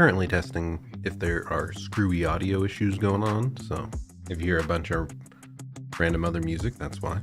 currently testing if there are screwy audio issues going on, so if you hear a bunch of random other music, that's why.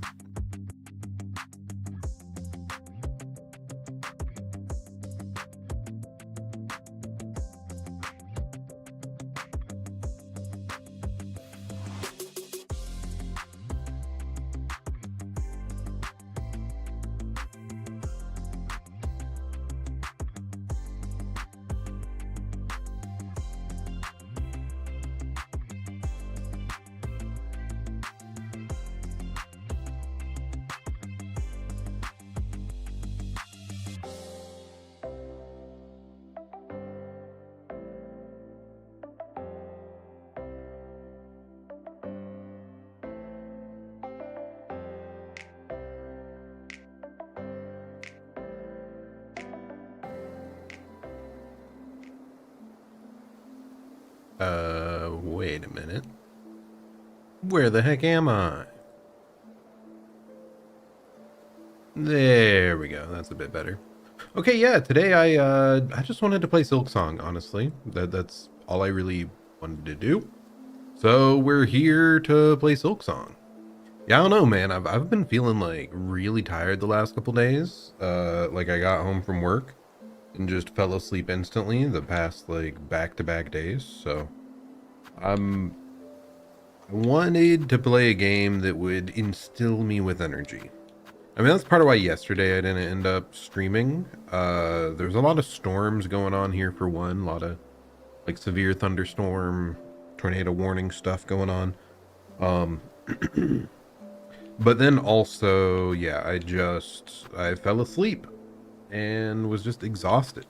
Wait a minute. Where the heck am I? There we go. That's a bit better. Okay, yeah, today I just wanted to play Silksong, honestly. That's all I really wanted to do. So we're here to play Silksong. Yeah, I don't know, man. I've been feeling like really tired the last couple days. Like I got home from work and just fell asleep instantly the past like back-to-back days. So I wanted to play a game that would instill me with energy. I mean, that's part of why yesterday I didn't end up streaming. There's a lot of storms going on here for one, a lot of like severe thunderstorm, tornado warning stuff going on. But then also, yeah, I fell asleep and was just exhausted.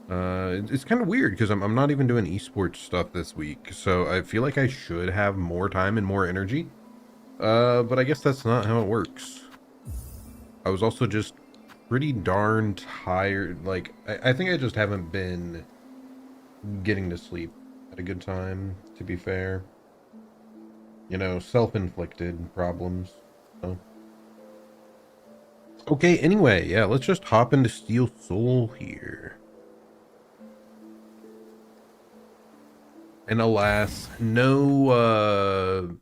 It's kind of weird because I'm not even doing esports stuff this week, so I feel like I should have more time and more energy. But I guess that's not how it works. I was also just pretty darn tired. Like, I think I just haven't been getting to sleep at a good time, to be fair. You know, self-inflicted problems. So. Okay, anyway, yeah, let's just hop into Steel Soul here. And alas, no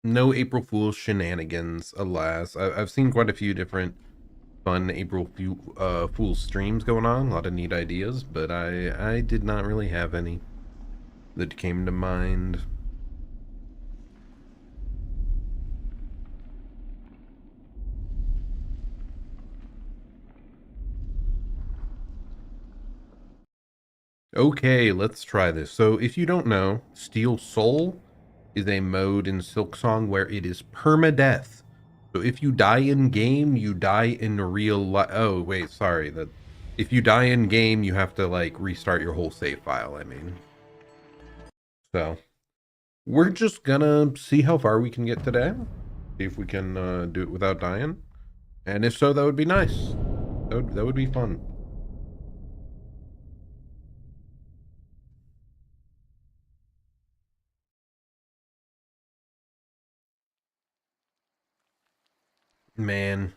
April Fool's shenanigans, alas. I've seen quite a few different fun April Fool's streams going on, a lot of neat ideas, but I did not really have any that came to mind. Okay, let's try this. So if you don't know, Steel Soul is a mode in Silksong where it is permadeath. So if you die in game, you die in real life. Oh, wait, sorry. If you die in game, you have to like restart your whole save file, I mean. So we're just gonna see how far we can get today. See if we can do it without dying. And if so, that would be nice. That would be fun. Man,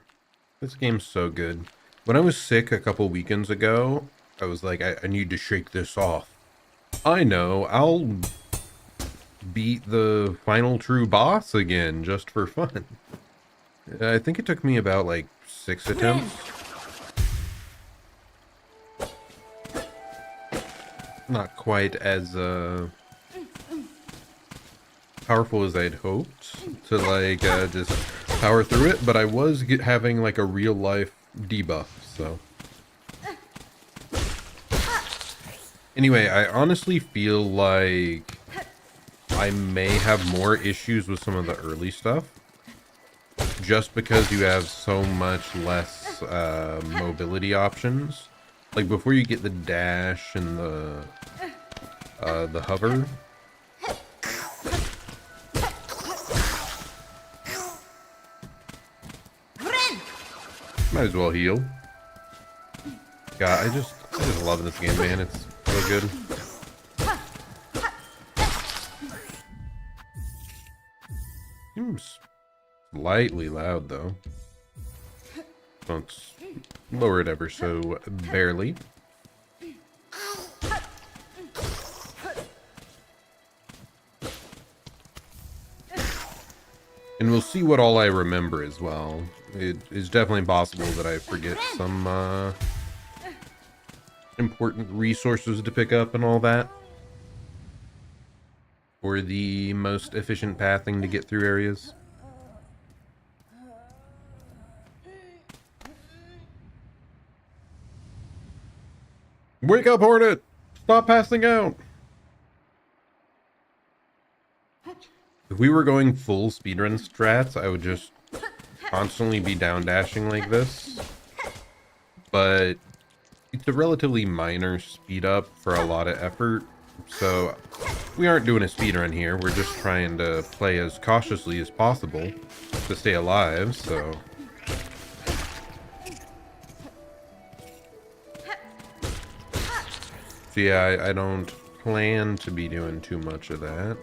this game's so good. When I was sick a couple weekends ago, I was like, I need to shake this off. I know, I'll beat the final true boss again just for fun. I think it took me about like 6 attempts. Not quite as powerful as I'd hoped to like just power through it, but I was having like a real life debuff, so. Anyway, I honestly feel like I may have more issues with some of the early stuff just because you have so much less mobility options. Like before you get the dash and the hover. Might as well heal. God, I just love this game, man. It's so good. Seems slightly loud though. Let's lower it ever so barely. And we'll see what all I remember as well. It is definitely possible that I forget some important resources to pick up and all that. Or the most efficient pathing to get through areas. Wake up, Hornet! Stop passing out! If we were going full speedrun strats, I would just constantly be down dashing like this. But it's a relatively minor speed up for a lot of effort. So we aren't doing a speedrun here. We're just trying to play as cautiously as possible to stay alive, so... So yeah, I don't plan to be doing too much of that.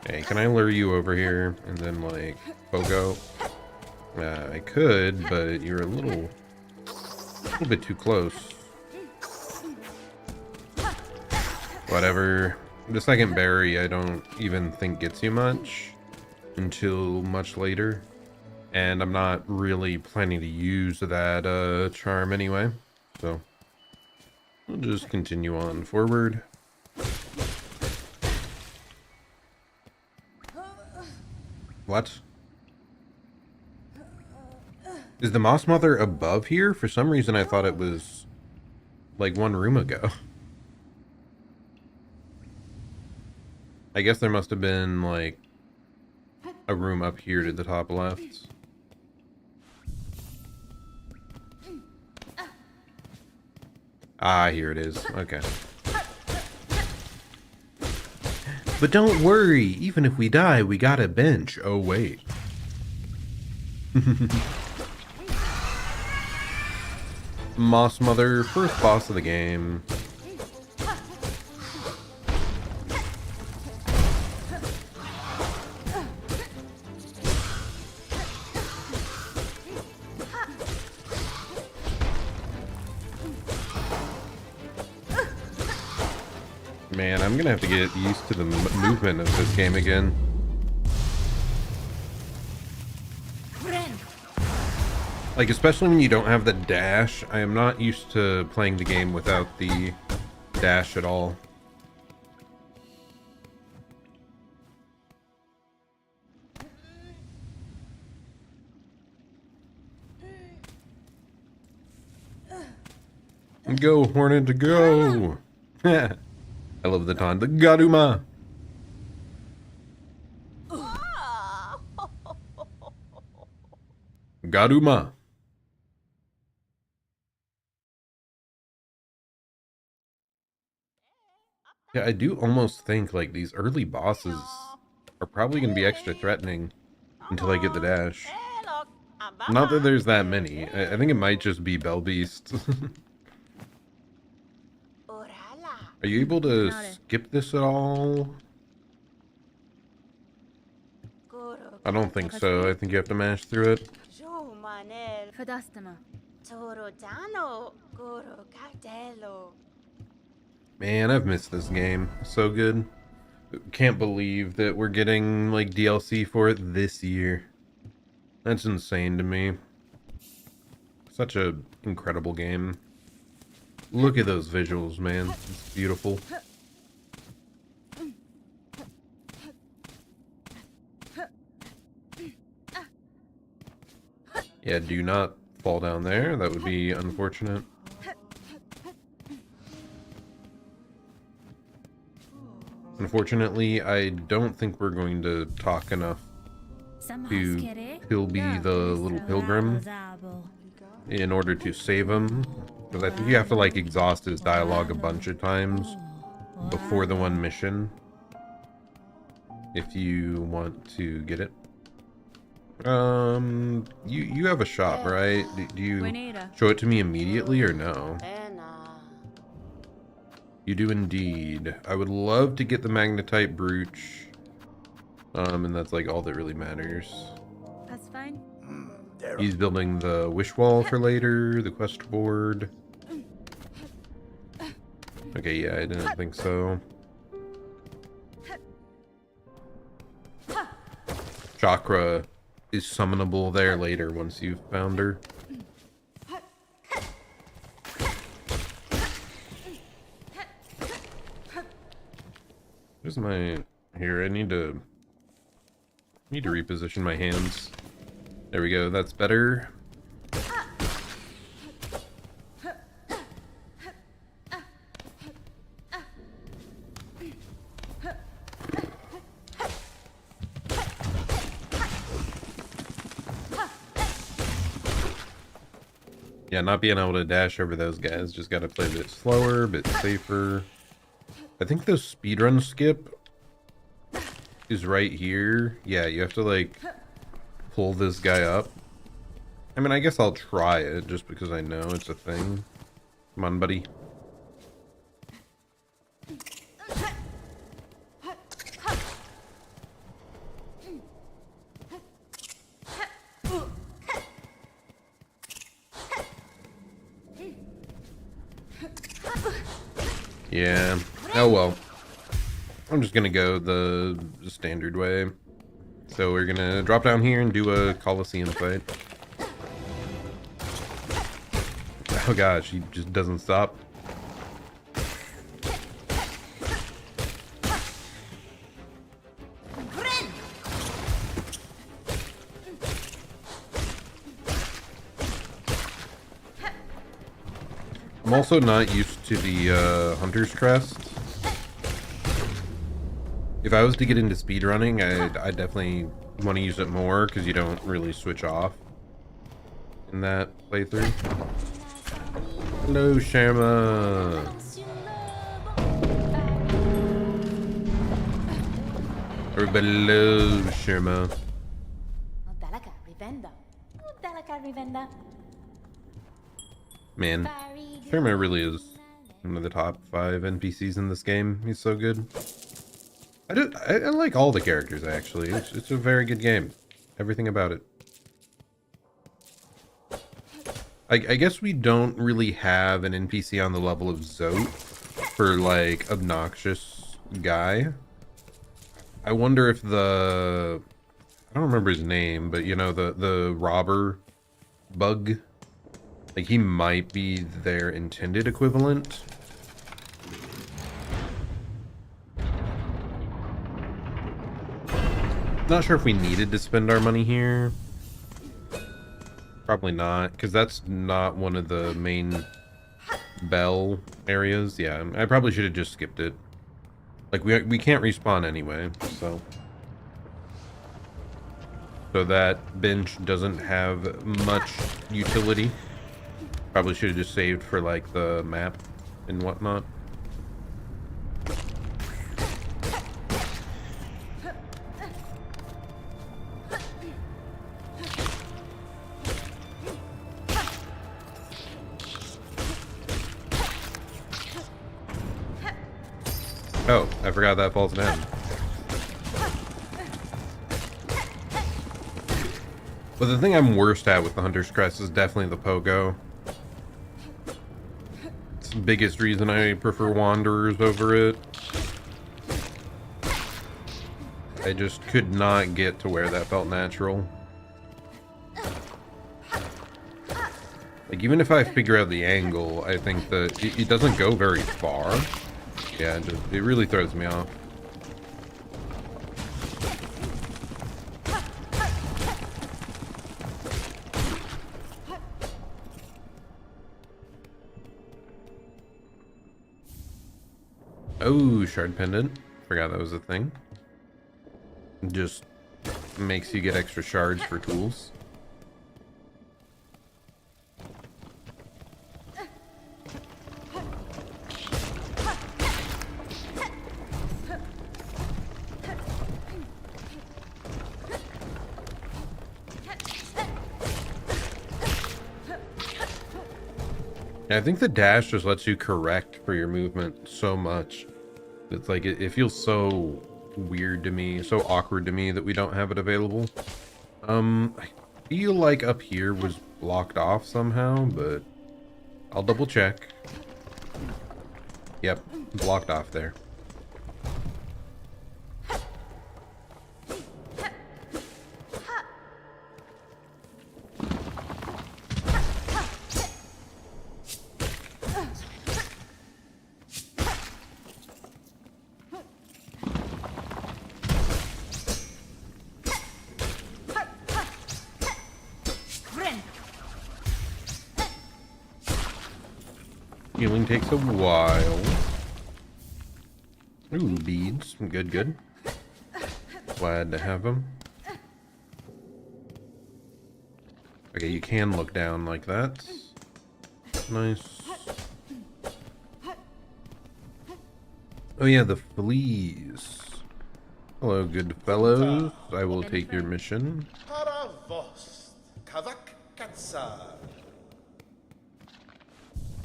Hey, can I lure you over here and then, like, pogo? I could, but you're a little bit too close. Whatever. The second berry I don't even think gets you much until much later. And I'm not really planning to use that charm anyway. So we'll just continue on forward. What? Is the Moss Mother above here? For some reason I thought it was like one room ago. I guess there must have been like a room up here to the top left. Ah, here it is. Okay. But don't worry, even if we die, we got a bench. Oh, wait. Moss Mother, first boss of the game. Man, I'm gonna have to get used to the movement of this game again. Like, especially when you don't have the dash. I am not used to playing the game without the dash at all. Go, Hornet, go! I love the taunt. The Garuma! Garuma! Yeah, I do almost think, like, these early bosses are probably going to be extra threatening until I get the dash. Not that there's that many. I think it might just be Bell Beast. Are you able to skip this at all? I don't think so. I think you have to mash through it. Man, I've missed this game. So good. Can't believe that we're getting, like, DLC for it this year. That's insane to me. Such a incredible game. Look at those visuals, man. It's beautiful. Yeah, do not fall down there. That would be unfortunate. Unfortunately, I don't think we're going to talk enough to Pilby the little pilgrim in order to save him. Because I think you have to, like, exhaust his dialogue a bunch of times before the one mission if you want to get it. You have a shop, right? Do you show it to me immediately or no? You do indeed. I would love to get the magnetite brooch. And that's, like, all that really matters. That's fine. He's building the wish wall for later, the quest board. Okay, yeah, I didn't think so. chakra is summonable there later once you've found her. Where's my... Here, I need to reposition my hands. There we go, that's better. Yeah, not being able to dash over those guys, just gotta play a bit slower, a bit safer. I think the speedrun skip is right here. Yeah, you have to like pull this guy up. I mean, I guess I'll try it just because I know it's a thing. Come on, buddy. Yeah. Oh well. I'm just gonna go the standard way. So we're gonna drop down here and do a Coliseum fight. Oh gosh, he just doesn't stop. I'm also not used to the Hunter's Crest. If I was to get into speedrunning, I definitely want to use it more because you don't really switch off in that playthrough. Hello, Sharma. Everybody loves Sharma. Man, Sharma really is one of the top 5 NPCs in this game. He's so good. I like all the characters, actually. It's a very good game. Everything about it. I guess we don't really have an NPC on the level of Zote for, like, obnoxious guy. I wonder if the... I don't remember his name, but, you know, the robber bug... Like, he might be their intended equivalent. Not sure if we needed to spend our money here. Probably not, because that's not one of the main bell areas. Yeah, I probably should have just skipped it. Like, we can't respawn anyway, so... So that bench doesn't have much utility. Probably should have just saved for, like, the map and whatnot. Oh, I forgot that falls down. But the thing I'm worst at with the Hunter's Crest is definitely the pogo. It's the biggest reason I prefer Wanderers over it. I just could not get to where that felt natural. Like, even if I figure out the angle, I think that it doesn't go very far. Yeah, it really throws me off. Oh, shard pendant. Forgot that was a thing. Just makes you get extra shards for tools. I think the dash just lets you correct for your movement so much. It's like, it feels so weird to me, so awkward to me that we don't have it available. I feel like up here was blocked off somehow, but I'll double check. Yep, blocked off there. Healing takes a while. Ooh, beads. Good, good. Glad to have them. Okay, you can look down like that. Nice. Oh yeah, the fleas. Hello, good fellows. I will take your mission.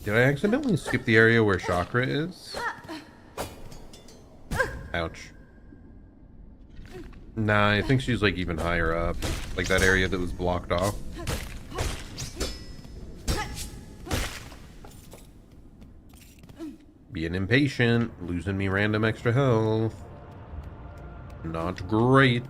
Did I accidentally skip the area where Chakra is? Ouch. Nah, I think she's like even higher up. Like that area that was blocked off. Being impatient, losing me random extra health. Not great.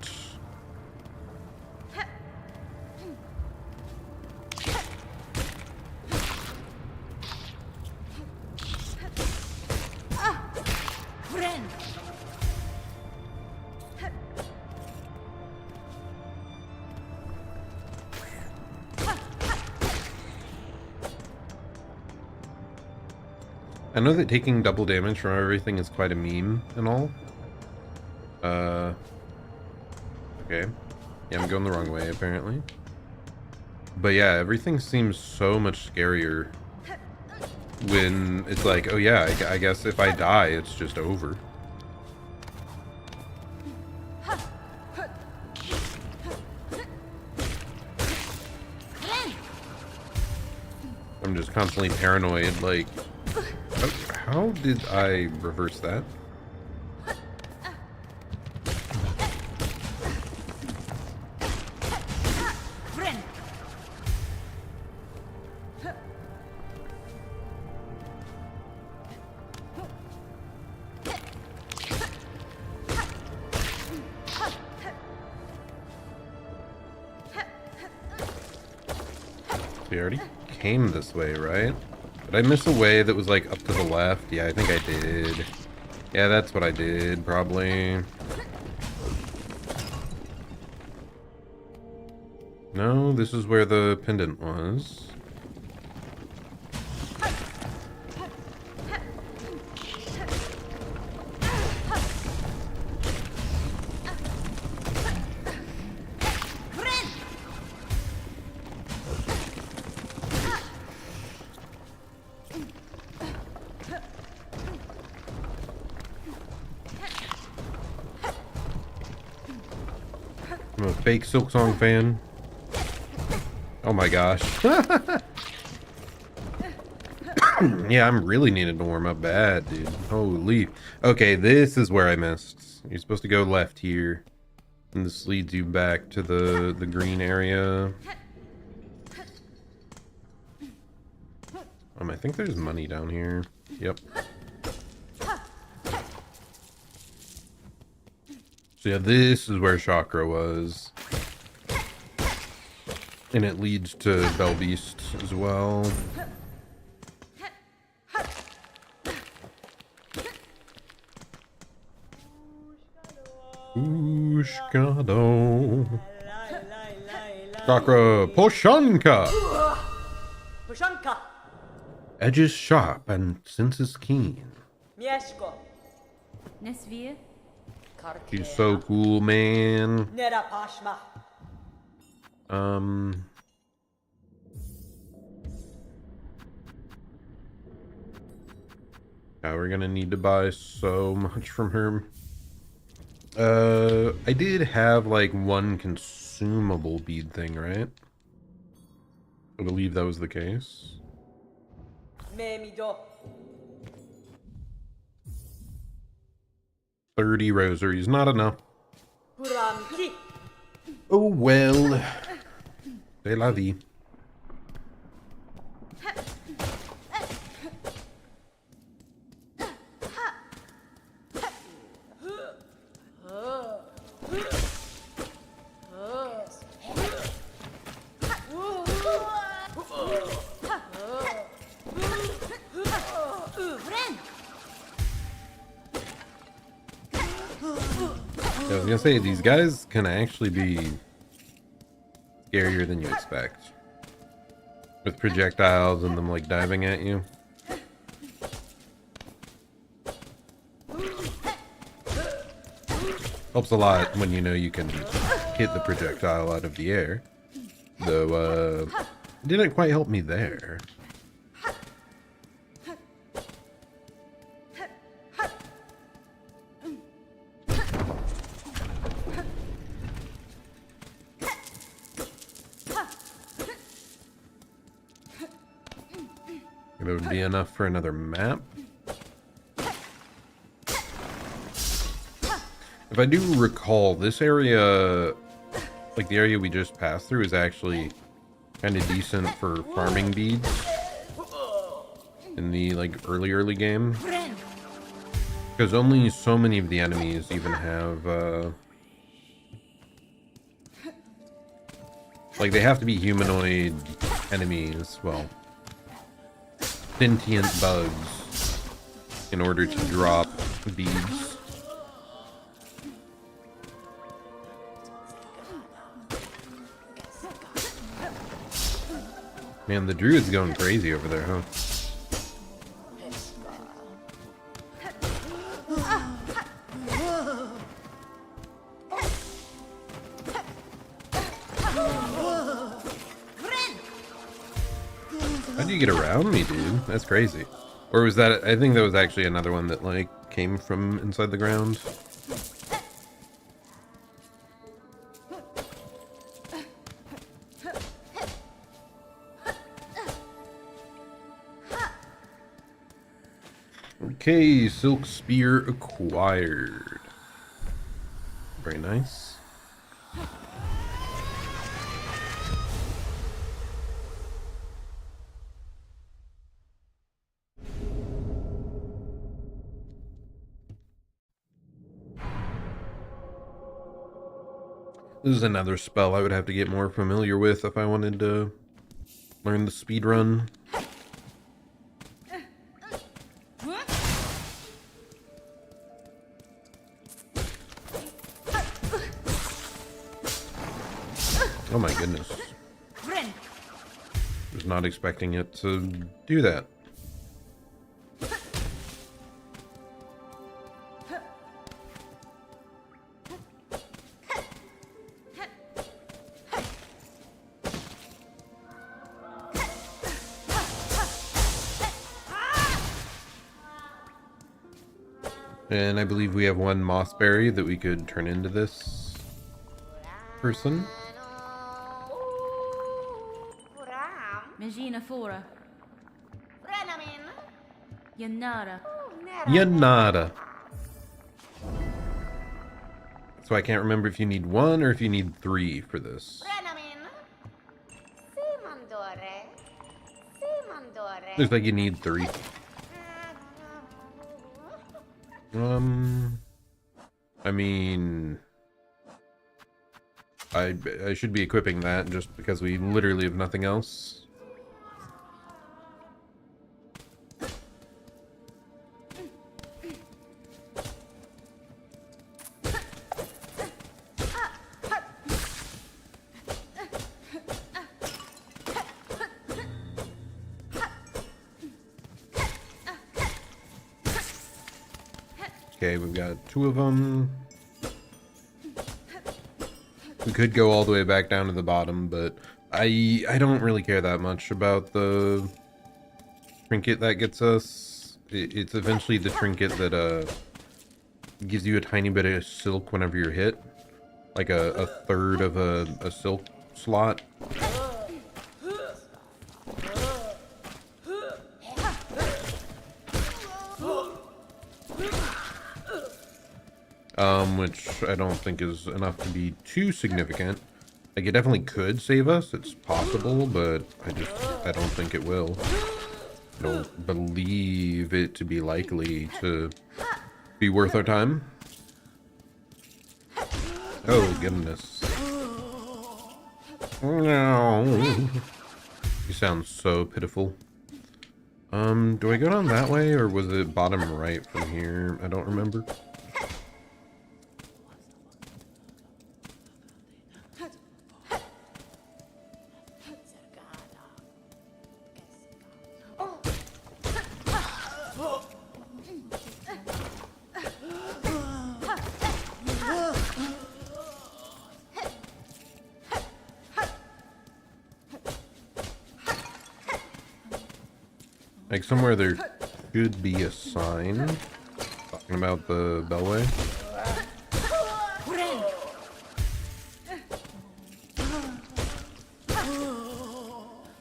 I know that taking double damage from everything is quite a meme and all. Okay. Yeah, I'm going the wrong way, apparently. But yeah, everything seems so much scarier when it's like, oh yeah, I guess if I die, it's just over. I'm just constantly paranoid, like... How did I reverse that? We already came this way, right? Did I miss a way that was like up to the left? Yeah, I think I did. Yeah, that's what I did, probably. No, this is where the pendant was. I'm a fake Silksong fan. Oh my gosh. Yeah, I'm really needing to warm up bad, dude. Holy. Okay, this is where I missed. You're supposed to go left here. And this leads you back to the green area. I think there's money down here. Yep. So yeah, this is where Chakra was. And it leads to Bell Beast as well. Ushkado. Chakra Poshanka. Edges sharp and senses keen. She's so cool, man. Yeah, we're gonna need to buy so much from her. I did have like one consumable bead thing, right? I believe that was the case. 30 rosaries, not enough. Oh well. C'est la vie. I was gonna say, these guys can actually be scarier than you expect. With projectiles and them like diving at you. Helps a lot when you know you can hit the projectile out of the air. Though, it didn't quite help me there. It would be enough for another map. If I do recall, this area, like the area we just passed through, is actually kind of decent for farming beads in the like early game, because only so many of the enemies even have like they have to be humanoid enemies, well, sentient bugs, in order to drop beads. Man, the druid's going crazy over there, huh? How'd you get around me, dude? That's crazy. Or was that... I think that was actually another one that, like, came from inside the ground. Okay, Silk Spear acquired. Very nice. This is another spell I would have to get more familiar with if I wanted to learn the speed run. Oh my goodness. Was not expecting it to do that. And I believe we have one mossberry that we could turn into this person. Yanada. So I can't remember if you need one or if you need 3 for this. Looks like you need 3. I mean, I should be equipping that just because we literally have nothing else. Okay, we've got 2 of them. We could go all the way back down to the bottom, but I don't really care that much about the trinket that gets us. It's eventually the trinket that gives you a tiny bit of silk whenever you're hit, like a third of a silk slot. Which I don't think is enough to be too significant. Like, it definitely could save us. It's possible, but I don't think it will. I don't believe it to be likely to be worth our time. Oh, goodness. No. You sound so pitiful. Do I go down that way, or was it bottom right from here? I don't remember. Like somewhere there should be a sign talking about the Bellway.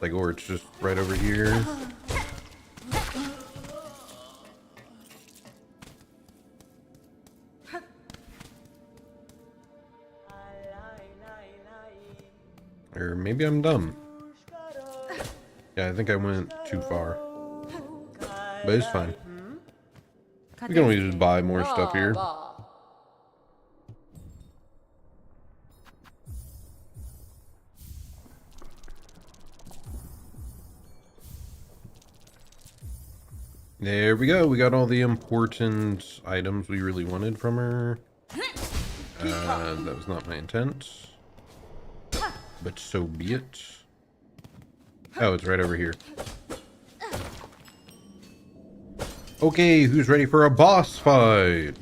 Like, or it's just right over here. Or maybe I'm dumb. Yeah, I think I went too far. But it's fine. We can always just buy more stuff here. There we go. We got all the important items we really wanted from her. That was not my intent. But so be it. Oh, it's right over here. Okay, who's ready for a boss fight?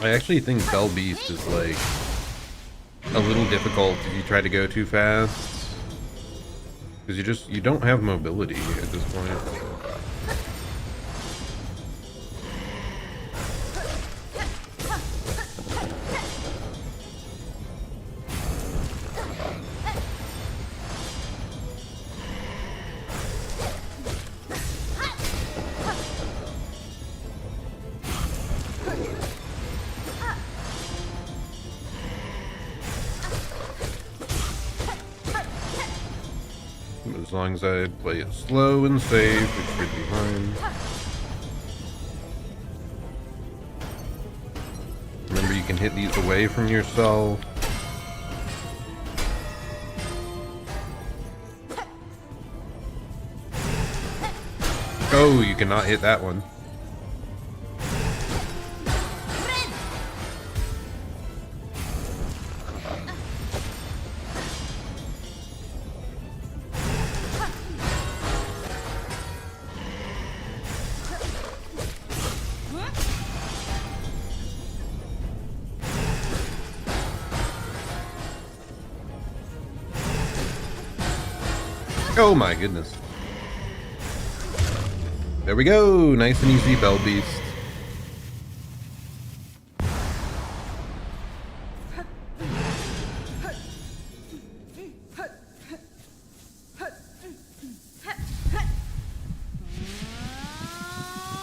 I actually think Bell Beast is like a little difficult if you try to go too fast. Because you don't have mobility at this point. As long as I play it slow and safe, it should be fine. Remember, you can hit these away from yourself. Oh, you cannot hit that one. Oh my goodness. There we go. Nice and easy, Bell Beast.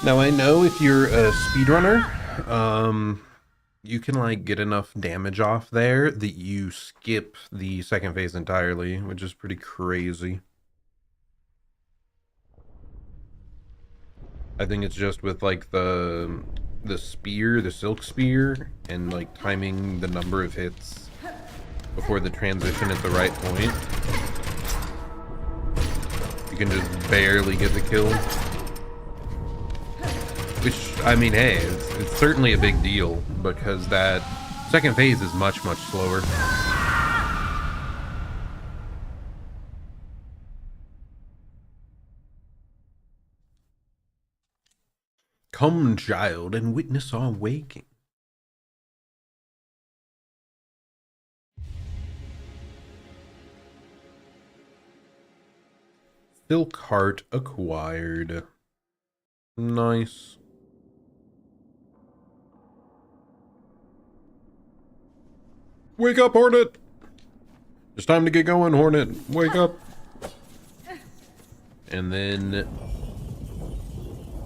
Now I know if you're a speedrunner, you can like get enough damage off there that you skip the second phase entirely, which is pretty crazy. I think it's just with like the spear, the silk spear, and like timing the number of hits before the transition at the right point. You can just barely get the kill. Which, I mean, hey, it's certainly a big deal because that second phase is much, much slower. Come, child, and witness our waking. Silk heart acquired. Nice. Wake up, Hornet! It's time to get going, Hornet. Wake up. And then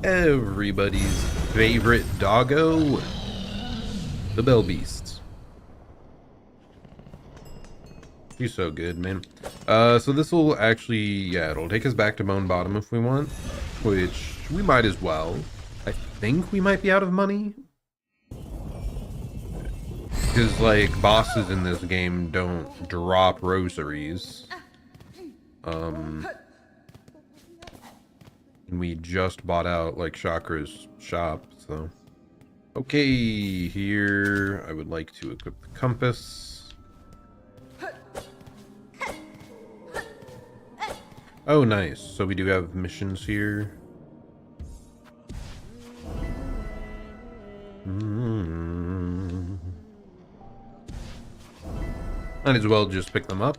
everybody's favorite doggo, the Bell Beast. He's so good, man. So this will actually, yeah, it'll take us back to Bone Bottom if we want, which we might as well. I think we might be out of money. Because, like, bosses in this game don't drop rosaries. And we just bought out, like, Chakra's shop, so. Okay, here I would like to equip the compass. Oh, nice. So we do have missions here. Might as well just pick them up.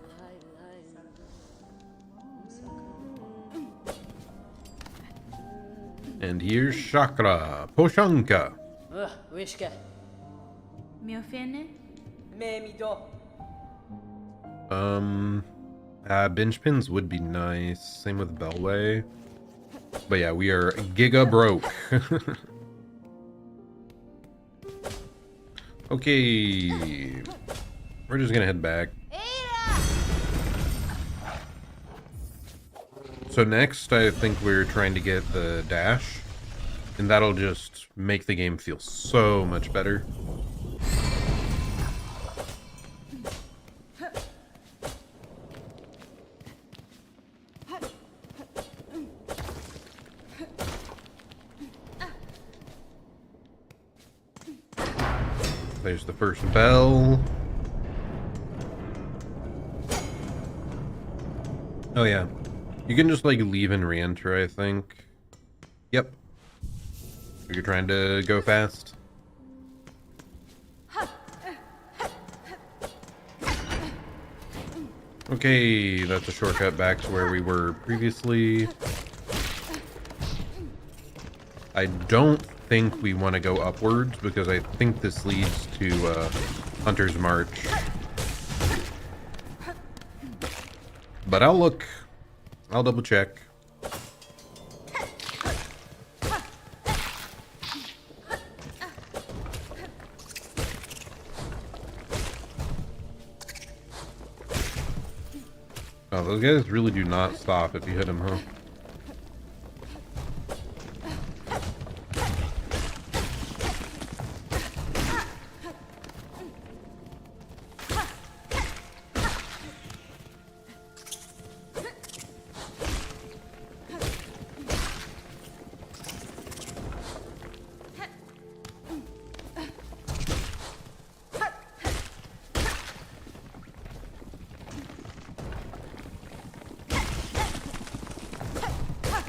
And here's Chakra. Poshanka. Wishka. Miofene? Me do. Binge pins would be nice. Same with Bellway. But yeah, we are giga broke. Okay. We're just gonna head back. So next, I think we're trying to get the dash. And that'll just make the game feel so much better. There's the first bell. Oh yeah. You can just like leave and re-enter, I think. Yep. You're trying to go fast. Okay, that's a shortcut back to where we were previously. I don't think we want to go upwards because I think this leads to Hunter's March. But I'll look. I'll double check. Oh, those guys really do not stop if you hit them, huh?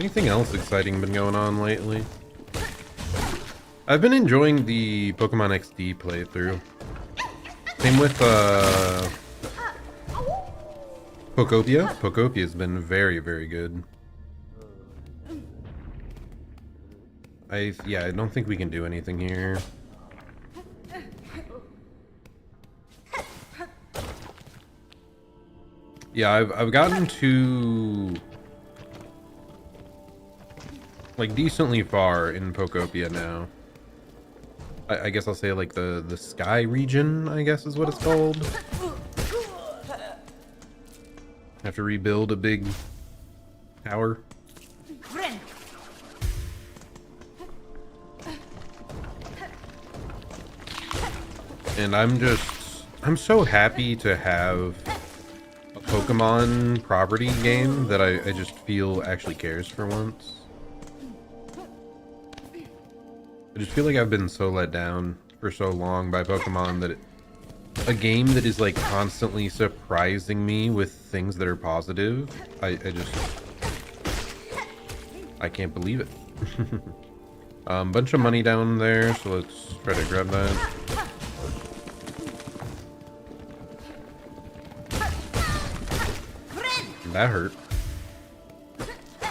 Anything else exciting been going on lately? I've been enjoying the Pokemon XD playthrough. Same with Pokopia. Pokopia's been very, very good. I don't think we can do anything here. Yeah, I've gotten to like decently far in Pokopia now. I guess I'll say like the sky region, I guess is what it's called. Have to rebuild a big tower. And I'm so happy to have a Pokemon property game that I just feel actually cares for once. I just feel like I've been so let down for so long by Pokemon that a game that is like constantly surprising me with things that are positive, I can't believe it. Bunch of money down there, so let's try to grab that. That hurt.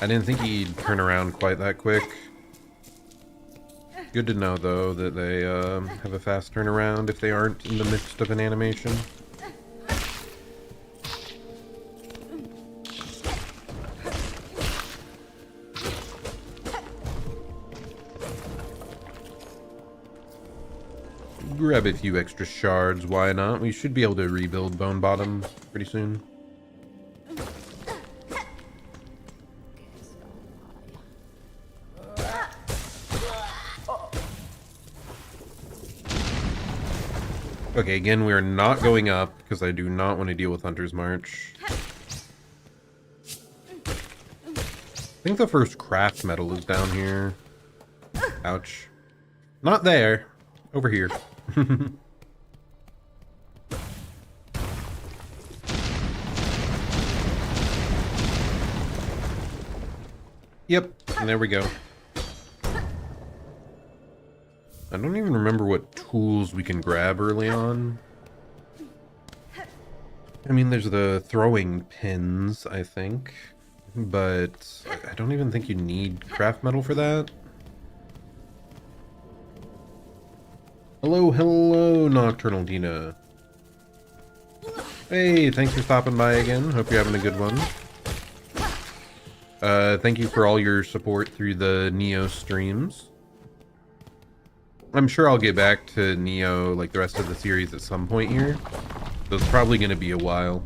I didn't think he'd turn around quite that quick. Good to know, though, that they have a fast turnaround if they aren't in the midst of an animation. Grab a few extra shards, why not? We should be able to rebuild Bone Bottom pretty soon. Okay, again, we're not going up because I do not want to deal with Hunter's March. I think the first craft metal is down here. Ouch. Not there. Over here. Yep, and there we go. I don't even remember what tools we can grab early on. I mean, there's the throwing pins, I think. But I don't even think you need craft metal for that. Hello, hello, Nocturnal Dina. Hey, thanks for stopping by again. Hope you're having a good one. Thank you for all your support through the Neo streams. I'm sure I'll get back to Neo, like the rest of the series at some point here. So it's probably going to be a while.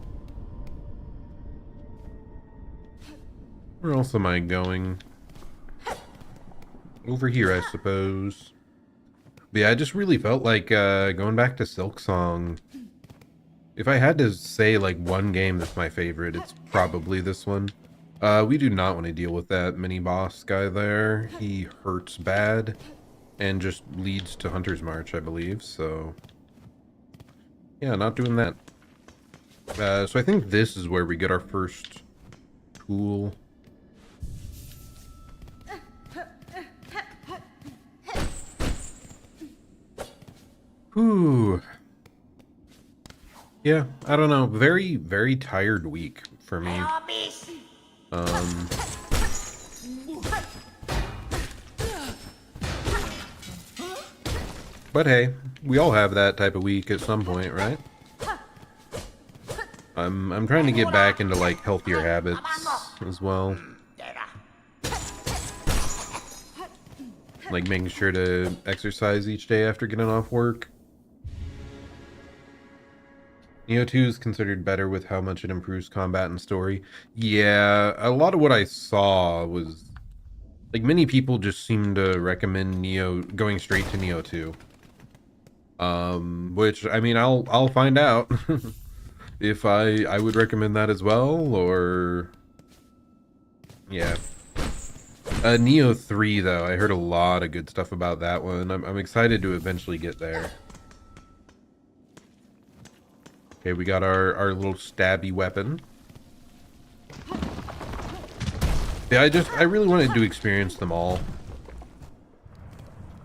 Where else am I going? Over here, I suppose. But yeah, I just really felt like going back to Silksong. If I had to say like one game that's my favorite, it's probably this one. We do not want to deal with that mini boss guy there. He hurts bad and just leads to Hunter's March, I believe. So yeah, not doing that. So I think this is where we get our first tool. Whew. Yeah, I don't know. Very, very tired week for me. But hey, we all have that type of week at some point, right? I'm trying to get back into like healthier habits as well. Like making sure to exercise each day after getting off work. Neo 2 is considered better with how much it improves combat and story. Yeah, a lot of what I saw was like many people just seem to recommend Neo going straight to Neo 2. Which I mean I'll find out if I would recommend that as well, or yeah. Neo 3 though, I heard a lot of good stuff about that one. I'm excited to eventually get there. Okay, we got our little stabby weapon. Yeah, I really wanted to experience them all.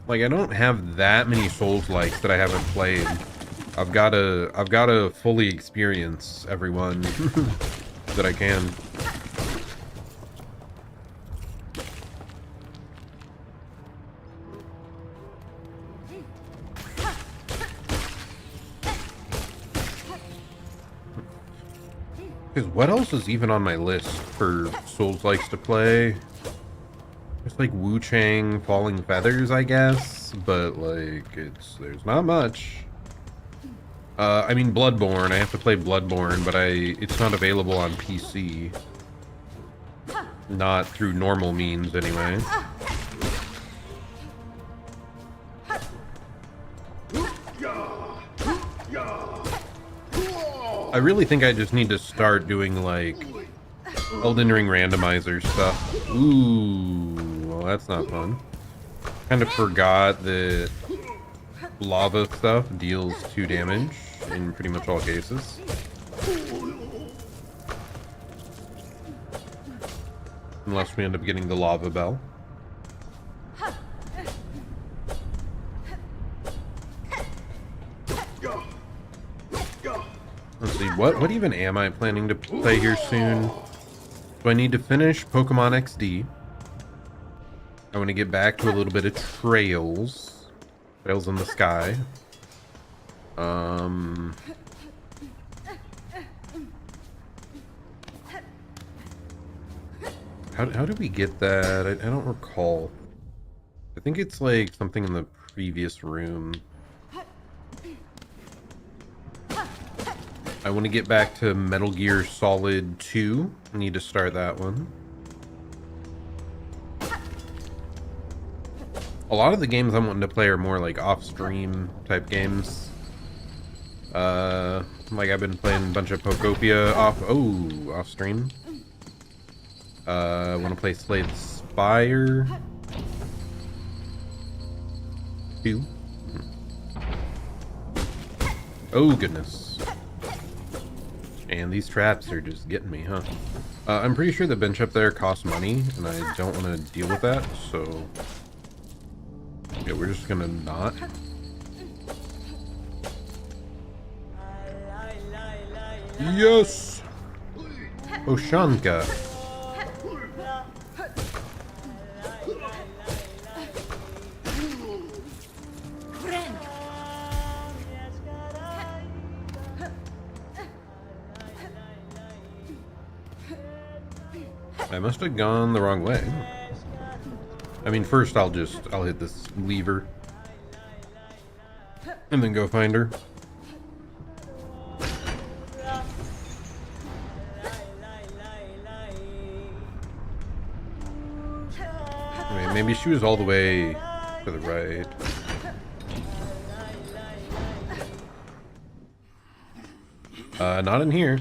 Like, I don't have that many Souls-likes that I haven't played. I've gotta fully experience everyone that I can. Because what else is even on my list for Souls-likes to play? It's like Wu Chang, Falling Feathers, I guess, but like there's not much. I mean Bloodborne. I have to play Bloodborne, but it's not available on PC. Not through normal means, anyway. I really think I just need to start doing like Elden Ring randomizer stuff. Ooh, well that's not fun. Kind of forgot that lava stuff deals 2 damage in pretty much all cases. Unless we end up getting the lava bell. Let's see, what even am I planning to play here soon? So I need to finish Pokemon XD. I want to get back to a little bit of Trails. Trails in the Sky. How did we get that? I don't recall. I think it's like something in the previous room. I want to get back to Metal Gear Solid 2. I need to start that one. A lot of the games I'm wanting to play are more like off-stream type games. Like I've been playing a bunch of Pokopia off-stream. I want to play Slade Spire 2. Oh goodness. And these traps are just getting me, huh? I'm pretty sure the bench up there costs money, and I don't want to deal with that, so... yeah, we're just gonna not. Yes! Oshanka. Friend, I must have gone the wrong way. I mean, first I'll hit this lever. And then go find her. Wait, maybe she was all the way to the right. Not in here.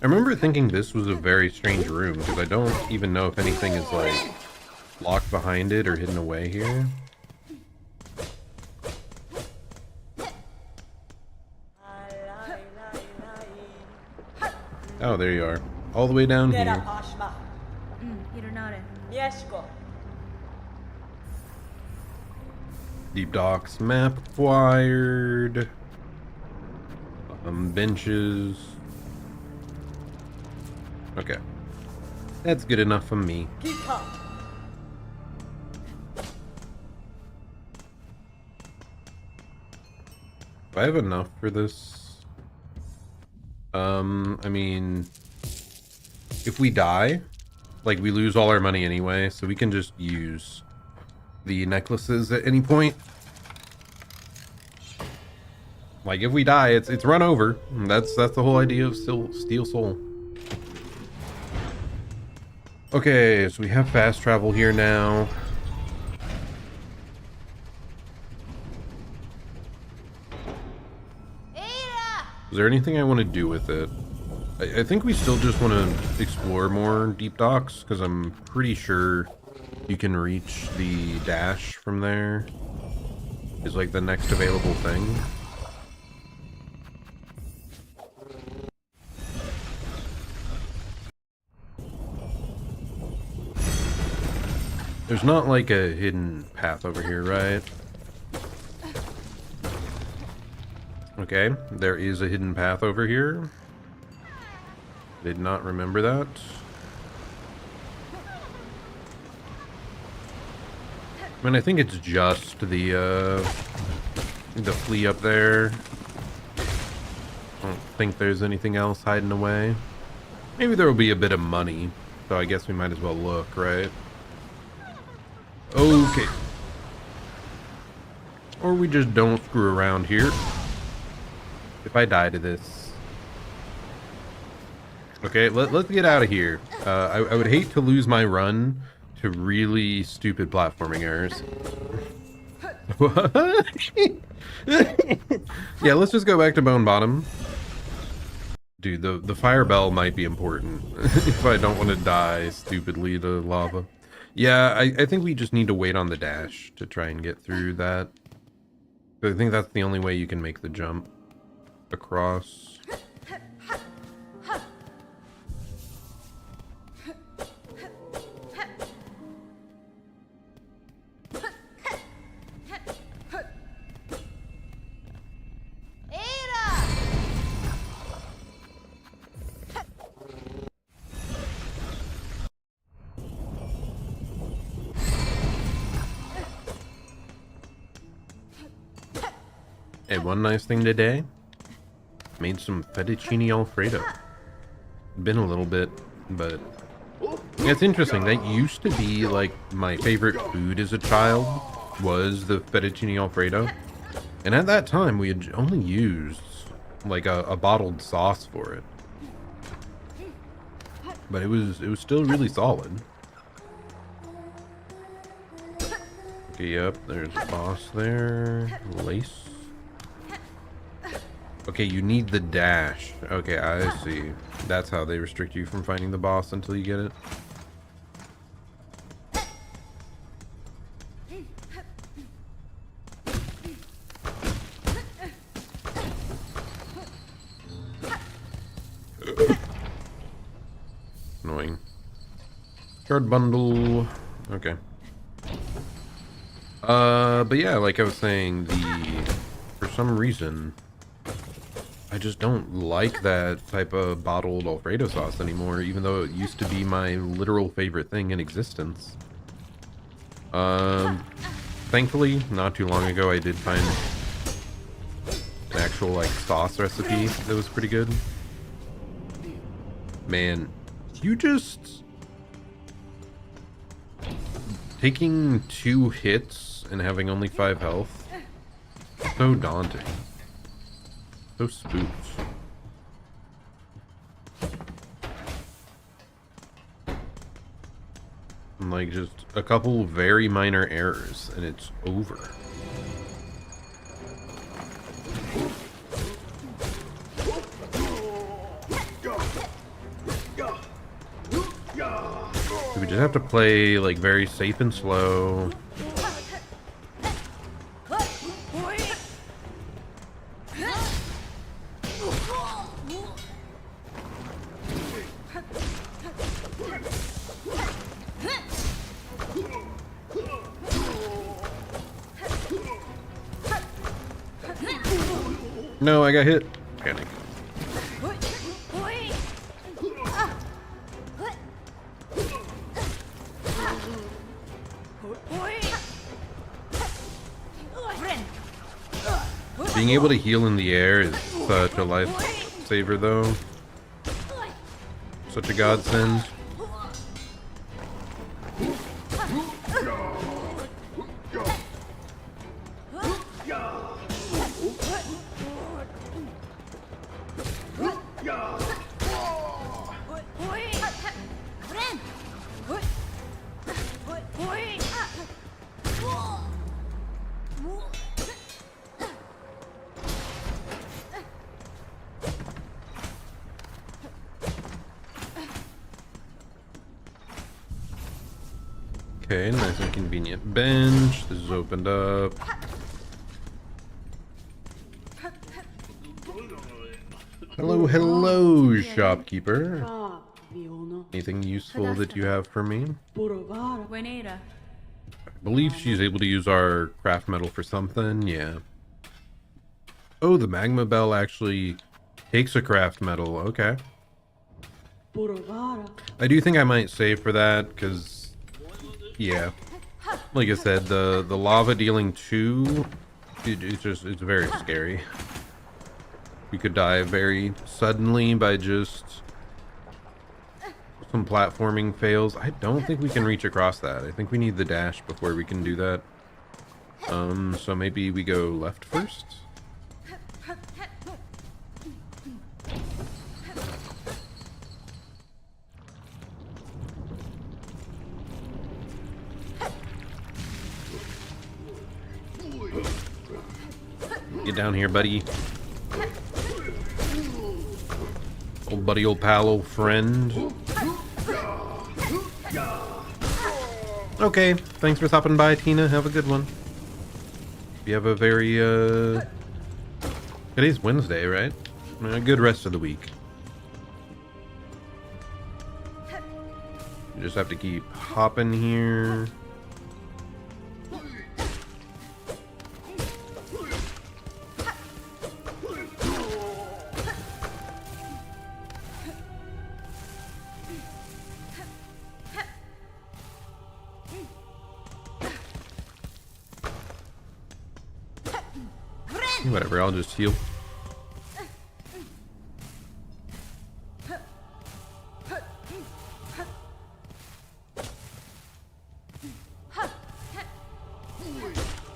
I remember thinking this was a very strange room, because I don't even know if anything is, like, locked behind it or hidden away here. Oh, there you are. All the way down here. Deep docks map acquired. Benches. Okay. That's good enough for me. Do I have enough for this? I mean, if we die, like, we lose all our money anyway, so we can just use the necklaces at any point. Like, if we die, it's run over. That's the whole idea of Steel Soul. Okay, so we have fast travel here now. Is there anything I want to do with it? I think we still just want to explore more deep docks, because I'm pretty sure you can reach the dash from there. Is like the next available thing. There's not like a hidden path over here, right? Okay, there is a hidden path over here. Did not remember that. I mean, I think it's just the flea up there. I don't think there's anything else hiding away. Maybe there will be a bit of money, so I guess we might as well look, right? Okay. Or we just don't screw around here. If I die to this. Okay, let's get out of here. I would hate to lose my run to really stupid platforming errors. What? Yeah, let's just go back to Bone Bottom. Dude, the fire bell might be important if I don't want to die stupidly to lava. Yeah, I think we just need to wait on the dash to try and get through that. I think that's the only way you can make the jump across. Hey, one nice thing today. Made some fettuccine alfredo. Been a little bit, but yeah, it's interesting. That used to be like my favorite food as a child, was the fettuccine alfredo. And at that time, we had only used like a bottled sauce for it. But it was still really solid. Okay, yep, there's the boss there. Lace. Okay, you need the dash. Okay, I see. That's how they restrict you from finding the boss until you get it. Annoying. Shard bundle. Okay. But yeah, like I was saying, for some reason, I just don't like that type of bottled Alfredo sauce anymore, even though it used to be my literal favorite thing in existence. Thankfully, not too long ago, I did find an actual actual like sauce recipe that was pretty good. Man, you just taking 2 hits and having only 5 health. So daunting. So spooked. And like just a couple very minor errors and it's over. We just have to play like very safe and slow. No, I got hit. Panic. Being able to heal in the air is such a lifesaver, though. Such a godsend. Okay, nice and convenient bench. This is opened up. Hello, hello, shopkeeper. Anything useful that you have for me? Buenera. I believe she's able to use our craft metal for something, yeah. Oh, the magma bell actually takes a craft metal, okay. I do think I might save for that, because, yeah. Like I said, the lava dealing 2, it's very scary. We could die very suddenly by just some platforming fails. I don't think we can reach across that. I think we need the dash before we can do that. So maybe we go left first? Get down here, buddy. Old buddy, old pal, old friend. Okay, thanks for stopping by, Tina. Have a good one. You have a very, today's Wednesday, right? A good rest of the week. You just have to keep hopping here. Whatever, I'll just heal.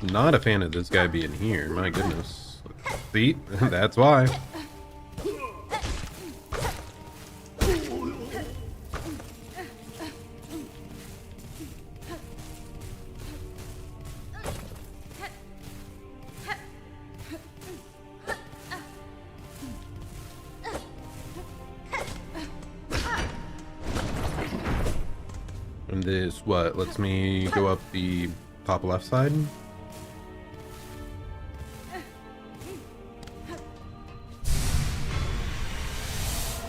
Not a fan of this guy being here, my goodness. See? That's why. And this, what, lets me go up the top left side?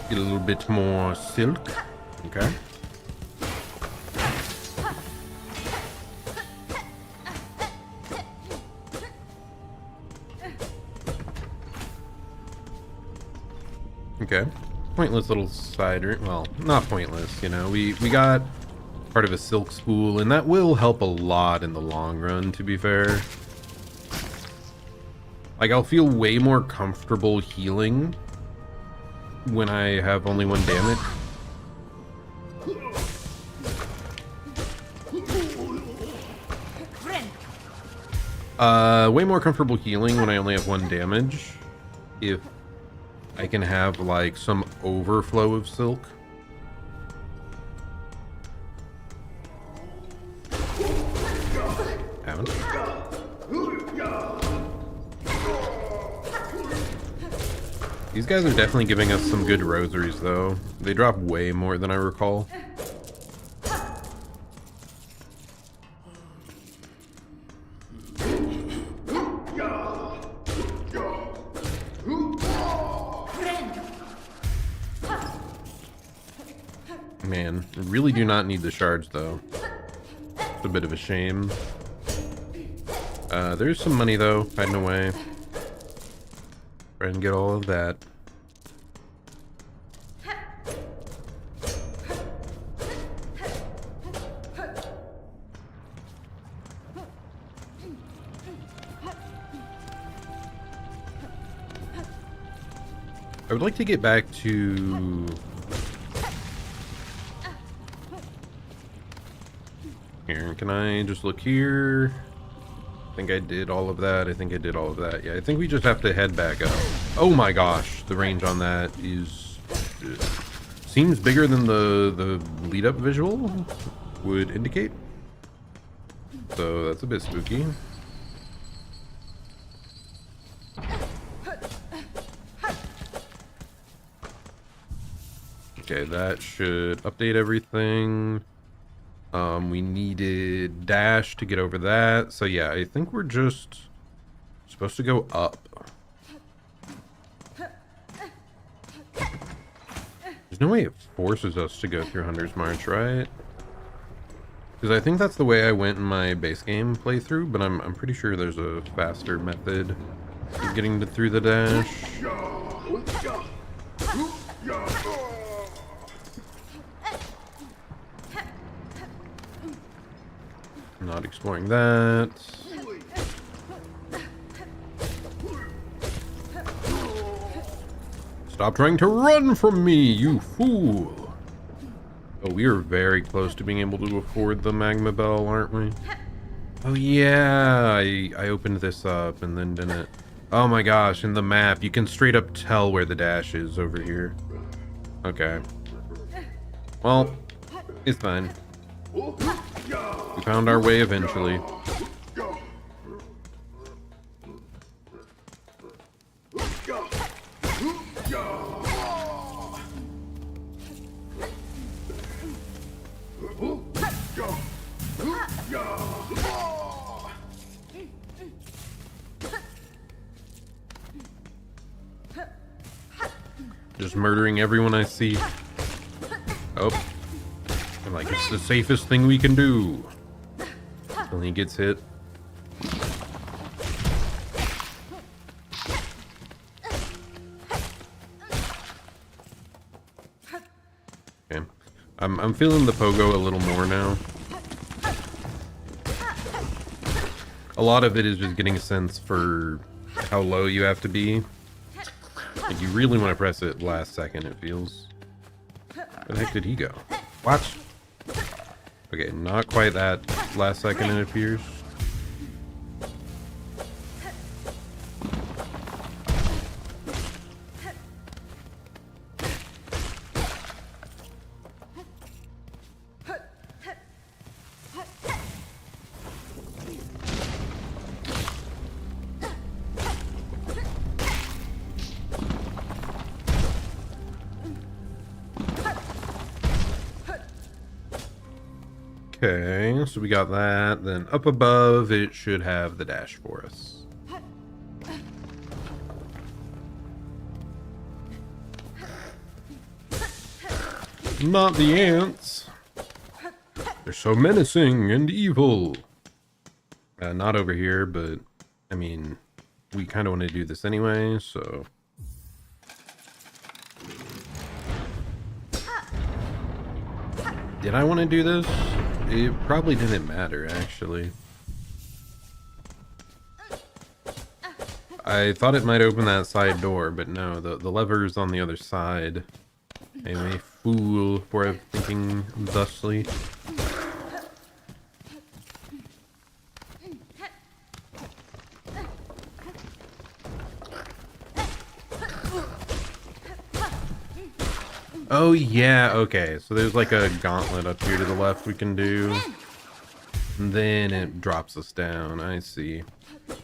Get a little bit more silk. Okay. Okay. Pointless little side route. Well, not pointless, you know. We got part of a silk spool, and that will help a lot in the long run, to be fair. Like, I'll feel way more comfortable healing when I have only 1 damage. Way more comfortable healing when I only have 1 damage. If I can have, like, some overflow of silk. Ouch. These guys are definitely giving us some good rosaries, though. They drop way more than I recall. Man, really do not need the shards, though. It's a bit of a shame. There's some money, though, hiding away. Try and get all of that. I would like to get back to... Here, can I just look here? I think I did all of that. I think I did all of that. Yeah, I think we just have to head back up. Oh my gosh, the range on that is... seems bigger than the lead-up visual would indicate. So that's a bit spooky. Okay, that should update everything. We needed dash to get over that. So yeah, I think we're just supposed to go up. There's no way it forces us to go through Hunter's March, right? Because I think that's the way I went in my base game playthrough, but I'm pretty sure there's a faster method of getting through the dash. Not exploring that. Stop trying to run from me, you fool! Oh, we are very close to being able to afford the magma bell, aren't we? Oh yeah, I opened this up and then didn't. Oh my gosh, in the map, you can straight up tell where the dash is over here. Okay. Well, it's fine. We found our way eventually. Just murdering everyone I see. Oh. I'm like, it's the safest thing we can do. Until he gets hit. Okay. I'm feeling the pogo a little more now. A lot of it is just getting a sense for how low you have to be. Like, you really want to press it last second, it feels. Where the heck did he go? Watch! Okay, not quite that last second, it appears. Okay, so we got that. Then up above, it should have the dash for us. Not the ants. They're so menacing and evil. Not over here, but I mean, we kind of want to do this anyway, so. Did I want to do this? It probably didn't matter, actually. I thought it might open that side door, but no, the lever's on the other side. I'm a fool for thinking thusly. Oh yeah, okay. So there's like a gauntlet up here to the left we can do. And then it drops us down. I see.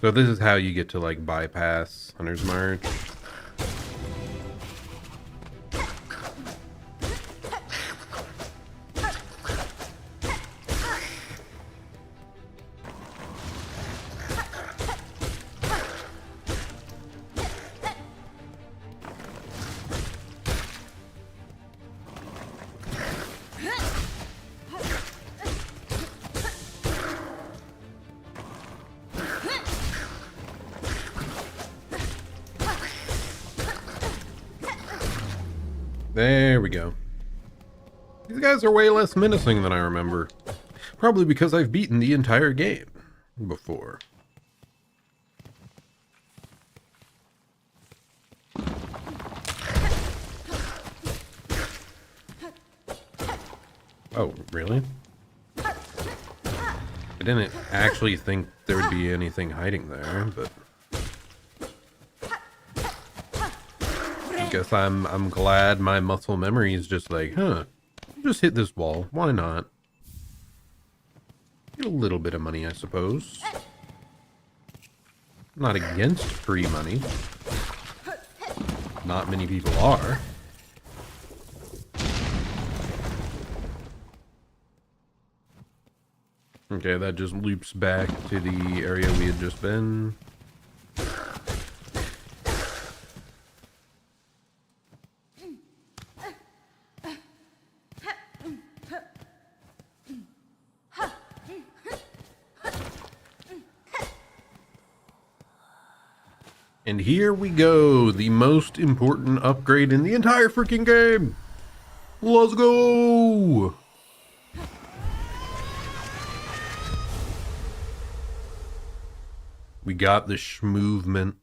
So this is how you get to like bypass Hunter's March. There we go. These guys are way less menacing than I remember. Probably because I've beaten the entire game before. Oh, really? I didn't actually think there would be anything hiding there, but I guess I'm glad my muscle memory is just like, huh, just hit this wall. Why not? Get a little bit of money, I suppose. Not against free money. Not many people are. Okay, that just loops back to the area we had just been. And here we go, the most important upgrade in the entire freaking game. Let's go! We got the schmovement.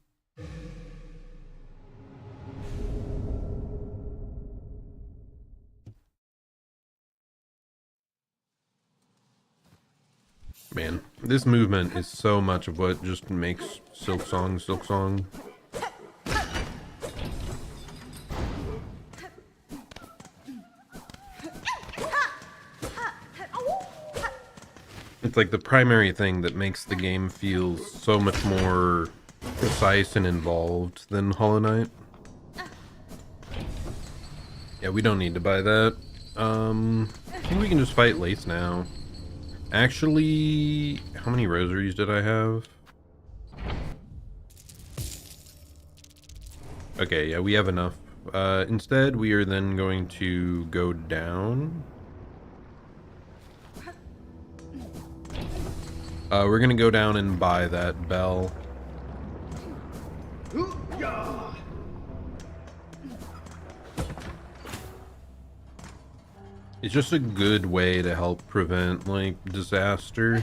Man, this movement is so much of what just makes Silksong Silksong. It's like the primary thing that makes the game feel so much more precise and involved than Hollow Knight. Yeah, we don't need to buy that. I think we can just fight Lace now. Actually, how many rosaries did I have? Okay, yeah, we have enough. Instead, we are then going to go down. We're gonna go down and buy that bell. It's just a good way to help prevent, like, disaster.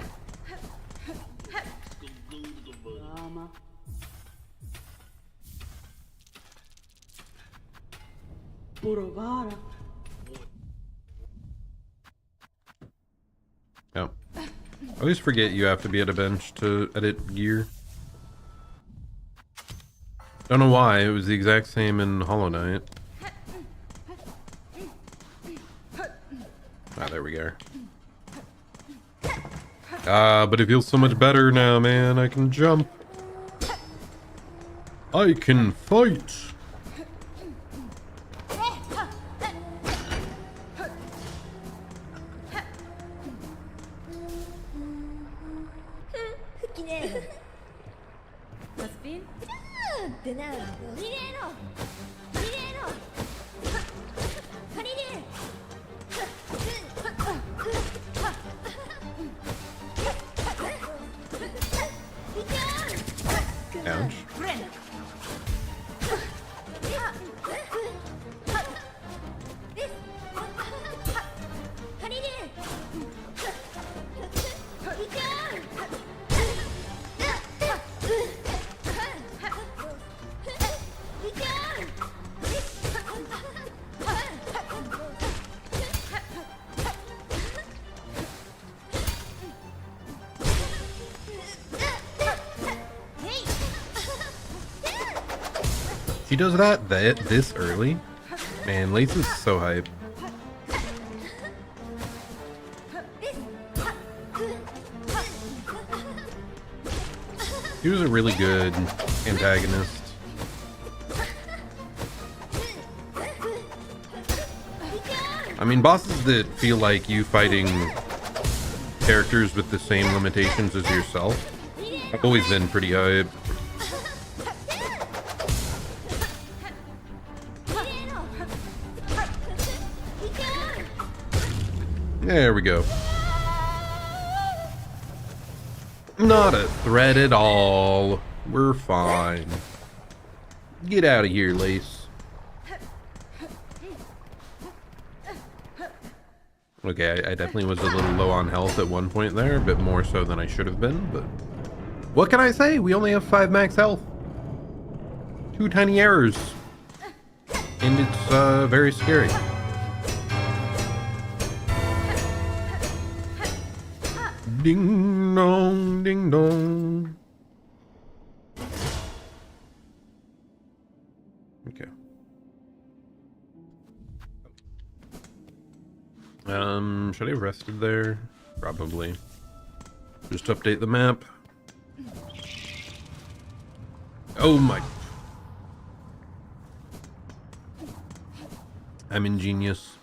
Oh. I always forget you have to be at a bench to edit gear. Don't know why, it was the exact same in Hollow Knight. Ah, there we go. Ah, but it feels so much better now, man. I can jump. I can fight. Ouch. She does that this early? Man, Lace is so hype. He was a really good antagonist. I mean, bosses that feel like you fighting characters with the same limitations as yourself, I've always been pretty hype. There we go. Not a threat at all. We're fine. Get out of here, Lace. Okay, I definitely was a little low on health at one point there, a bit more so than I should have been, but what can I say? We only have 5 max health. 2 tiny errors. And it's very scary. Ding dong, ding dong. Okay. Should I have rested there? Probably. Just update the map. Oh my. I'm ingenious.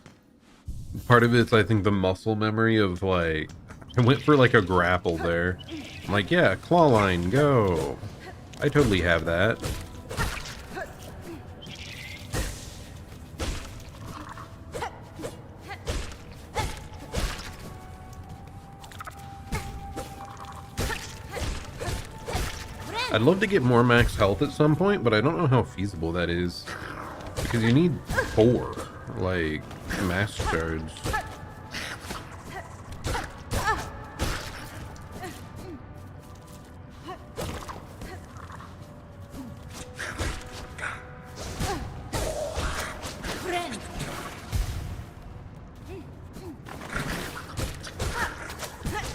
Part of it's, I think, the muscle memory of, like, I went for, like, a grapple there. I'm like, yeah, claw line, go. I totally have that. I'd love to get more max health at some point, but I don't know how feasible that is. Because you need 4, like, max shards.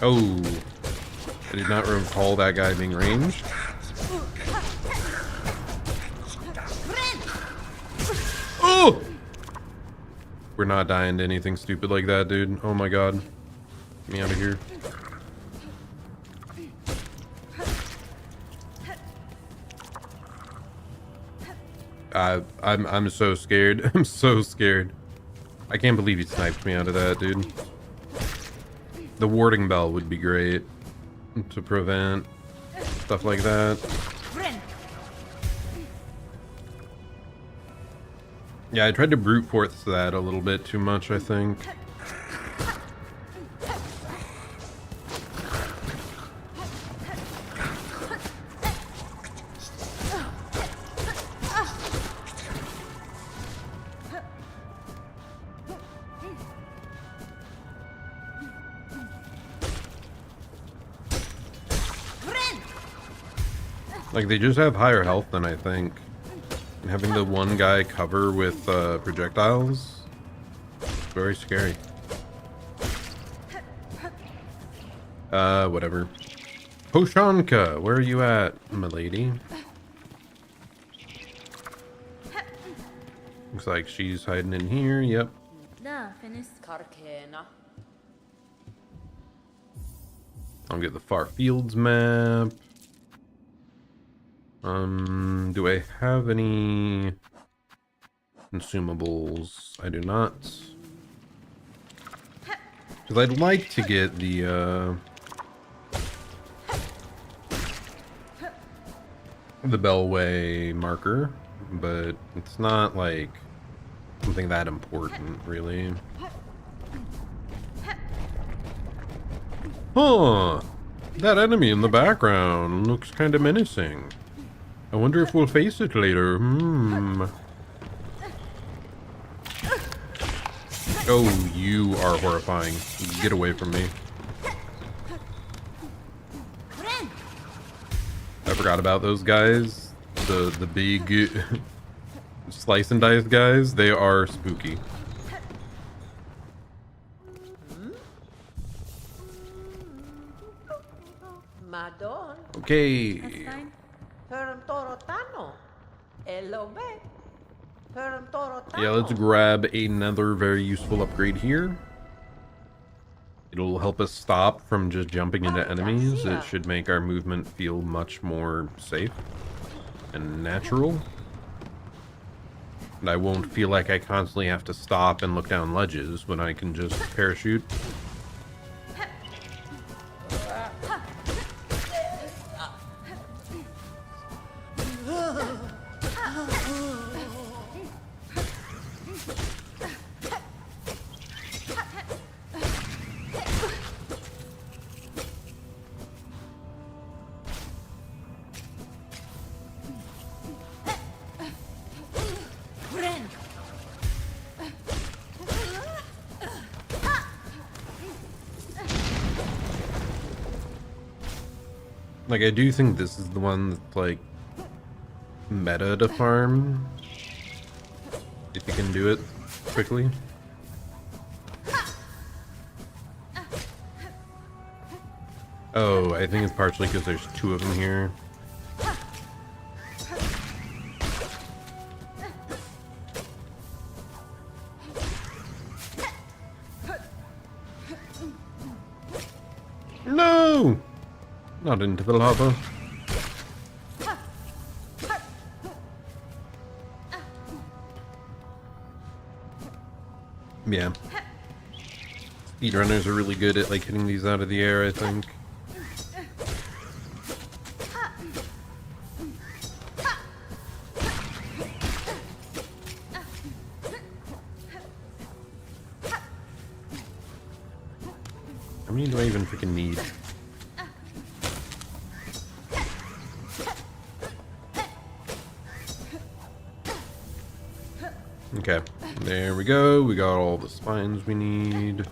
Oh, I did not recall that guy being ranged. Oh! We're not dying to anything stupid like that, dude. Oh my god. Get me out of here. I'm so scared. I'm so scared. I can't believe he sniped me out of that, dude. The warding bell would be great to prevent stuff like that. Yeah, I tried to brute force that a little bit too much, I think. Like, they just have higher health than I think. And having the one guy cover with projectiles, it's very scary. Whatever. Poshanka, where are you at, my lady? Looks like she's hiding in here, yep. Karkena. I'll get the Far Fields map. Do I have any consumables? I do not. Because I'd like to get the Bellway marker, but it's not like something that important, really. Huh! That enemy in the background looks kind of menacing. I wonder if we'll face it later. Oh, you are horrifying. Get away from me. I forgot about those guys. The big slice and dice guys. They are spooky. Madon. Okay. That's fine. Torotano. Yeah, let's grab another very useful upgrade here. It'll help us stop from just jumping into enemies. It should make our movement feel much more safe and natural. And I won't feel like I constantly have to stop and look down ledges when I can just parachute. Like, I do think this is the one that's, like, meta to farm. If you can do it quickly. Oh, I think it's partially because there's two of them here. No! Not into the lava. Yeah. Speedrunners are really good at, like, hitting these out of the air, I think. How many do I even freaking need? Okay, there we go. We got all the spines we need.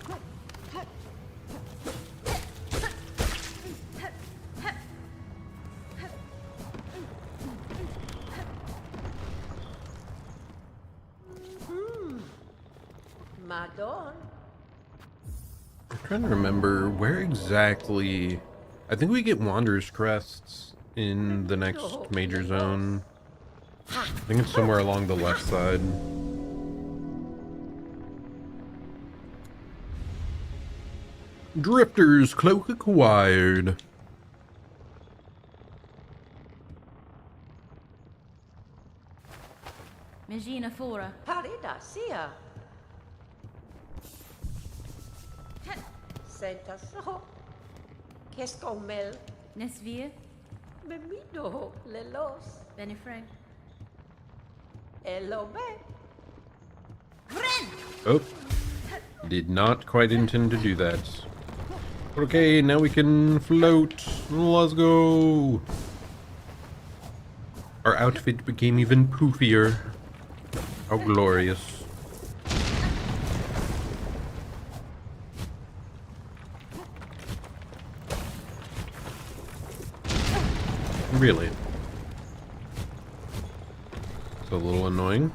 Madon. I'm trying to remember where exactly. I think we get Wanderer's Crests in the next major zone. I think it's somewhere along the left side. Drifter's Cloak acquired. Magina Fora. Parida, sia. Senta so. Kescomel. Nesvir. Memido. Lelos. Benifreg. Elobe. Oh. Did not quite intend to do that. Okay, now we can float. Let's go. Our outfit became even poofier. How glorious. Really? It's a little annoying.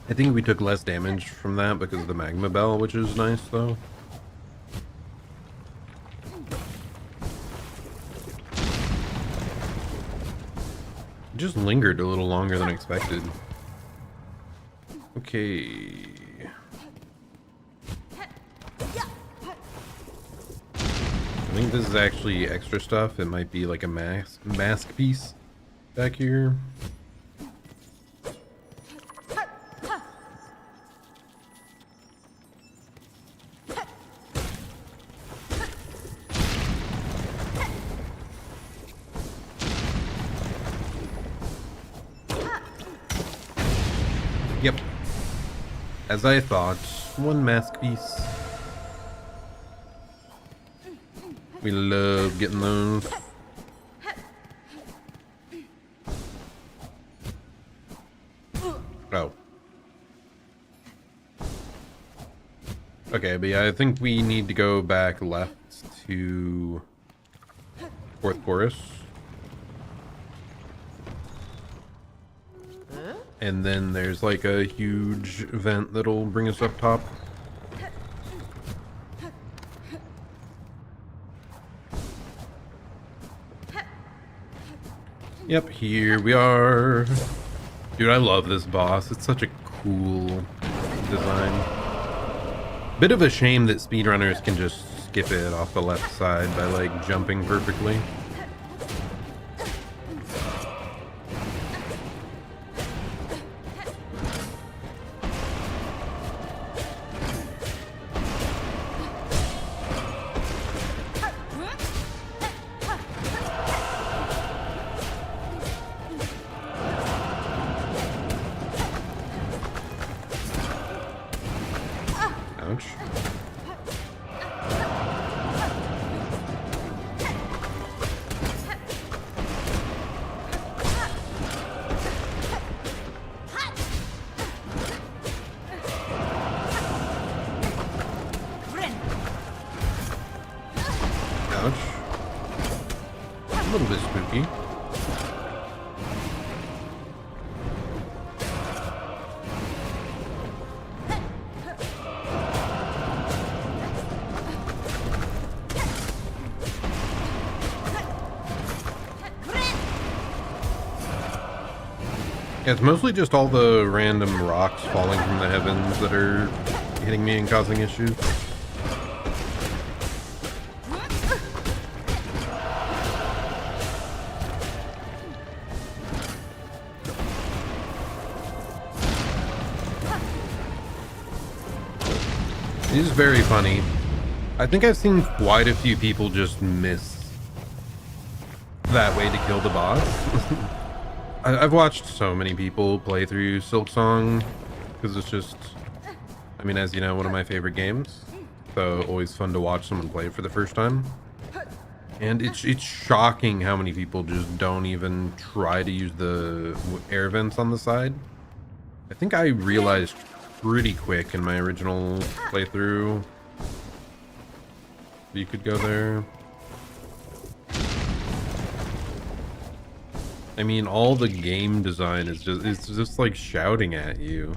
I think we took less damage from that because of the magma bell, which is nice though. It just lingered a little longer than expected. Okay. I think this is actually extra stuff. It might be like a mask piece back here. Yep. As I thought, one mask piece. We love getting those. Oh. Okay, but yeah, I think we need to go back left to Fourth Chorus. And then there's like a huge vent that'll bring us up top. Yep, here we are. Dude, I love this boss. It's such a cool design. Bit of a shame that speedrunners can just skip it off the left side by like jumping perfectly. Ouch. Ouch. A little bit spooky. Yeah, it's mostly just all the random rocks falling from the heavens that are hitting me and causing issues. It is very funny. I think I've seen quite a few people just miss that way to kill the boss. I've watched so many people play through Silksong because it's just, I mean, as you know, one of my favorite games. So always fun to watch someone play it for the first time. And it's shocking how many people just don't even try to use the air vents on the side. I think I realized pretty quick in my original playthrough you could go there. I mean, all the game design is it's just like shouting at you.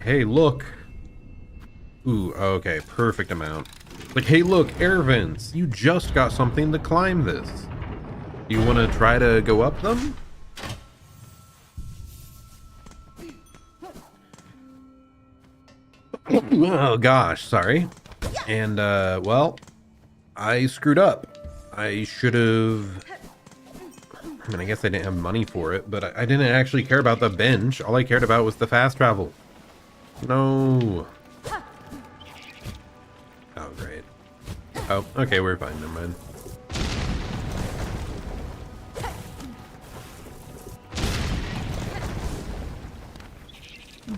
Hey, look. Ooh, okay, perfect amount. Like, hey, look, air vents. You just got something to climb this. You want to try to go up them? Oh gosh, sorry. And well, I screwed up. I should have, I mean, I guess I didn't have money for it, but I didn't actually care about the bench. All I cared about was the fast travel. No. Oh, great. Oh, okay, we're fine, never mind.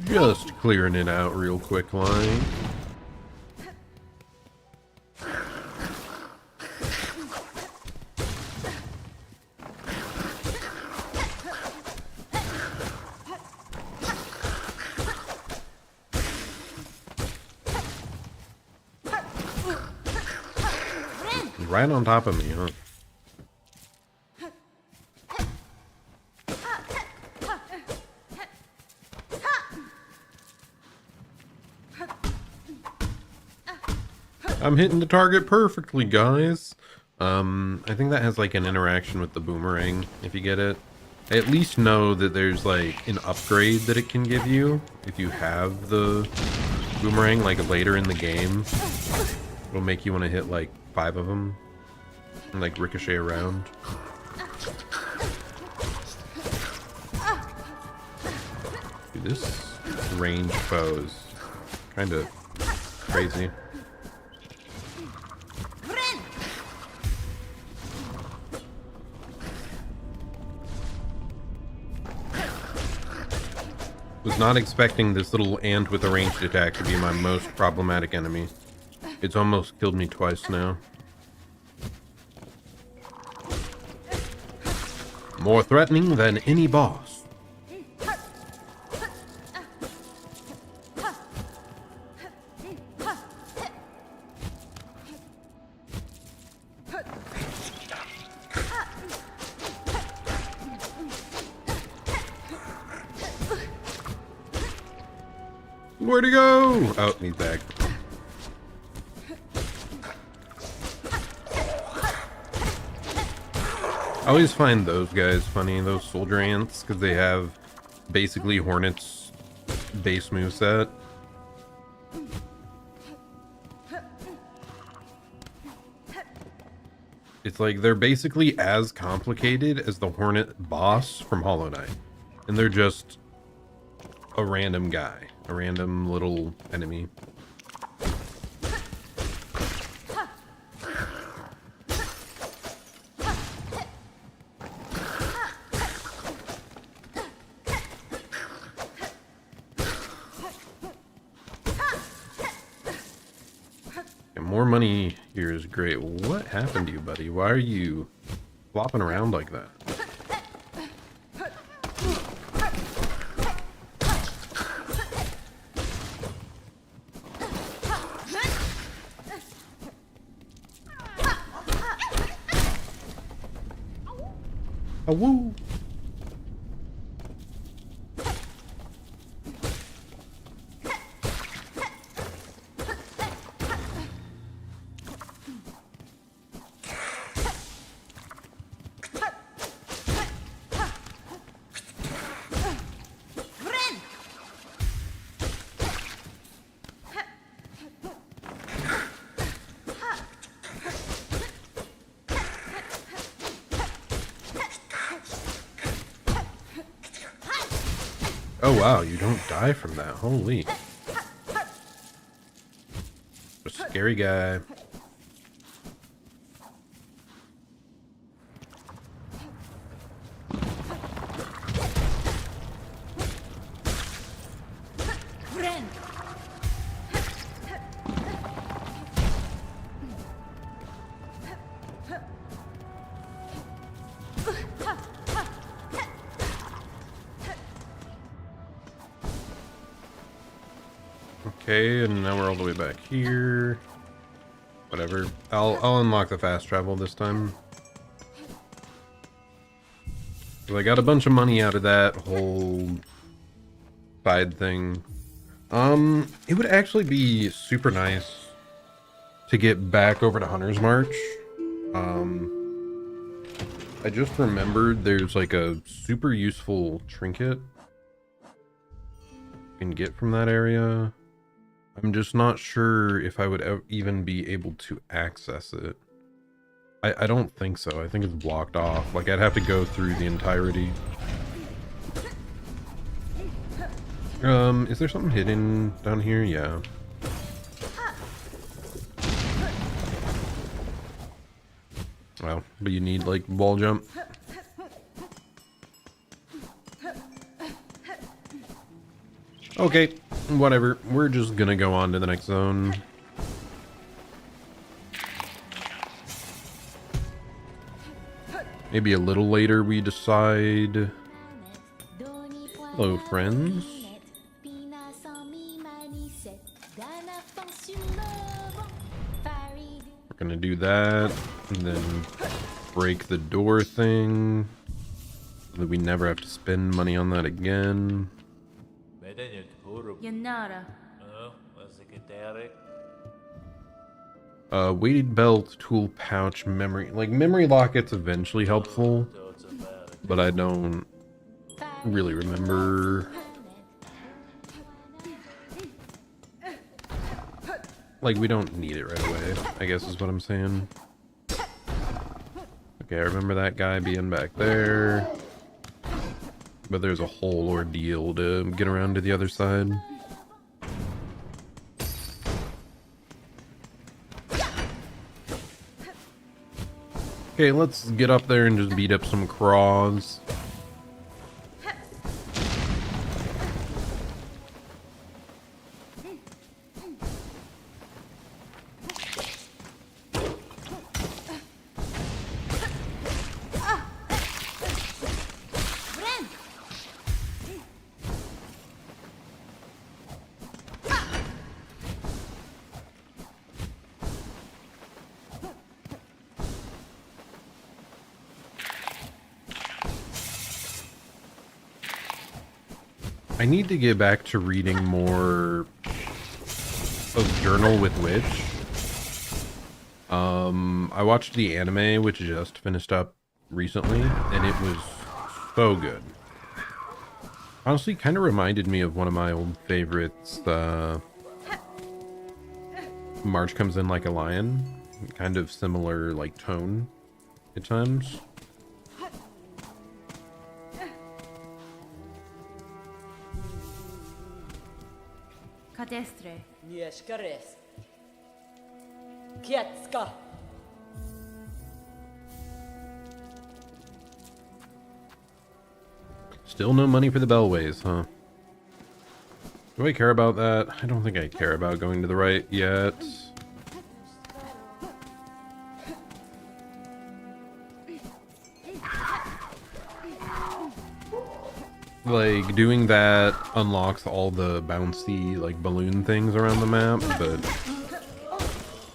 Just clearing it out real quick, line. Right on top of me, huh? I'm hitting the target perfectly, guys. I think that has like an interaction with the boomerang, if you get it. I at least know that there's like an upgrade that it can give you if you have the boomerang, like later in the game. It'll make you want to hit like 5 of them and like ricochet around. Dude, this range foe is kind of crazy. Was not expecting this little ant with a ranged attack to be my most problematic enemy. It's almost killed me twice now. More threatening than any boss. Where'd he go? Oh, he's back. I always find those guys funny, those soldier ants, because they have basically Hornet's base moveset. It's like they're basically as complicated as the Hornet boss from Hollow Knight. And they're just a random guy, a random little enemy. More money here is great. What happened to you, buddy? Why are you flopping around like that? A woo! Oh wow, you don't die from that. Holy. A scary guy. Okay, and now we're all the way back here. Whatever. I'll unlock the fast travel this time. So I got a bunch of money out of that whole side thing. It would actually be super nice to get back over to Hunter's March. I just remembered there's like a super useful trinket you can get from that area. I'm just not sure if I would even be able to access it. I don't think so. I think it's blocked off. Like, I'd have to go through the entirety. Is there something hidden down here? Yeah. Well, but you need, like, wall jump. Okay, whatever. We're just gonna go on to the next zone. Maybe a little later we decide. Hello, friends. We're gonna do that, and then break the door thing, so that we never have to spend money on that again. Yanara. Weighted belt, tool pouch, memory. Like, memory locket's eventually helpful, but I don't really remember. Like, we don't need it right away, I guess is what I'm saying. Okay, I remember that guy being back there. But there's a whole ordeal to get around to the other side. Okay, let's get up there and just beat up some craws. I need to get back to reading more of Journal with Witch. I watched the anime, which just finished up recently, and it was so good. Honestly, kind of reminded me of one of my old favorites, March Comes In Like a Lion. Kind of similar, like, tone at times. Cadestre. Nieszkares. Kietska. Still no money for the bellways, huh? Do I care about that? I don't think I care about going to the right yet. Like, doing that unlocks all the bouncy, like, balloon things around the map, but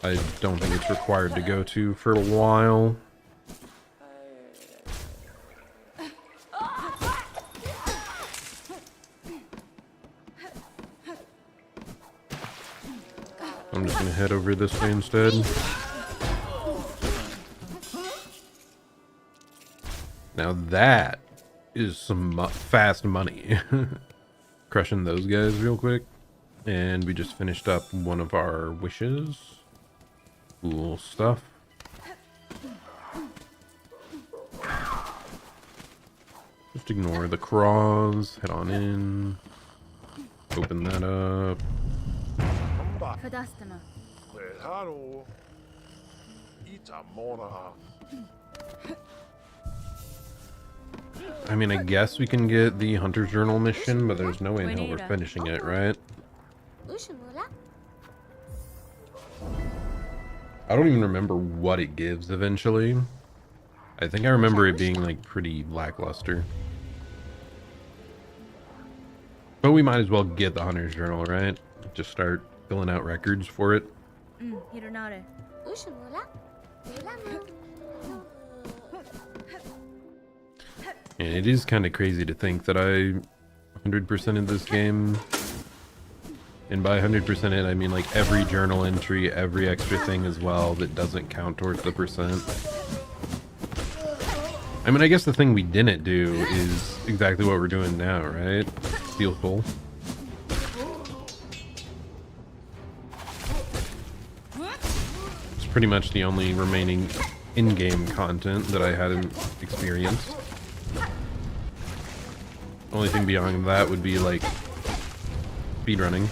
I don't think it's required to go to for a while. I'm just gonna head over this way instead. Now that is some fast money. Crushing those guys real quick. And we just finished up one of our wishes. Cool stuff. Just ignore the craws. Head on in. Open that up. Fadastama. Hello. Itamona. I mean, I guess we can get the Hunter's Journal mission, but there's no way in hell we're finishing it, right? I don't even remember what it gives eventually. I think I remember it being, like, pretty lackluster. But we might as well get the Hunter's Journal, right? Just start filling out records for it. Hironare. And it is kind of crazy to think that I 100%ed this game. And by 100% it, I mean like every journal entry, every extra thing as well that doesn't count towards the percent. I mean, I guess the thing we didn't do is exactly what we're doing now, right? Steel Soul. It's pretty much the only remaining in-game content that I hadn't experienced. Only thing beyond that would be like speedrunning.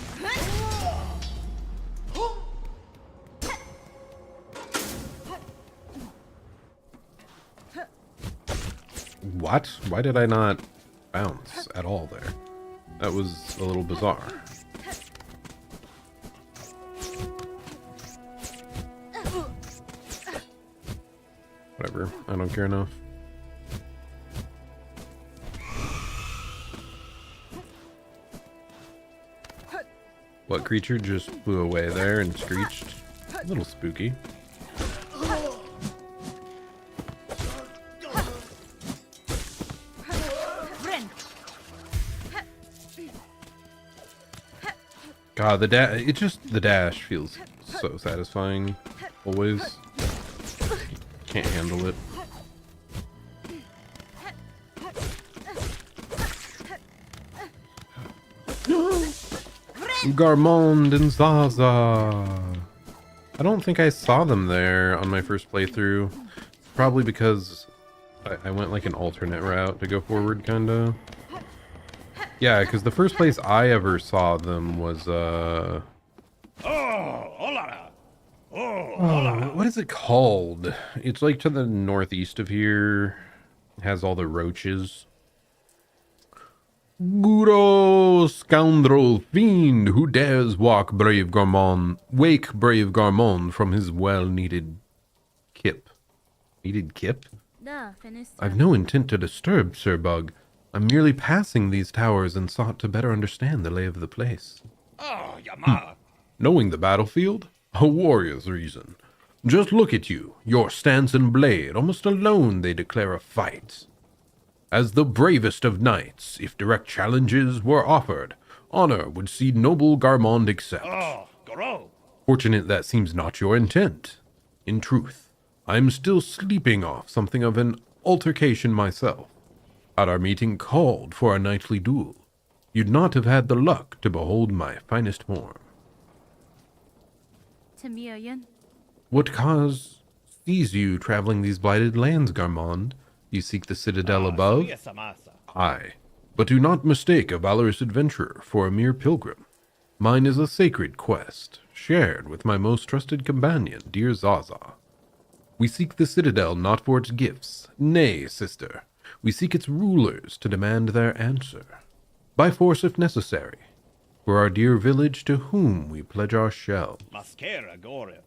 What? Why did I not bounce at all there? That was a little bizarre. Whatever, I don't care enough. What creature just flew away there and screeched? A little spooky. God, the dash feels so satisfying. Always. Can't handle it. Garmond and Zaza. I don't think I saw them there on my first playthrough. Probably because I went like an alternate route to go forward, kinda. Yeah, because the first place I ever saw them was, what is it called? It's like to the northeast of here. It has all the roaches. Guro, scoundrel, fiend, who dares wake brave Garmond from his well-needed kip. Needed kip? Da, Fenista. I've no intent to disturb, Sir Bug. I'm merely passing these towers and sought to better understand the lay of the place. Oh, Yama. Knowing the battlefield? A warrior's reason. Just look at you, your stance and blade, almost alone they declare a fight. As the bravest of knights, if direct challenges were offered, honor would see noble Garmond accept. Oh, Goro. Fortunate that seems not your intent. In truth, I am still sleeping off something of an altercation myself. Had our meeting called for a nightly duel, you'd not have had the luck to behold my finest form. Tamiyan. What cause sees you traveling these blighted lands, Garmond? You seek the citadel above? Samasa. Aye, but do not mistake a valorous adventurer for a mere pilgrim. Mine is a sacred quest, shared with my most trusted companion, dear Zaza. We seek the citadel not for its gifts, nay, sister, we seek its rulers to demand their answer, by force if necessary, for our dear village to whom we pledge our shells. Mascara gore.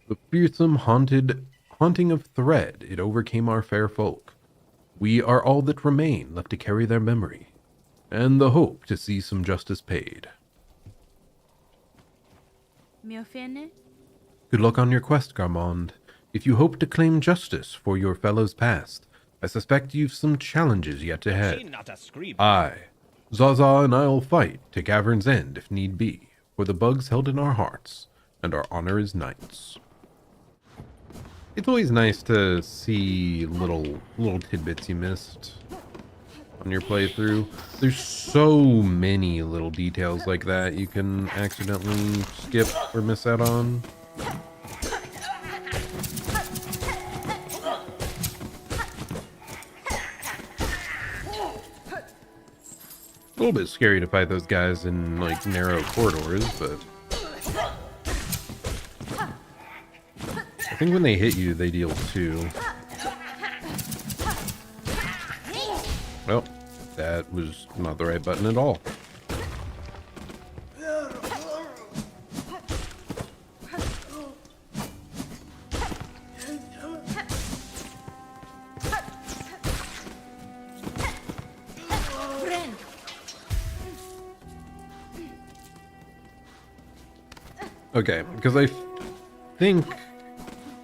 The fearsome haunting of Thread, it overcame our fair folk. We are all that remain left to carry their memory, and the hope to see some justice paid. Miofene. Good luck on your quest, Garmond. If you hope to claim justice for your fellows past, I suspect you've some challenges yet She ahead. not a scream. Aye, Zaza and I'll fight to Cavern's End if need be, for the bugs held in our hearts, and our honor as knights. It's always nice to see little tidbits you missed on your playthrough. There's so many little details like that you can accidentally skip or miss out on. A little bit scary to fight those guys in, like, narrow corridors, but I think when they hit you, they deal 2. Well, that was not the right button at all. Okay, because I think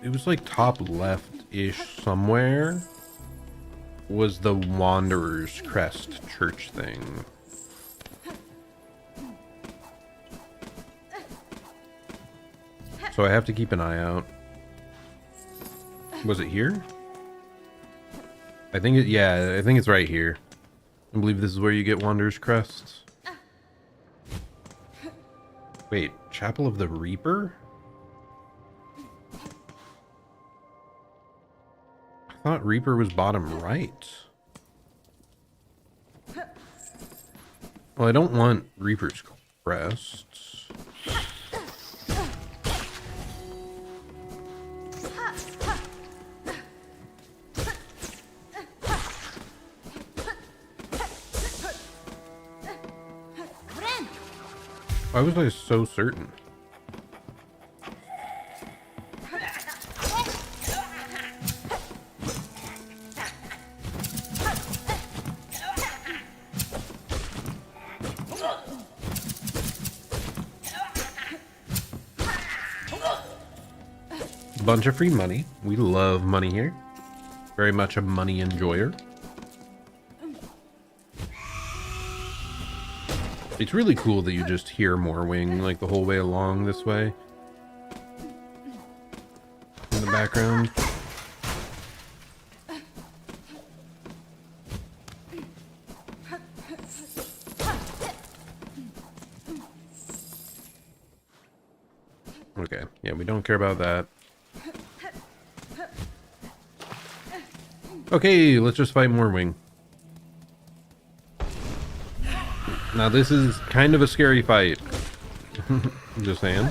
it was like top left-ish somewhere was the Wanderer's Crest church thing. So I have to keep an eye out. Was it here? I think it's right here. I believe this is where you get Wanderer's Crest. Wait, Chapel of the Reaper? I thought Reaper was bottom right. Well, I don't want Reaper's Crest. Why was I so certain? Bunch of free money. We love money here. Very much a money enjoyer. It's really cool that you just hear Morwing like the whole way along this way. In the background. Okay, yeah, we don't care about that. Okay, let's just fight Morwing. Now this is kind of a scary fight. Just saying.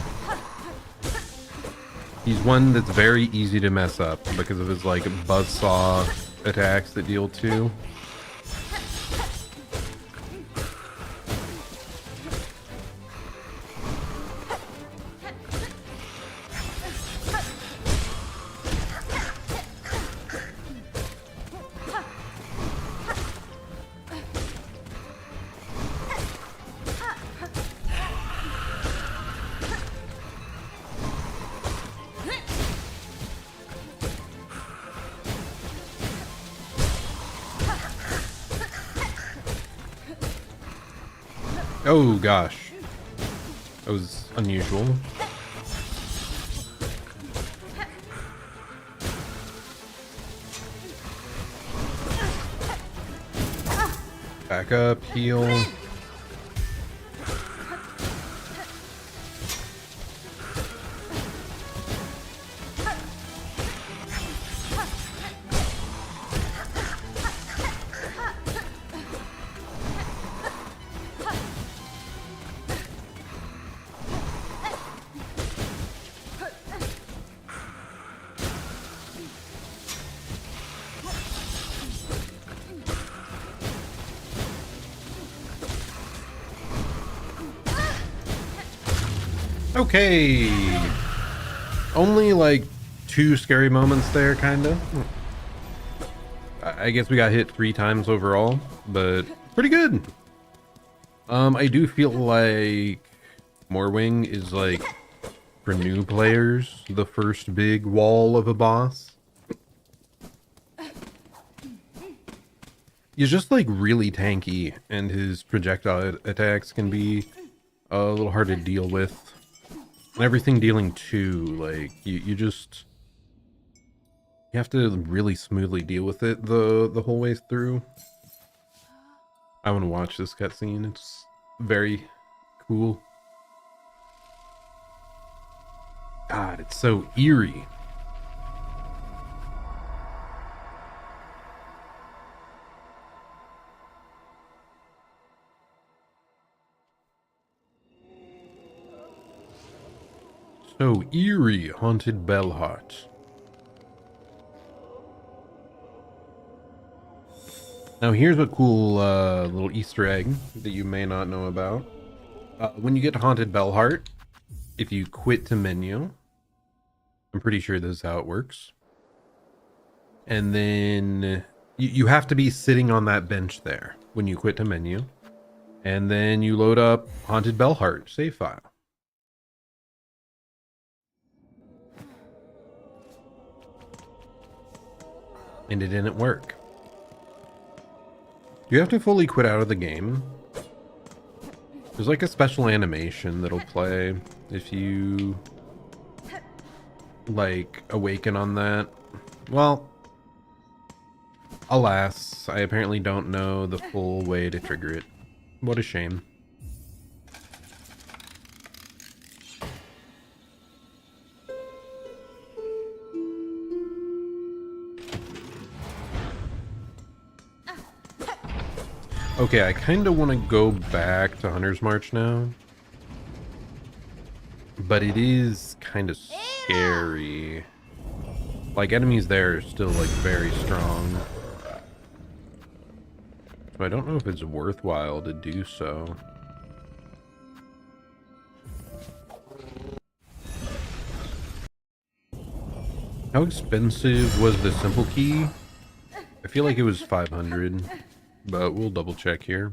He's one that's very easy to mess up because of his like buzzsaw attacks that deal 2. Oh gosh, that was unusual. Back up, heal. Okay. Only like 2 scary moments there, kinda. I guess we got hit 3 times overall, but pretty good. I do feel like Morwing is like, for new players, the first big wall of a boss. He's just like really tanky, and his projectile attacks can be a little hard to deal with. And everything dealing 2, like, you just... You have to really smoothly deal with it the whole way through. I want to watch this cutscene. It's very cool. God, it's so eerie. So eerie, Haunted Bellheart. Now here's a cool little Easter egg that you may not know about. When you get to Haunted Bellheart, if you quit to menu, I'm pretty sure this is how it works. And then you have to be sitting on that bench there when you quit to menu. And then you load up Haunted Bellheart save file. And it didn't work. You have to fully quit out of the game. There's like a special animation that'll play if you like awaken on that. Well, alas, I apparently don't know the full way to trigger it. What a shame. Okay, I kind of want to go back to Hunter's March now. But it is kind of scary. Like, enemies there are still, like, very strong. So I don't know if it's worthwhile to do so. How expensive was the simple key? I feel like it was 500. But we'll double check here.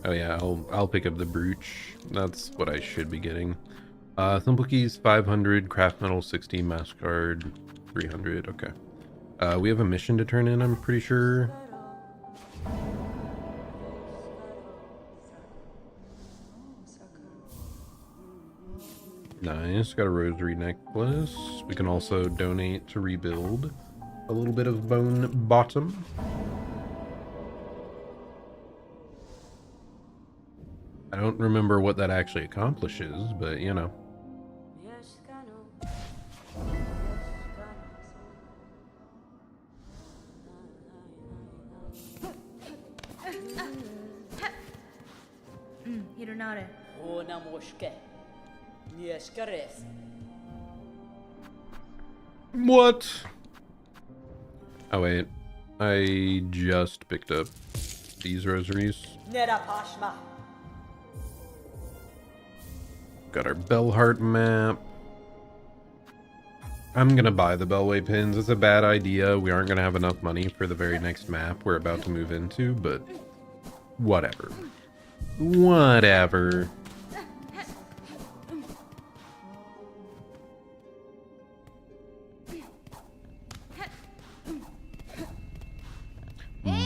Oh yeah, I'll pick up the brooch. That's what I should be getting. Simple keys 500, craft metal 60, mask card 300. Okay. We have a mission to turn in, I'm pretty sure. Nice, got a rosary necklace. We can also donate to rebuild a little bit of bone bottom. I don't remember what that actually accomplishes, but you know. Hironare. What? Oh wait, I just picked up these rosaries. Got our Bellheart map. I'm gonna buy the Bellway pins. It's a bad idea. We aren't gonna have enough money for the very next map we're about to move into, but whatever. Whatever.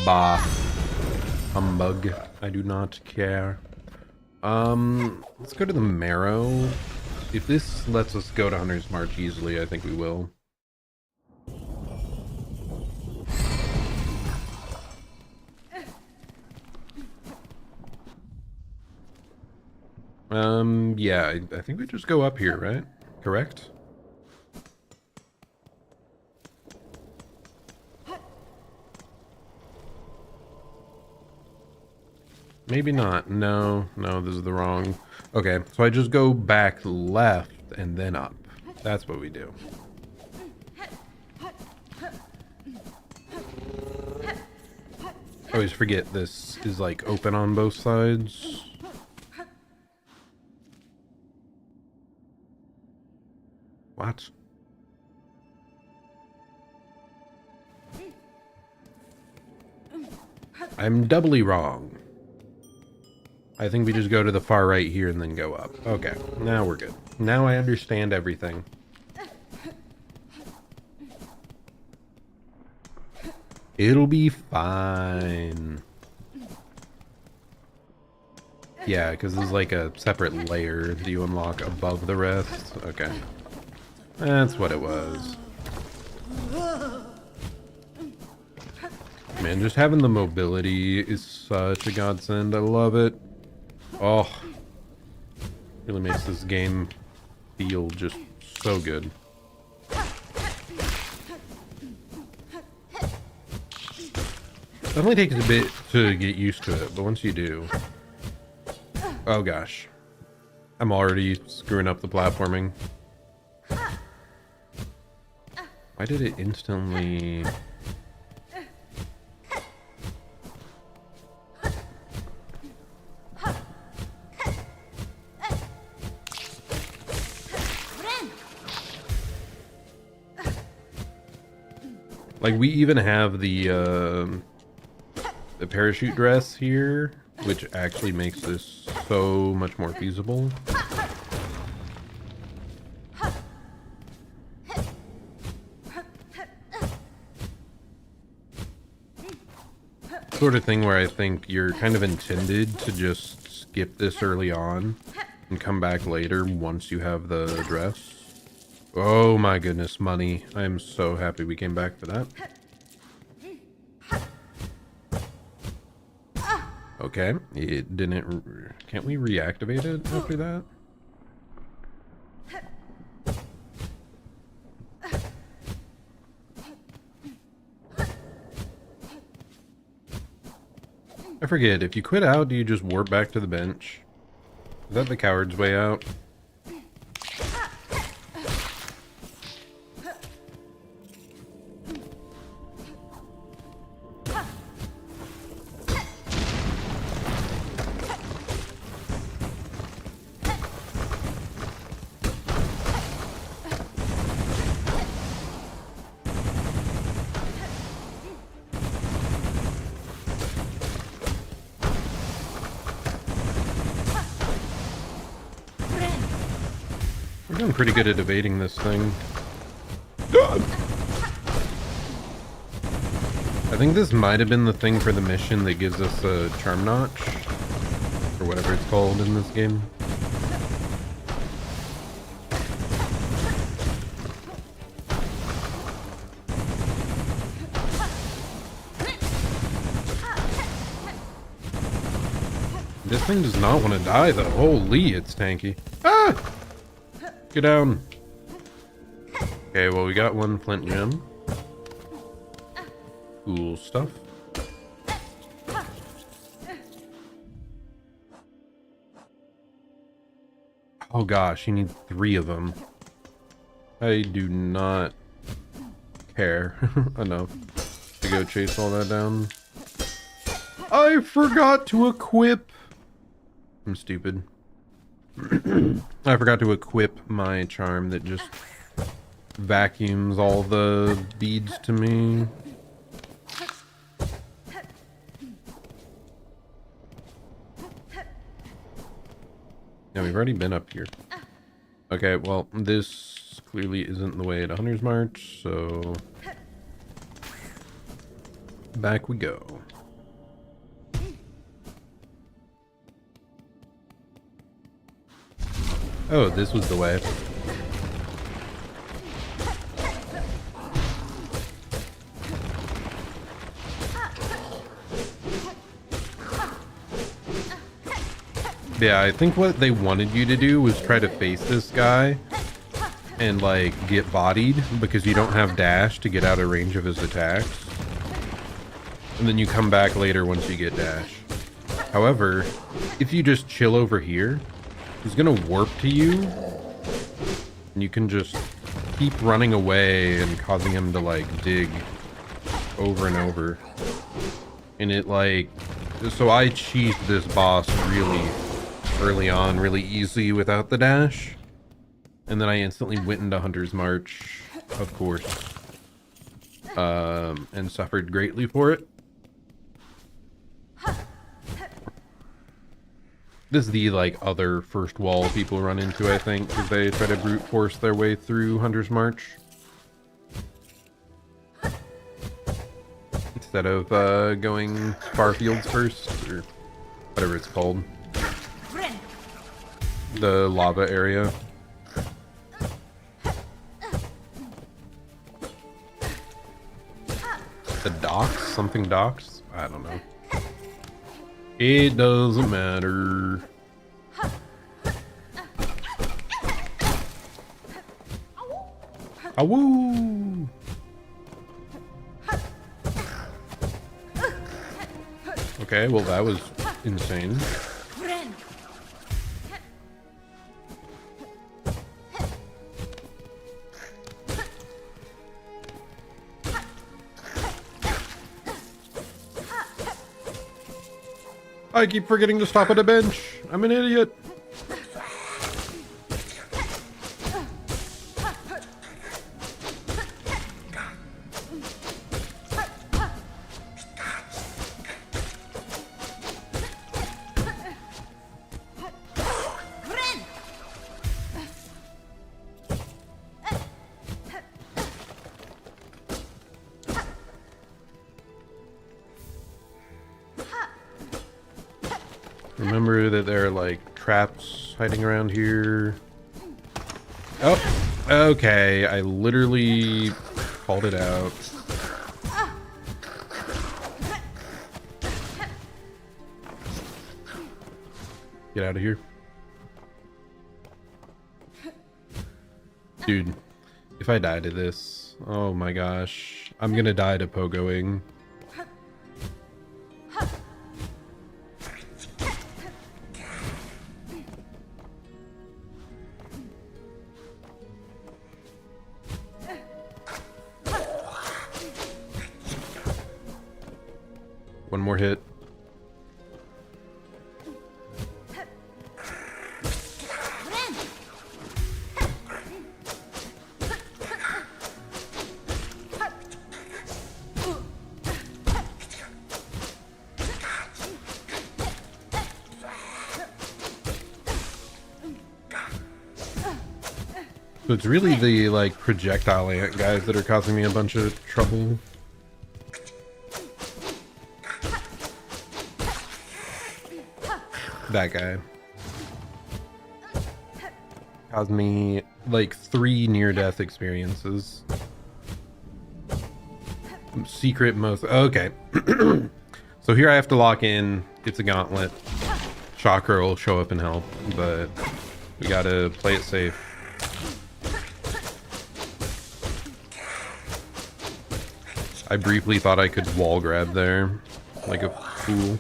Bah. Humbug. I do not care. Let's go to the Marrow. If this lets us go to Hunter's March easily, I think we will. Yeah, I think we just go up here, right? Correct? Maybe not. No, this is the wrong... Okay, so I just go back left and then up. That's what we do. I always forget this is like open on both sides. What? I'm doubly wrong. I think we just go to the far right here and then go up. Okay, now we're good. Now I understand everything. It'll be fine. Yeah, because there's like a separate layer that you unlock above the rest. Okay. That's what it was. Man, just having the mobility is such a godsend. I love it. Oh. Really makes this game feel just so good. Definitely takes a bit to get used to it, but once you do... Oh gosh. I'm already screwing up the platforming. Why did it instantly... Like, we even have the parachute dress here, which actually makes this so much more feasible. Sort of thing where I think you're kind of intended to just skip this early on and come back later once you have the dress. Oh my goodness, money. I am so happy we came back for that. Okay, it didn't... Can't we reactivate it after that? I forget, if you quit out, do you just warp back to the bench? Is that the coward's way out? We're doing pretty good at evading this thing. I think this might have been the thing for the mission that gives us a charm notch, or whatever it's called in this game. This thing does not want to die though. Holy, it's tanky. Ah! Get down. Okay, well, we got one flint gem. Cool stuff. Oh gosh, you need 3 of them. I do not care enough to go chase all that down. I forgot to equip. I'm stupid. I forgot to equip my charm that just vacuums all the beads to me. Yeah, we've already been up here. Okay, well, this clearly isn't the way to Hunter's March, so... back we go. Oh, this was the way. Yeah, I think what they wanted you to do was try to face this guy and like get bodied because you don't have dash to get out of range of his attacks. And then you come back later once you get dash. However, if you just chill over here, he's gonna warp to you. And you can just keep running away and causing him to like dig over and over. And it like, so I cheesed this boss really early on, really easy without the dash. And then I instantly went into Hunter's March, of course. And suffered greatly for it. This is the like other first wall people run into, I think, because they try to brute force their way through Hunter's March. Instead of going Farfields first, or whatever it's called. The lava area. The docks? Something docks? I don't know. It doesn't matter. Awoo! Okay, well that was insane. I keep forgetting to stop at a bench. I'm an idiot. Remember that there are like traps hiding around here. Oh, okay. I literally called it out. Get out of here. Dude, if I die to this, oh my gosh. I'm gonna die to pogoing. One more hit. So it's really the like projectile ant guys that are causing me a bunch of trouble. That guy caused me like 3 near-death experiences. Secret most. Okay. So here I have to lock in. It's a gauntlet. Chakra will show up and help, but we gotta play it safe. I briefly thought I could wall grab there, like a fool.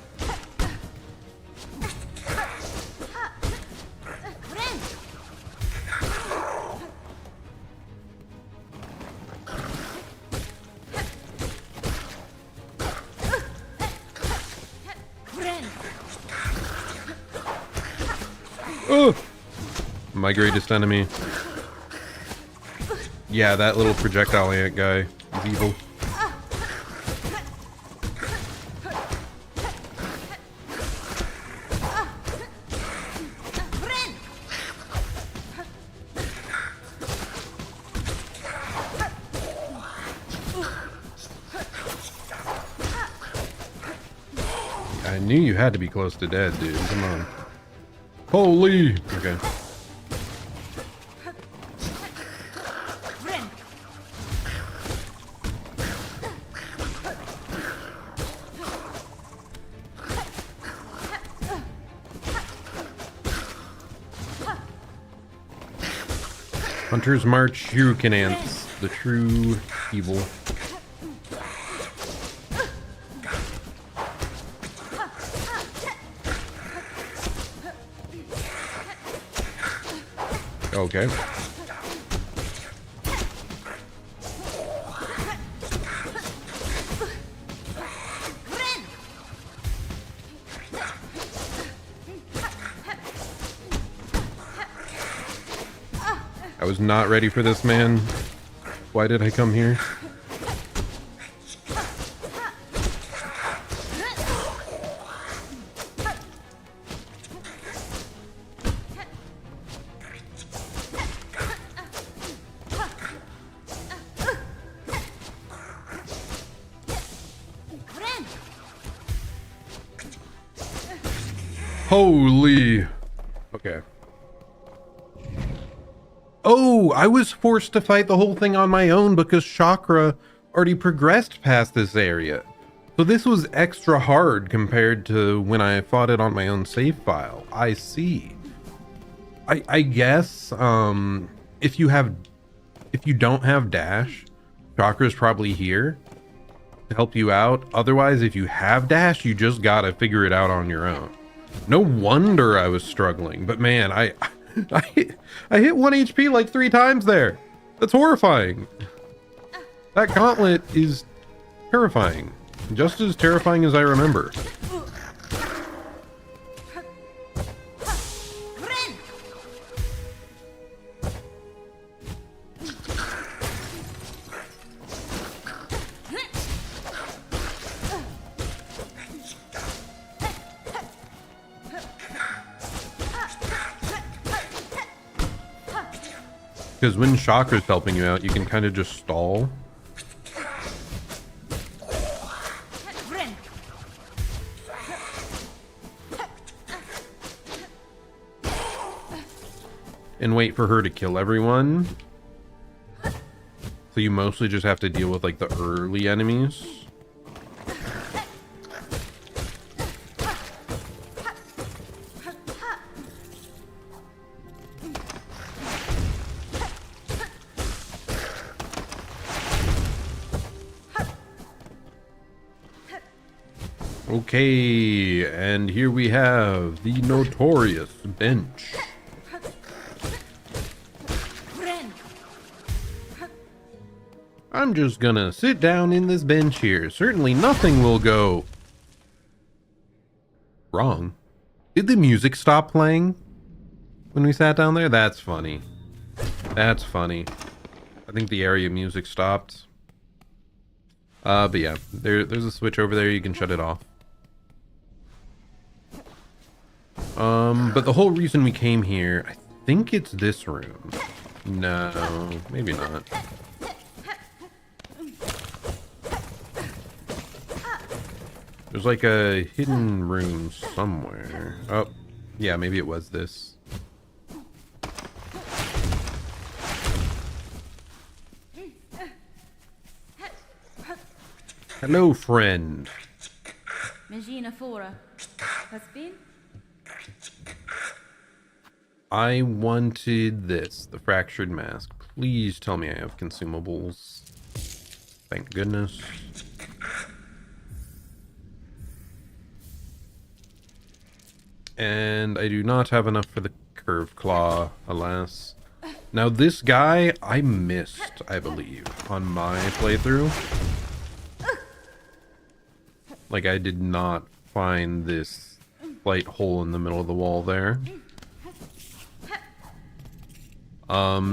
Oh! My greatest enemy. Yeah, that little projectile ant guy is evil. I knew you had to be close to dead, dude. Come on. Holy! Okay. Hunters march shuriken ants, the true evil. Okay. I was not ready for this, man. Why did I come here? Holy. Okay. Oh, I was forced to fight the whole thing on my own because Chakra already progressed past this area. So this was extra hard compared to when I fought it on my own save file. I see. I guess if you don't have dash, Chakra's probably here to help you out. Otherwise, if you have dash, you just gotta figure it out on your own. No wonder I was struggling, but man, I hit 1 HP like 3 times there. That's horrifying. That gauntlet is terrifying. Just as terrifying as I remember. Because when Chakra's helping you out, you can kind of just stall. And wait for her to kill everyone. So you mostly just have to deal with like the early enemies. Okay, and here we have the notorious bench. I'm just gonna sit down in this bench here. Certainly nothing will go wrong. Did the music stop playing when we sat down there? That's funny. That's funny. I think the area music stopped. But yeah, there's a switch over there. You can shut it off. But the whole reason we came here, I think it's this room. No, maybe not. There's like a hidden room somewhere. Oh, yeah, maybe it was this. Hello, friend. Magina Fora. Has been? I wanted this, the fractured mask. Please tell me I have consumables. Thank goodness. And I do not have enough for the curved claw, alas. Now this guy I missed, I believe, on my playthrough. Like I did not find this slight hole in the middle of the wall there.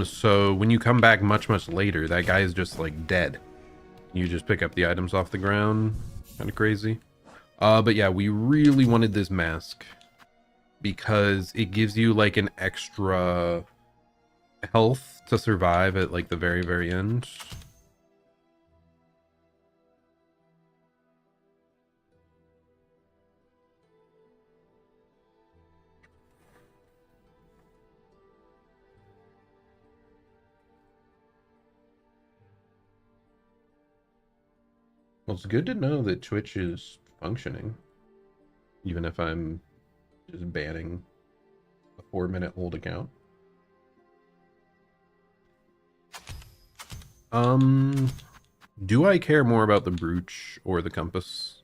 So when you come back much later, that guy is just like dead. You just pick up the items off the ground. Kind of crazy. But yeah, we really wanted this mask because it gives you like an extra health to survive at like the very end. Well, it's good to know that Twitch is functioning, even if I'm just banning a 4-minute old account. Um, do I care more about the brooch or the compass?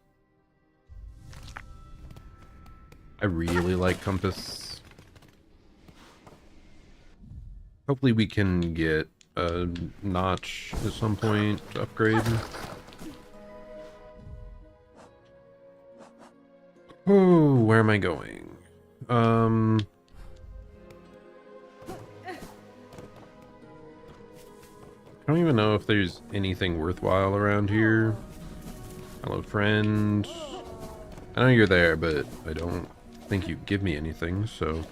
I really like compass. Hopefully we can get a notch at some point to upgrade. Oh, where am I going? I don't even know if there's anything worthwhile around here. Hello, friend. I know you're there, but I don't think you give me anything, so...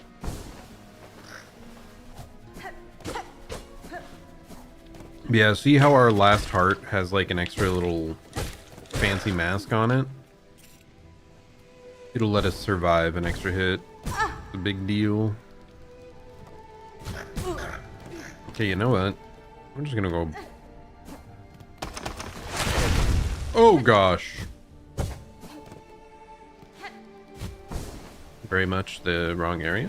Yeah, see how our last heart has like an extra little fancy mask on it? It'll let us survive an extra hit. It's a big deal. Okay, you know what? I'm just gonna go... Oh gosh! Very much the wrong area.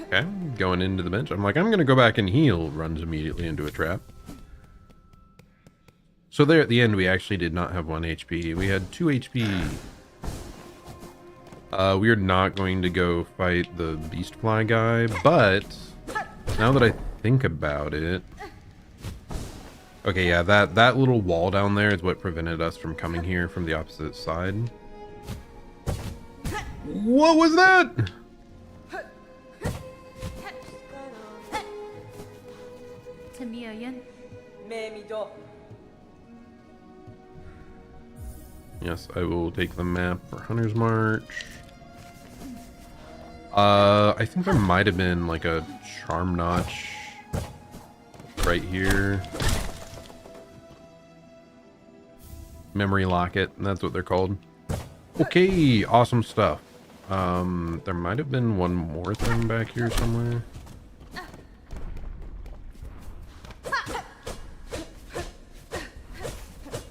Okay, going into the bench. I'm like, I'm gonna go back and heal. Runs immediately into a trap. So there at the end, we actually did not have 1 HP. We had 2 HP. We are not going to go fight the Beastfly guy, but now that I think about it... Okay, yeah, that little wall down there is what prevented us from coming here from the opposite side. What was that? Tamirian. Yes, I will take the map for Hunter's March. I think there might have been like a charm notch right here. Memory locket, that's what they're called. Okay, awesome stuff. There might have been one more thing back here somewhere.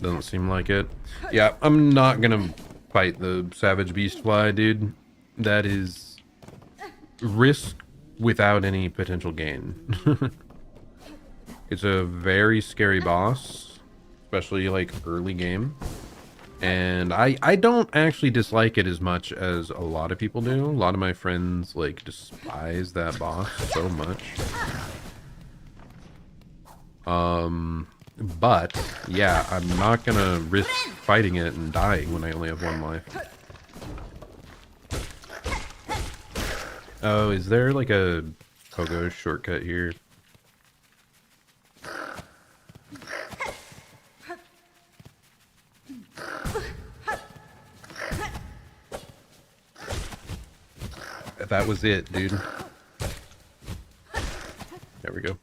Doesn't seem like it. Yeah, I'm not gonna fight the Savage Beastfly, dude. That is risk without any potential gain. It's a very scary boss, especially like early game. And I don't actually dislike it as much as a lot of people do. A lot of my friends like despise that boss so much. But yeah, I'm not gonna risk fighting it and dying when I only have 1 life. Oh, is there like a pogo shortcut here? That was it, dude. There we go.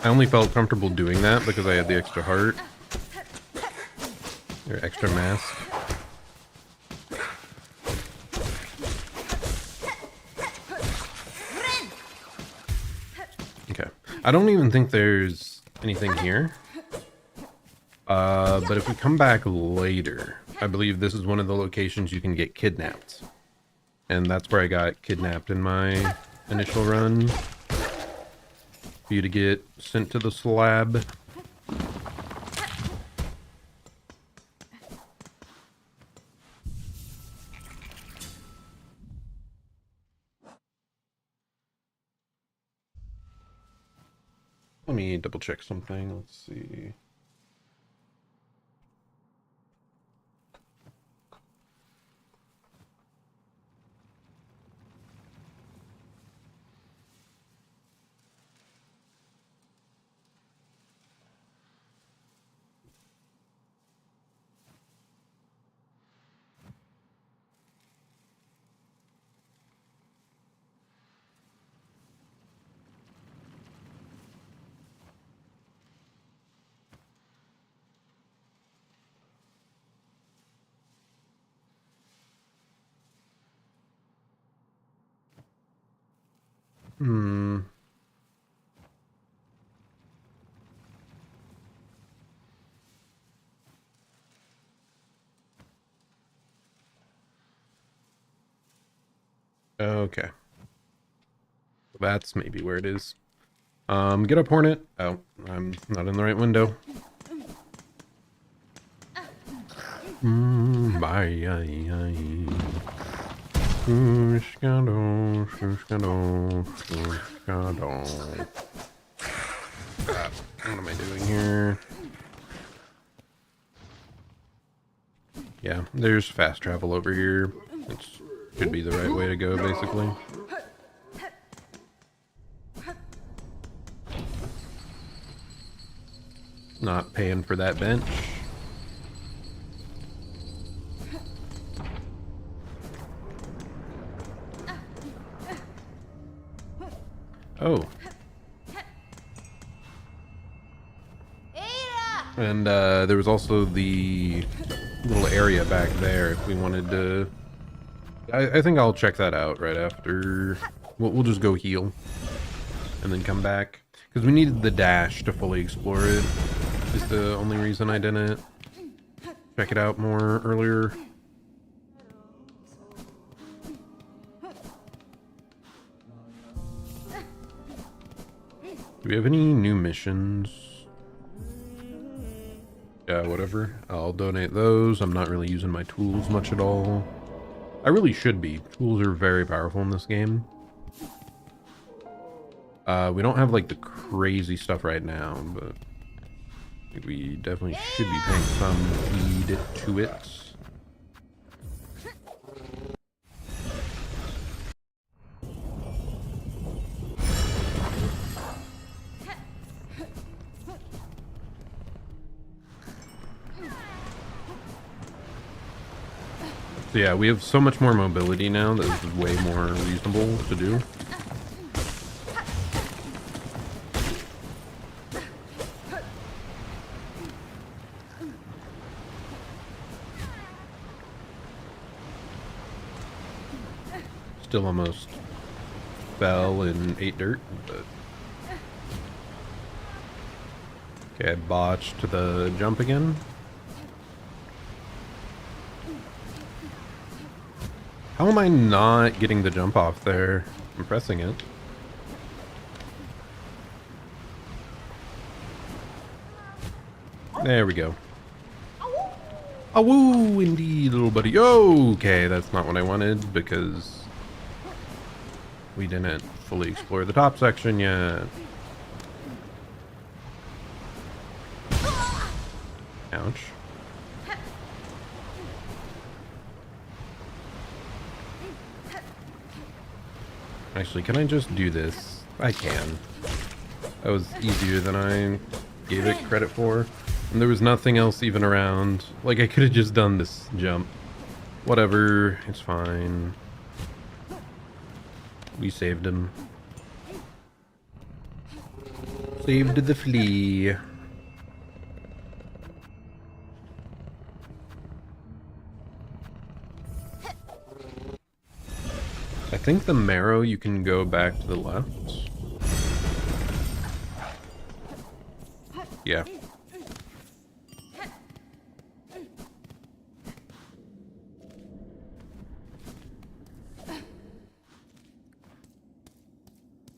I only felt comfortable doing that because I had the extra heart. Or extra mask. Okay. I don't even think there's anything here. But if we come back later, I believe this is one of the locations you can get kidnapped. And that's where I got kidnapped in my initial run. For you to get sent to the slab. Let me double check something. Let's see. Hmm. Okay. That's maybe where it is. Get up, Hornet. Oh, I'm not in the right window. Bye. What am I doing here? Yeah, there's fast travel over here. Which should be the right way to go, basically. Not paying for that bench. Oh. And there was also the little area back there if we wanted to... I think I'll check that out right after. We'll just go heal. And then come back. Because we needed the dash to fully explore it. Is the only reason I didn't check it out more earlier. Do we have any new missions? Yeah, whatever. I'll donate those. I'm not really using my tools much at all. I really should be. Tools are very powerful in this game. We don't have like the crazy stuff right now, but we definitely should be paying some heed to it. So yeah, we have so much more mobility now that this is way more reasonable to do. Still almost fell and ate dirt, but... Okay, I botched the jump again. How am I not getting the jump off there? I'm pressing it. There we go. Oh, woo, indeed, little buddy. Okay, that's not what I wanted because we didn't fully explore the top section yet. Ouch. Actually, can I just do this? I can. That was easier than I gave it credit for. And there was nothing else even around. Like, I could have just done this jump. Whatever, it's fine. We saved him. Saved the flea. I think the marrow, you can go back to the left. Yeah.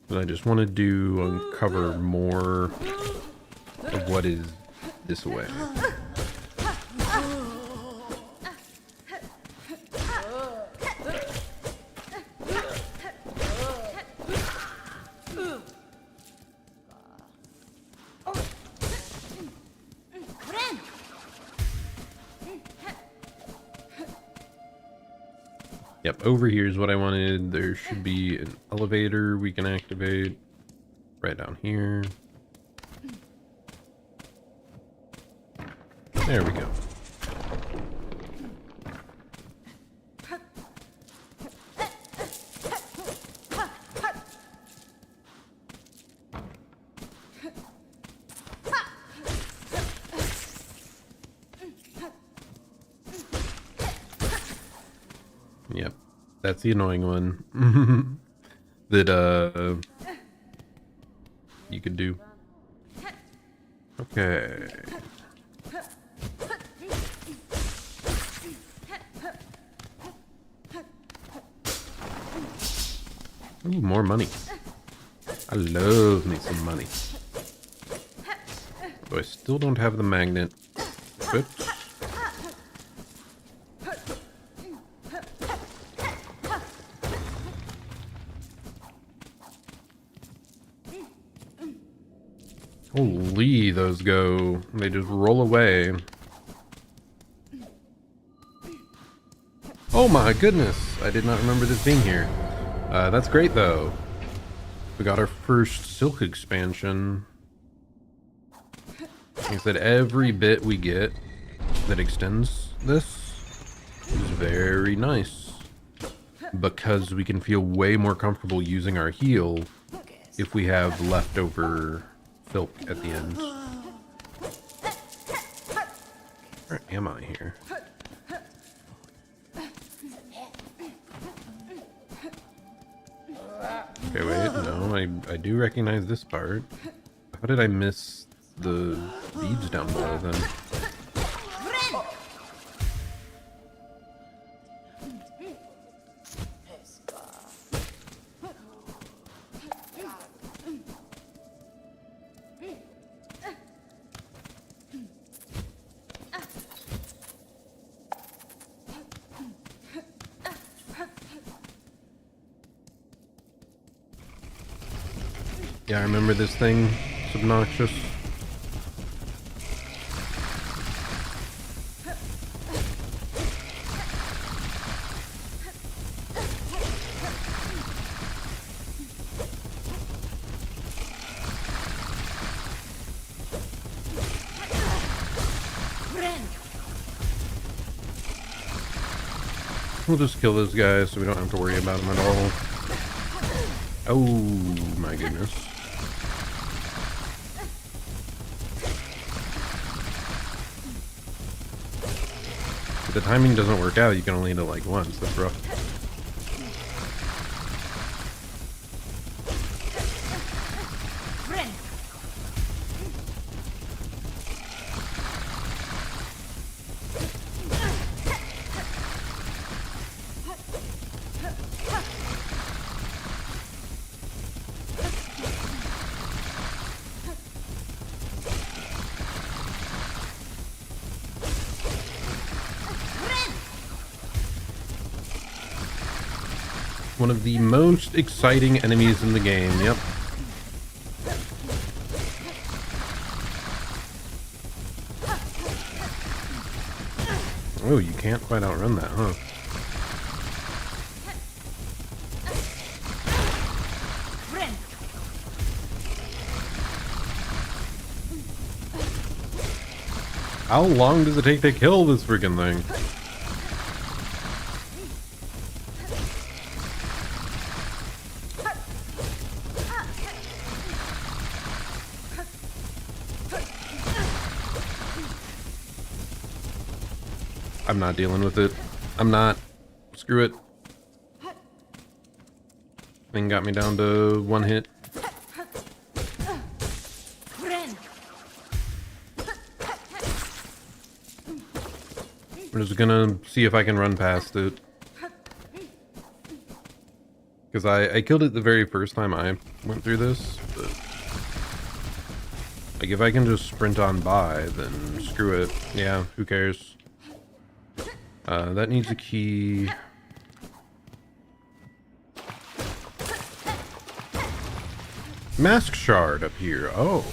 But I just wanted to uncover more of what is this way. Yep, over here is what I wanted. There should be an elevator we can activate right down here. There we go. Yep, that's the annoying one. that you could do. Okay. Ooh, more money. I love me some money. So I still don't have the magnet equipped. Holy, those go. They just roll away. Oh my goodness. I did not remember this being here. That's great though. We got our first Silk expansion. Like I said, every bit we get that extends this is very nice. Because we can feel way more comfortable using our heal if we have leftover Silk at the end. Where am I here? Okay, wait, no, I do recognize this part. How did I miss the beads down below then? Yeah, I remember this thing. It's obnoxious. We'll just kill this guy so we don't have to worry about him at all. Oh my goodness. If the timing doesn't work out, you can only hit it like once. That's rough. One of the most exciting enemies in the game, yep. Oh, you can't quite outrun that, huh? How long does it take to kill this freaking thing? I'm not dealing with it. I'm not. Screw it. Thing got me down to one hit. I'm just gonna see if I can run past it. Because I killed it the very first time I went through this. But like, if I can just sprint on by, then screw it. Yeah, who cares? That needs a key. Mask shard up here. Oh.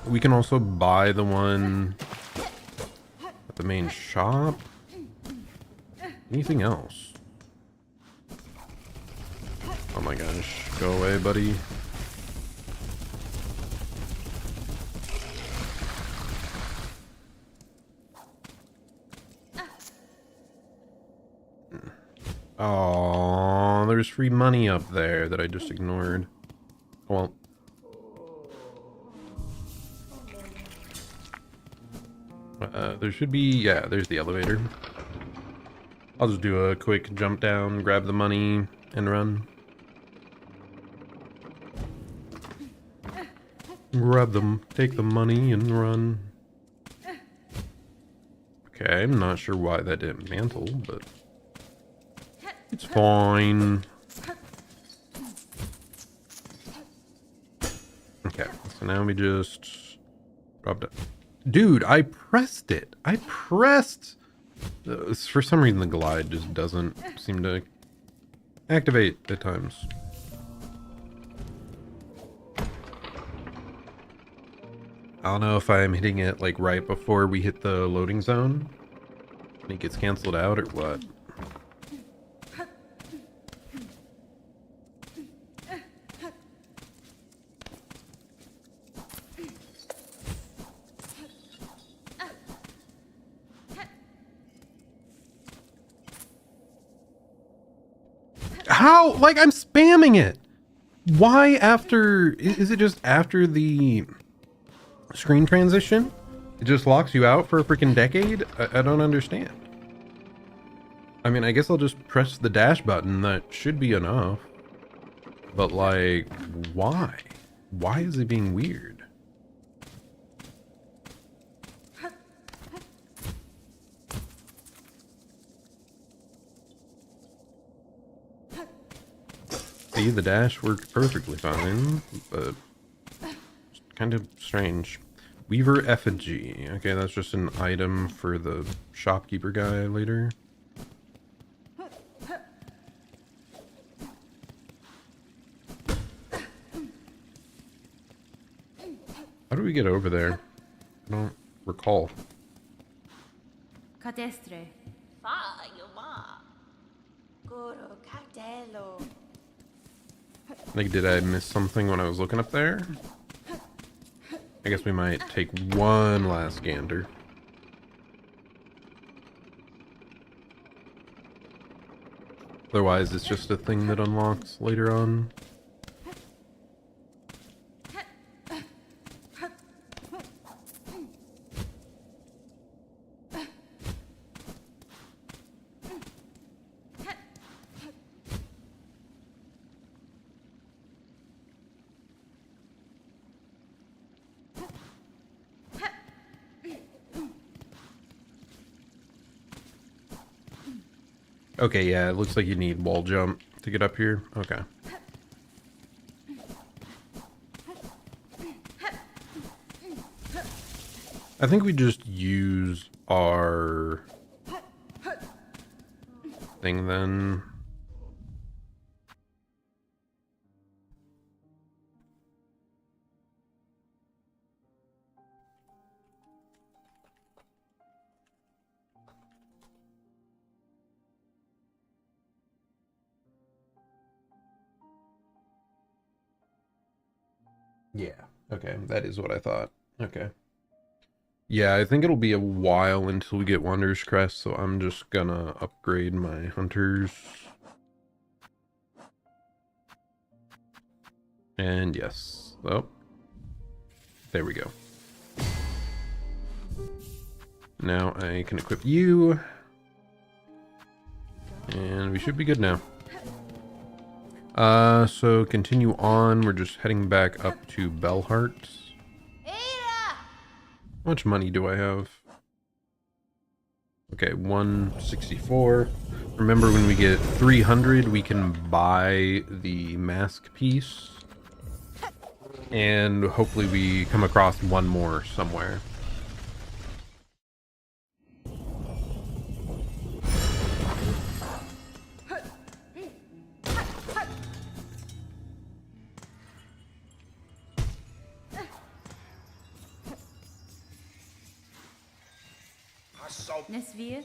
We can also buy the one at the main shop. Anything else? Oh my gosh. Go away, buddy. Oh, there's free money up there that I just ignored. Well. There should be, yeah, there's the elevator. I'll just do a quick jump down, grab the money, and run. Grab them, take the money and run. Okay, I'm not sure why that didn't mantle, but it's fine. Okay, so now we just dropped it. Dude, I pressed it. I pressed. For some reason, the glide just doesn't seem to activate at times. I don't know if I'm hitting it like right before we hit the loading zone and it gets canceled out or what. How? Like, I'm spamming it. Why after? Is it just after the screen transition? It just locks you out for a freaking decade? I don't understand. I mean, I guess I'll just press the dash button. That should be enough. But, like, why? Why is it being weird? See, the dash worked perfectly fine, but kind of strange. Weaver effigy. Okay, that's just an item for the shopkeeper guy later. How do we get over there? I don't recall. Cadestre. Fa, Yoma. Goro Catello. Like, did I miss something when I was looking up there? I guess we might take one last gander. Otherwise, it's just a thing that unlocks later on. Okay, yeah, it looks like you need wall jump to get up here. Okay. I think we just use our thing then. Yeah, okay, that is what I thought. Okay. Yeah, I think it'll be a while until we get Wanderer's Crest, so I'm just gonna upgrade my hunters. And yes. Oh. There we go. Now I can equip you. And we should be good now. So continue on. We're just heading back up to Bellheart. How much money do I have? Okay, 164. Remember, when we get 300, we can buy the mask piece. And hopefully we come across one more somewhere. Nesvir.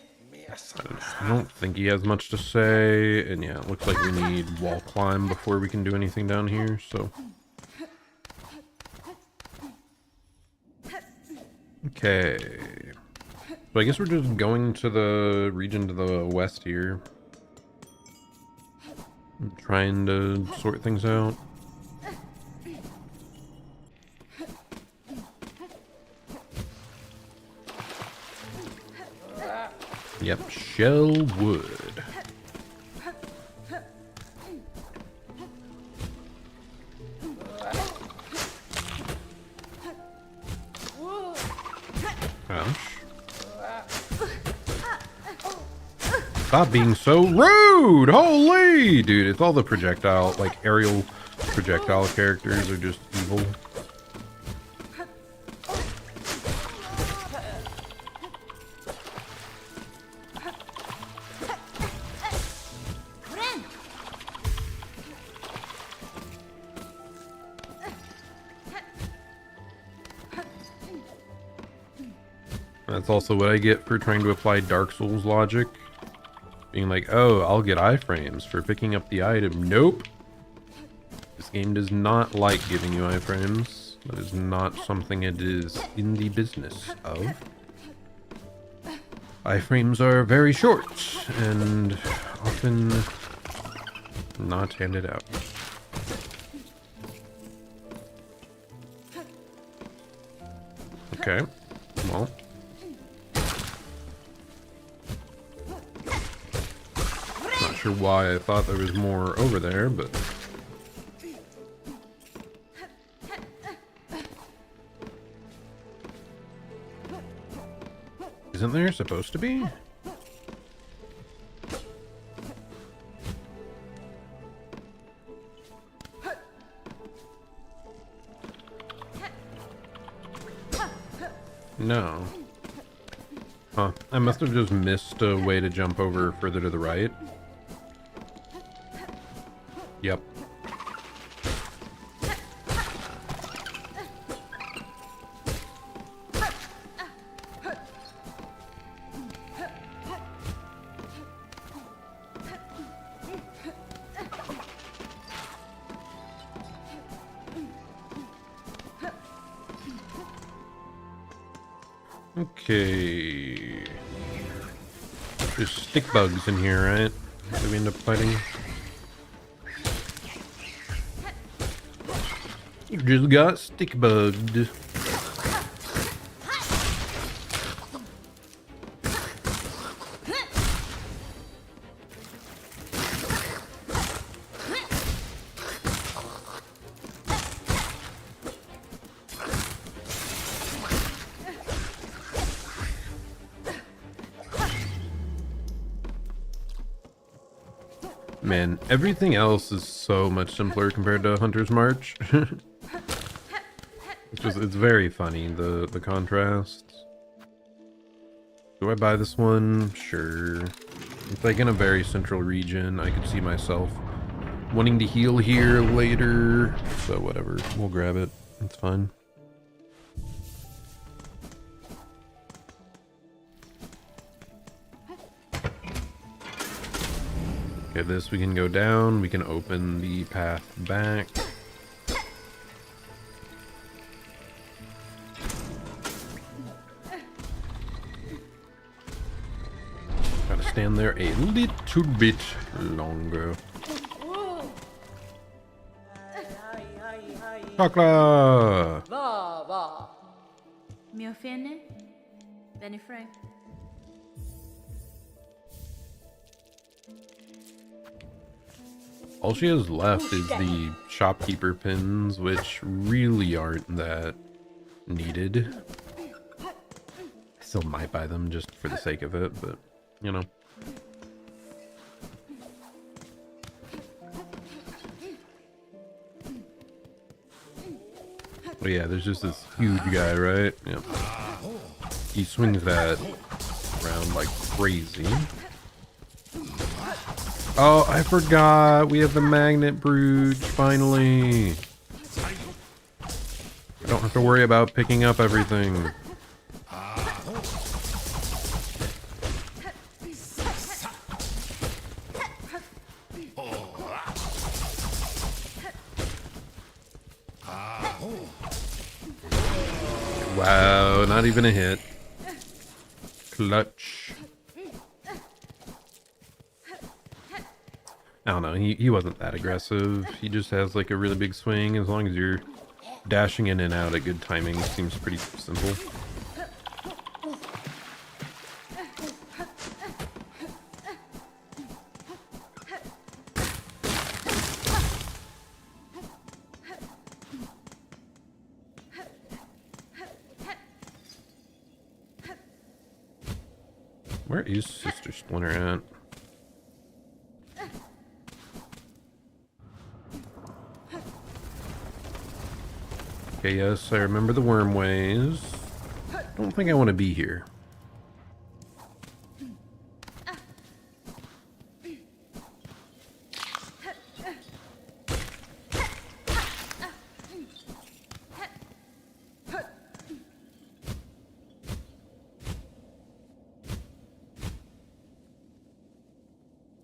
I don't think he has much to say, and yeah, it looks like we need wall climb before we can do anything down here, so. Okay. So I guess we're just going to the region to the west here. I'm trying to sort things out. Yep, shell wood. Stop being so rude! Holy! Dude, it's all the projectile, like aerial projectile characters are just evil. That's also what I get for trying to apply Dark Souls logic. Being like, oh, I'll get iframes for picking up the item. Nope. This game does not like giving you iframes. That is not something it is in the business of. Iframes are very short and often not handed out. Okay, well. Not sure why I thought there was more over there, but... Isn't there supposed to be? No. Huh. I must have just missed a way to jump over further to the right. Yep. Okay. There's stick bugs in here, right? That we end up fighting. You just got stick bugged. Man, everything else is so much simpler compared to Hunter's March. It's very funny, the contrasts. Do I buy this one? Sure. It's like in a very central region. I could see myself wanting to heal here later. So whatever, we'll grab it. It's fine. Okay, this we can go down. We can open the path back. Gotta stand there a little bit longer. Chakra! Mio fine? Benny Frank. All she has left is the shopkeeper pins, which really aren't that needed. I still might buy them just for the sake of it, but, you know. But yeah, there's just this huge guy, right? Yep. He swings that around like crazy. Oh, I forgot. We have the magnet brooch, finally. I don't have to worry about picking up everything. Wow, not even a hit. Clutch. I don't know, he wasn't that aggressive. He just has like a really big swing. As long as you're dashing in and out at good timing, seems pretty simple. Where is Sister Splinter at? Okay, yes, I remember the worm ways. Don't think I want to be here.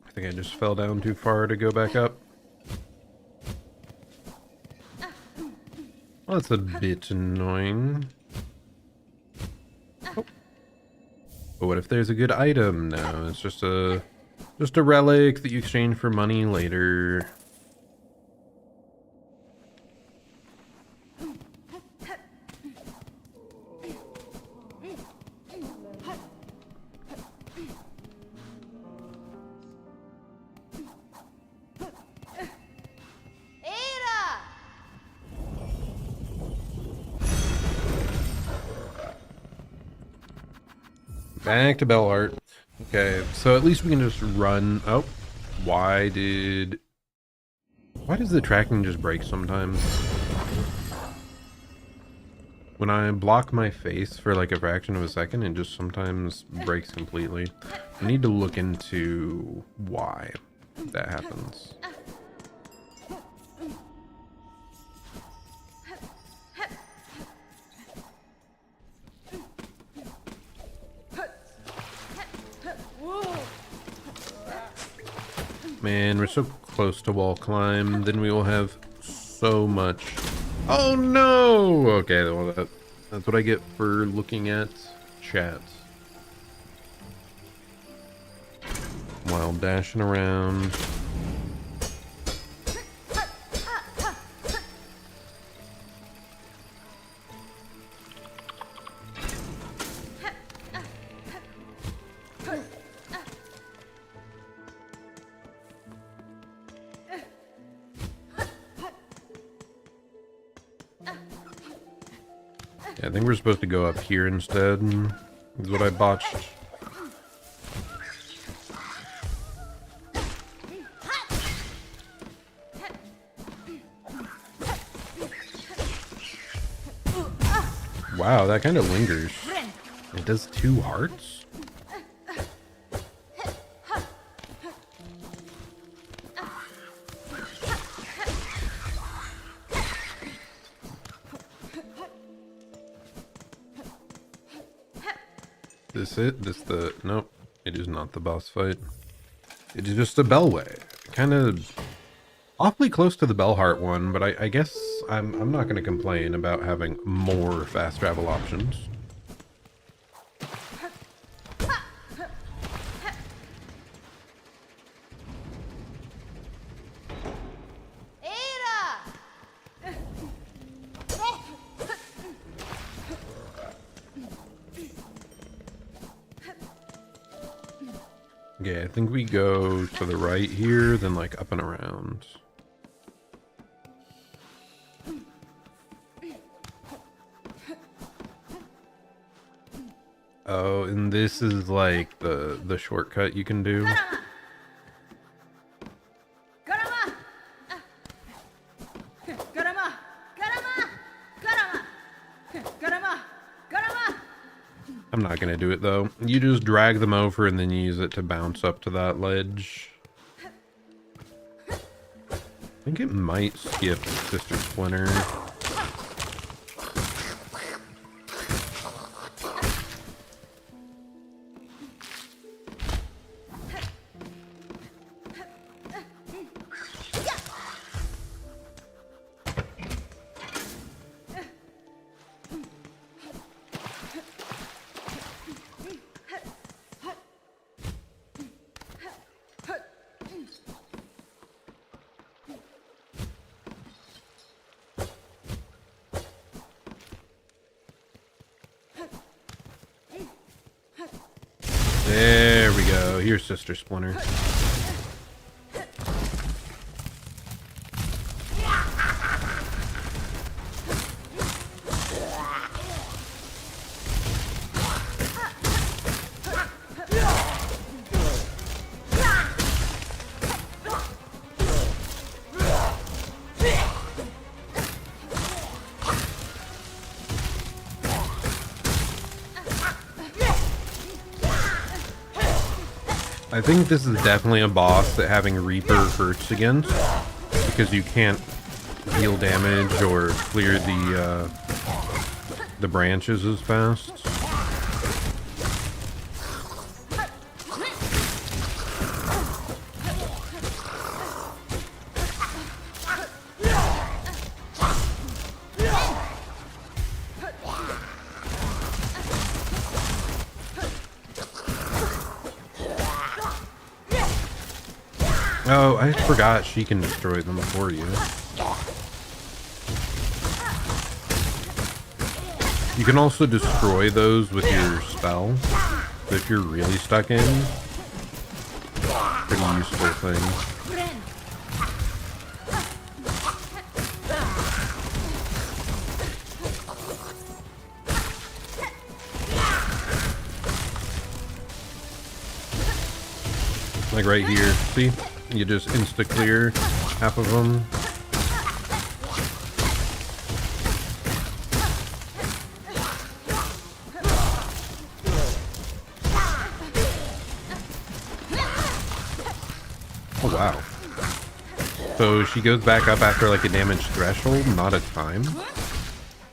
I think I just fell down too far to go back up. Well, that's a bit annoying. Oh. But what if there's a good item now? It's just a relic that you exchange for money later. Ada! Back to Bellheart. Okay, so at least we can just run. Oh, why does the tracking just break sometimes? When I block my face for like a fraction of a second, it just sometimes breaks completely. I need to look into why that happens. Man, we're so close to wall climb, then we will have so much. Oh no! Okay, well, that's what I get for looking at chat while dashing around. Yeah, I think we're supposed to go up here instead, is what I botched. Wow, that kind of lingers. It does 2 hearts? Nope, it is not the boss fight. It is just a Bellway. Kind of awfully close to the Bellheart one, but I guess I'm not going to complain about having more fast travel options. Yeah, I think we go to the right here, then like up and around. Oh, and this is like the shortcut you can do. I'm not gonna do it though. You just drag them over and then use it to bounce up to that ledge. I think it might skip Sister Splinter. There we go. Here's Sister Splinter. I think this is definitely a boss that having Reaper hurts against, because you can't deal damage or clear the branches as fast. Oh, I forgot she can destroy them for you. You can also destroy those with your spell. So if you're really stuck in, pretty useful thing. Like right here, see? You just insta-clear half of them. Oh, wow. So she goes back up after like a damage threshold, not a time?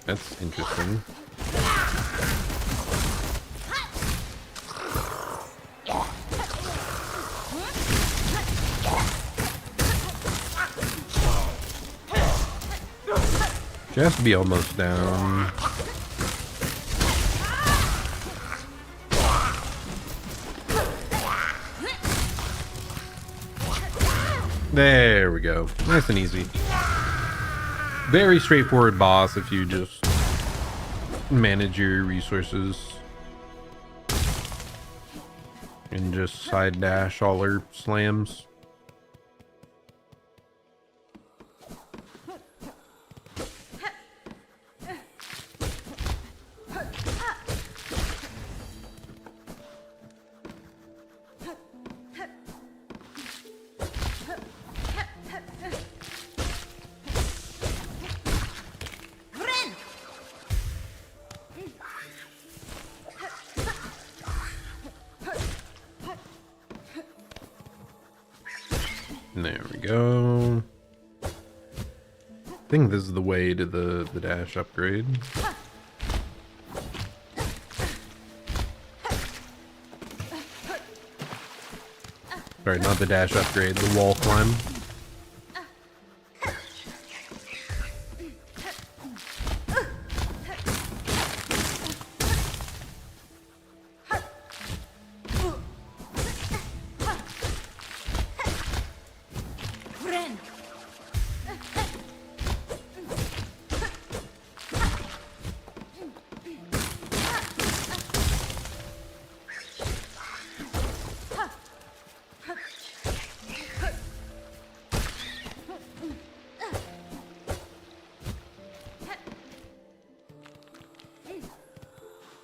That's interesting. She has to be almost down. There we go. Nice and easy. Very straightforward boss if you just manage your resources. And just side dash all her slams. There we go. I think this is the way to the dash upgrade. Sorry, not the dash upgrade, the wall climb.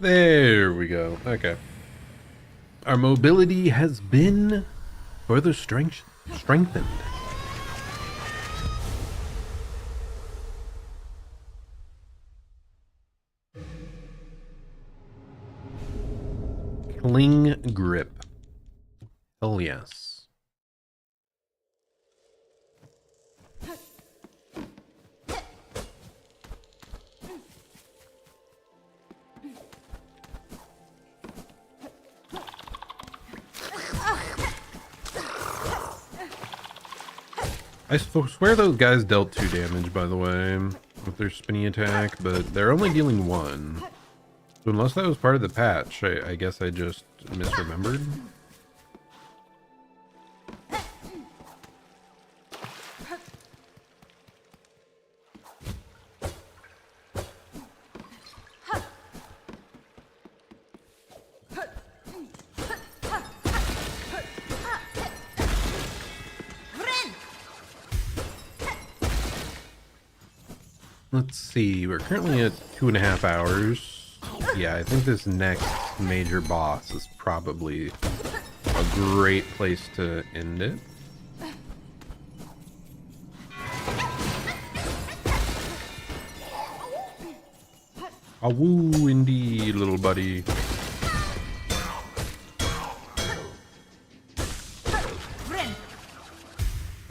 There we go. Okay. Our mobility has been further strengthened. Cling grip. Hell yes. I swear those guys dealt 2 damage, by the way, with their spinny attack, but they're only dealing 1. So unless that was part of the patch, I guess I just misremembered. Let's see, we're currently at 2.5 hours. Yeah, I think this next major boss is probably a great place to end it. Ah, woo, indeed, little buddy.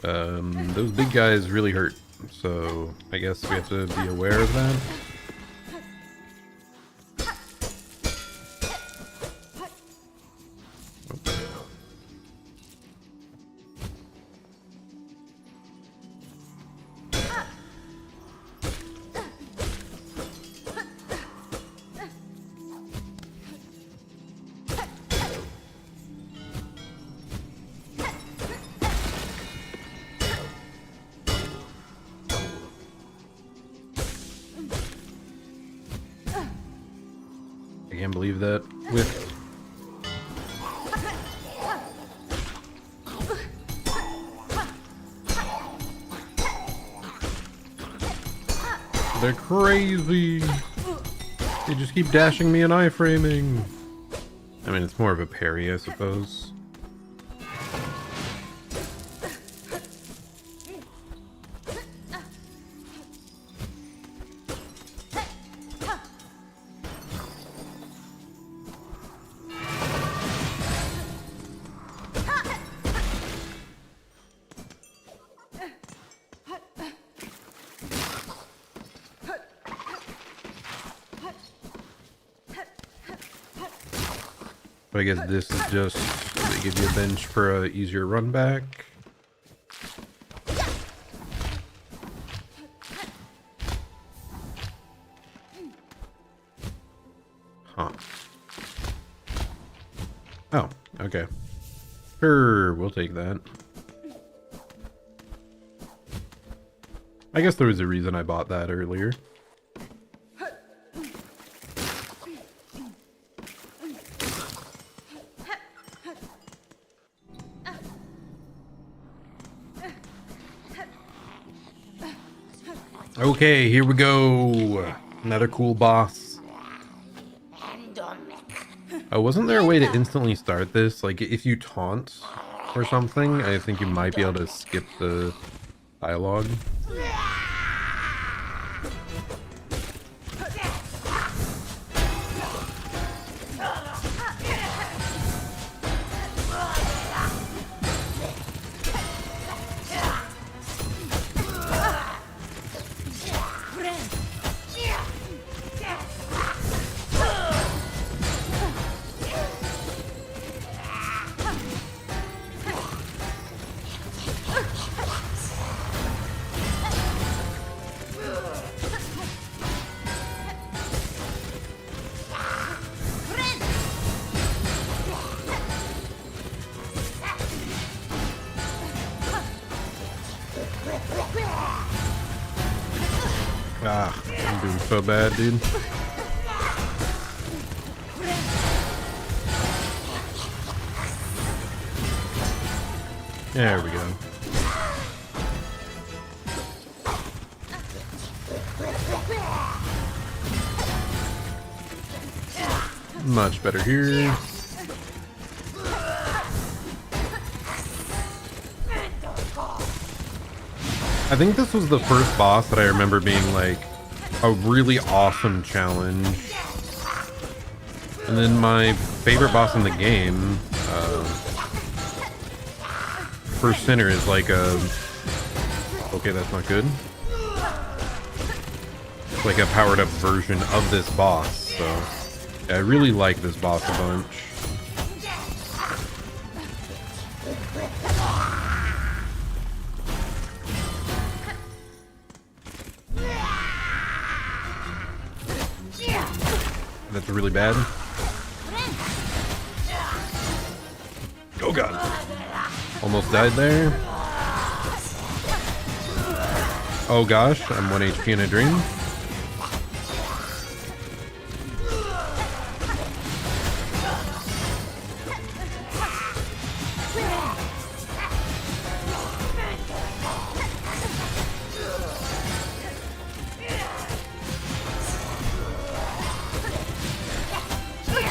Those big guys really hurt, so I guess we have to be aware of that. I can't believe that with they're crazy. They just keep dashing me and iframing. I mean, it's more of a parry, I suppose. But I guess this is just, they give you a bench for a easier run back. Huh. Oh, okay. Sure, we'll take that. I guess there was a reason I bought that earlier. Okay, here we go. Another cool boss. Oh, wasn't there a way to instantly start this? Like, if you taunt or something, I think you might be able to skip the dialogue. Ah, I'm doing so bad, dude. There we go. Much better here. I think this was the first boss that I remember being like a really awesome challenge. And then my favorite boss in the game, First Sinner, is like a... Okay, that's not good. It's like a powered up version of this boss, so... Yeah, I really like this boss a bunch. That's really bad. Oh god. Almost died there. Oh gosh, I'm 1 HP in a dream.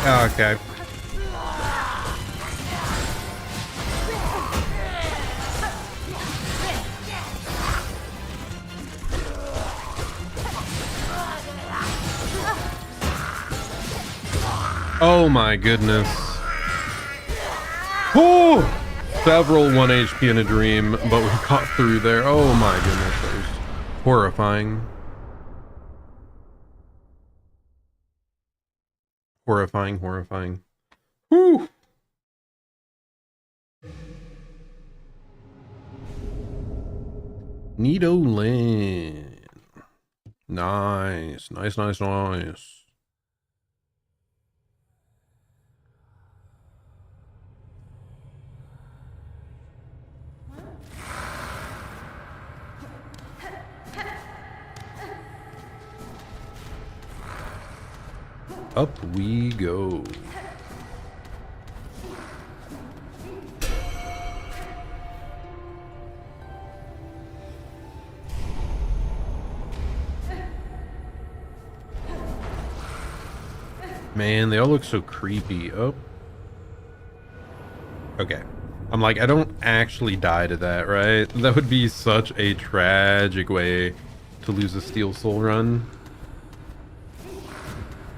Okay. Oh my goodness. Oh! several 1 HP in a dream, but we got through there. Oh my goodness, that was horrifying. Horrifying, horrifying. Whew. Nido Land. Nice, nice, nice, nice. Up we go. Man, they all look so creepy. Oh. Okay. I'm like, I don't actually die to that, right? That would be such a tragic way to lose a Steel Soul run.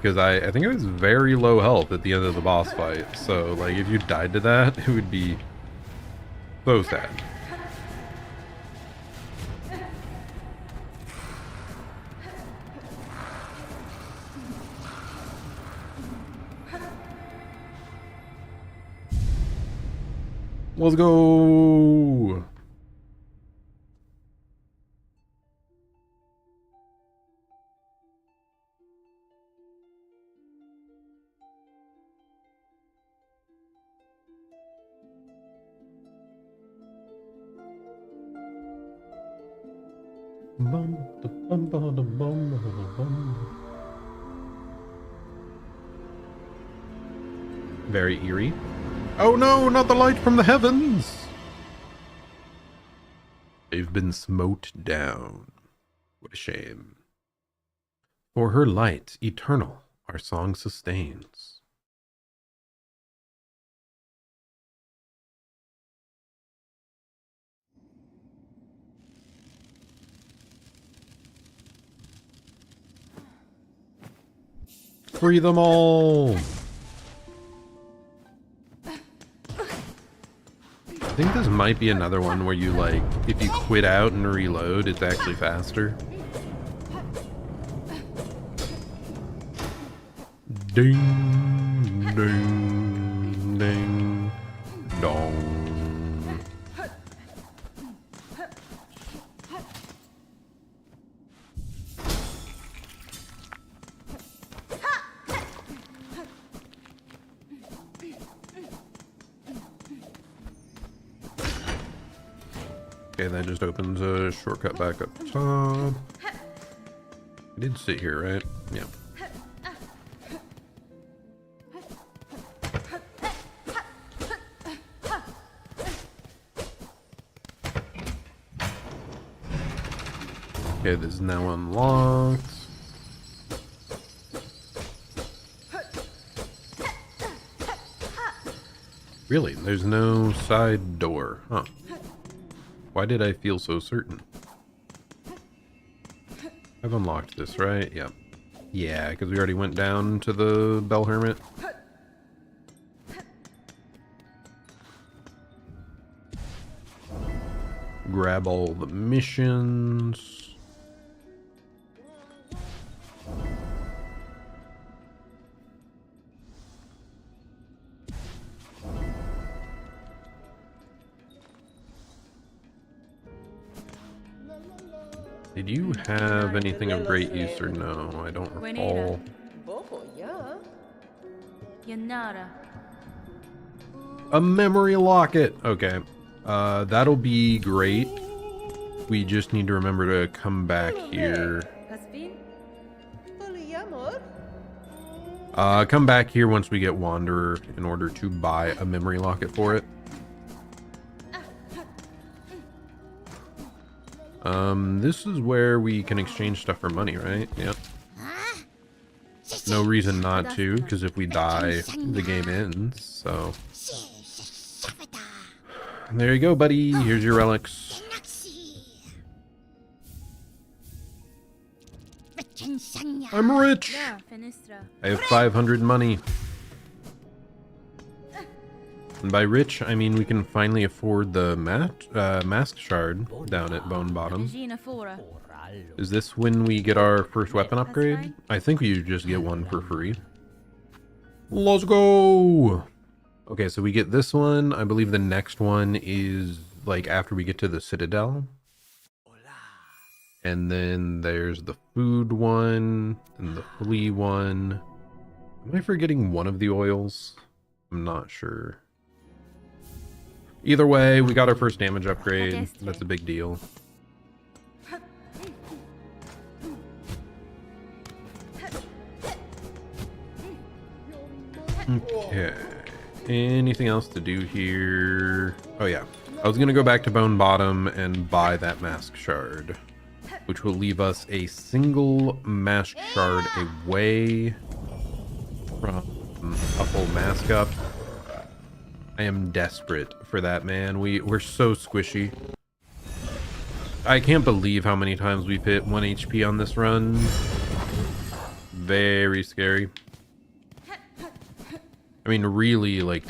Because I think it was very low health at the end of the boss fight. So, like, if you died to that, it would be so sad. Let's go! Very eerie. Oh no, not the light from the heavens! They've been smote down. What a shame. For her light, eternal, our song sustains. Free them all! I think this might be another one where you, like, if you quit out and reload, it's actually faster. Ding, ding, ding, dong. Okay, that just opens a shortcut back up top. I did sit here, right? Yeah. Okay, this is now unlocked. Really? There's no side door. Huh. Why did I feel so certain? I've unlocked this, right? Yep. Yeah, because we already went down to the Bell Hermit. Grab all the missions. Did you have anything of great use or no? I don't recall. Yanara. A memory locket. Okay. That'll be great. We just need to remember to come back here. Come back here once we get Wanderer in order to buy a memory locket for it. This is where we can exchange stuff for money, right? Yep. No reason not to, because if we die, the game ends, so. There you go, buddy. Here's your relics. I'm rich! I have 500 money. And by rich, I mean we can finally afford the mask shard down at Bone Bottom. Gina Fora. Is this when we get our first weapon upgrade? I think we just get one for free. Let's go! Okay, so we get this one. I believe the next one is like after we get to the Citadel. And then there's the food one and the flea one. Am I forgetting one of the oils? I'm not sure. Either way, we got our first damage upgrade. That's a big deal. Okay. Anything else to do here? Oh yeah. I was gonna go back to Bone Bottom and buy that mask shard, which will leave us a single mask shard away from a full mask up. I am desperate for that, man. We're so squishy. I can't believe how many times we've hit 1 HP on this run. Very scary. I mean, really, like,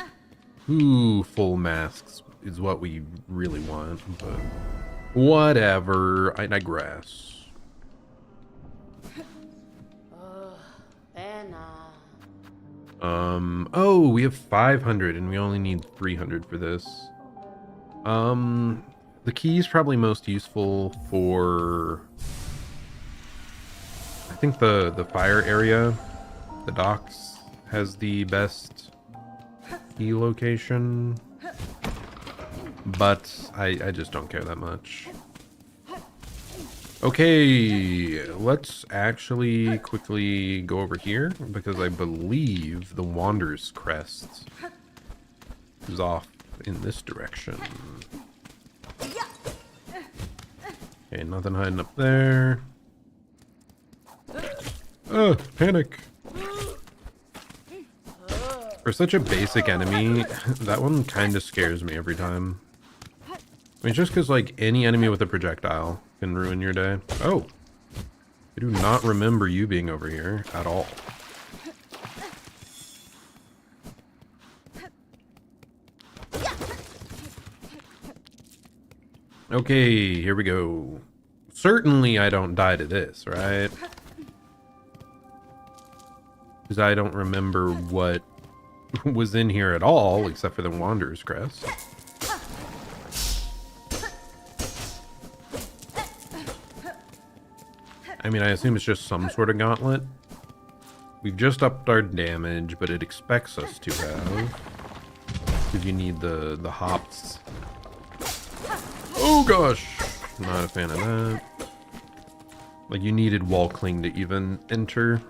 2 full masks is what we really want, but whatever. I digress. Oh, we have 500 and we only need 300 for this. The key is probably most useful for, I think the fire area. The docks has the best key location, but I just don't care that much. Okay, let's actually quickly go over here because I believe the Wander's Crest is off in this direction. Okay, nothing hiding up there. Oh, panic. For such a basic enemy, that one kind of scares me every time. I mean, just because, like, any enemy with a projectile can ruin your day. Oh! I do not remember you being over here at all. Okay, here we go. Certainly I don't die to this, right? Because I don't remember what was in here at all, except for the Wanderer's Crest. I mean, I assume it's just some sort of gauntlet. We've just upped our damage, but it expects us to have. Because you need the hops. Oh gosh! Not a fan of that. Like, you needed wall cling to even enter.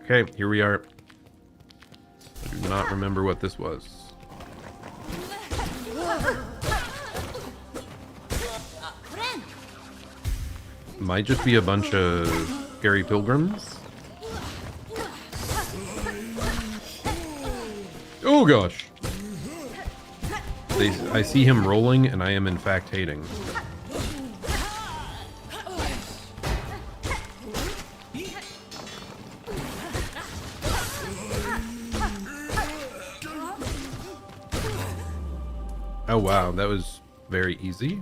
Okay, here we are. I do not remember what this was. Might just be a bunch of scary pilgrims. Oh gosh! I see him rolling, and I am in fact hating. Oh wow, that was very easy.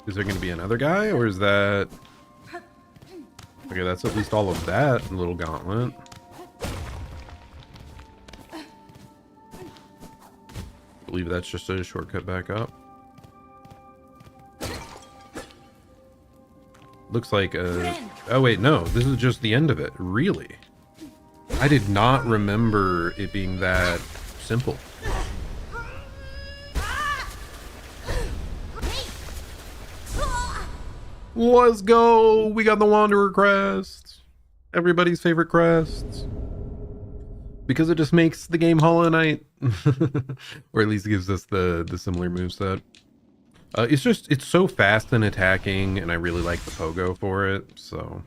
Is there going to be another guy, or is that... Okay, that's at least all of that little gauntlet. I believe that's just a shortcut back up. Looks like a... Oh wait, no, this is just the end of it. Really? I did not remember it being that simple. Let's go! We got the Wanderer Crest! Everybody's favorite crest. Because it just makes the game Hollow Knight. Or at least gives us the similar moveset. It's so fast and attacking, and I really like the pogo for it, so...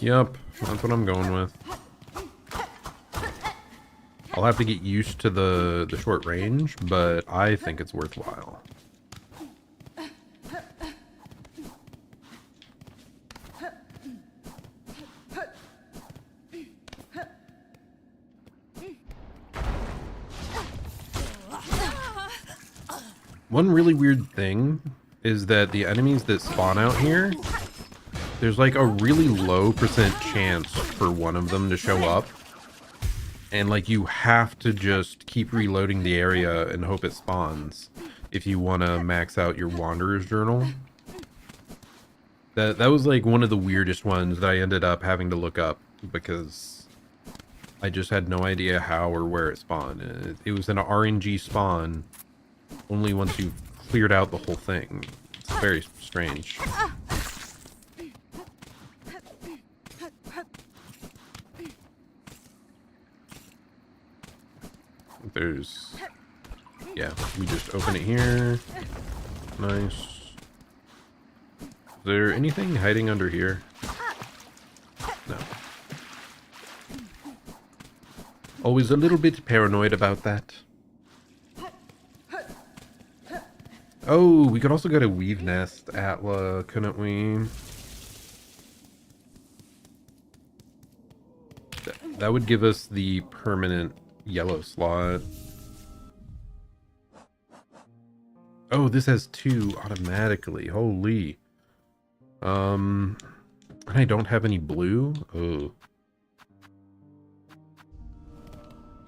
Yep, that's what I'm going with. I'll have to get used to the short range, but I think it's worthwhile. One really weird thing is that the enemies that spawn out here, there's like a really low percent chance for one of them to show up. And like you have to just keep reloading the area and hope it spawns if you want to max out your Wanderer's Journal. That was like one of the weirdest ones that I ended up having to look up because I just had no idea how or where it spawned. It was an RNG spawn only once you've cleared out the whole thing. It's very strange. There's... yeah, we just open it here. Nice. Is there anything hiding under here? No. Always a little bit paranoid about that. Oh, we could also go to Weave Nest, Atla, couldn't we? That would give us the permanent yellow slot. Oh, this has 2 automatically. Holy. I don't have any blue. Oh.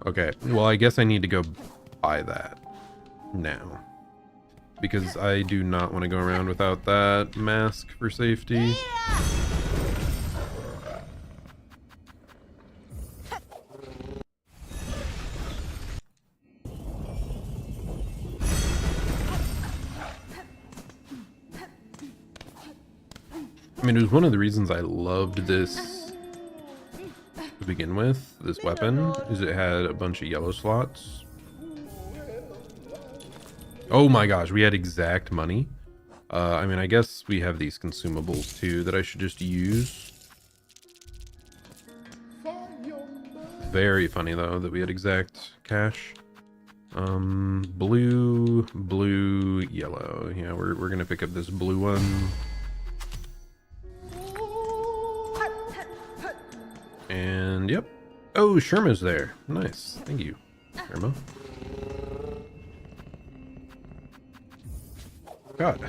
Okay, well, I guess I need to go buy that now. Because I do not want to go around without that mask for safety. I mean, it was one of the reasons I loved this to begin with, this weapon, is it had a bunch of yellow slots. Oh my gosh, we had exact money. I mean, I guess we have these consumables too that I should just use. Very funny though that we had exact cash. Blue, blue, yellow. Yeah, we're gonna pick up this blue one. And yep. Oh, Sherma's there. Nice. Thank you, Sherma. God,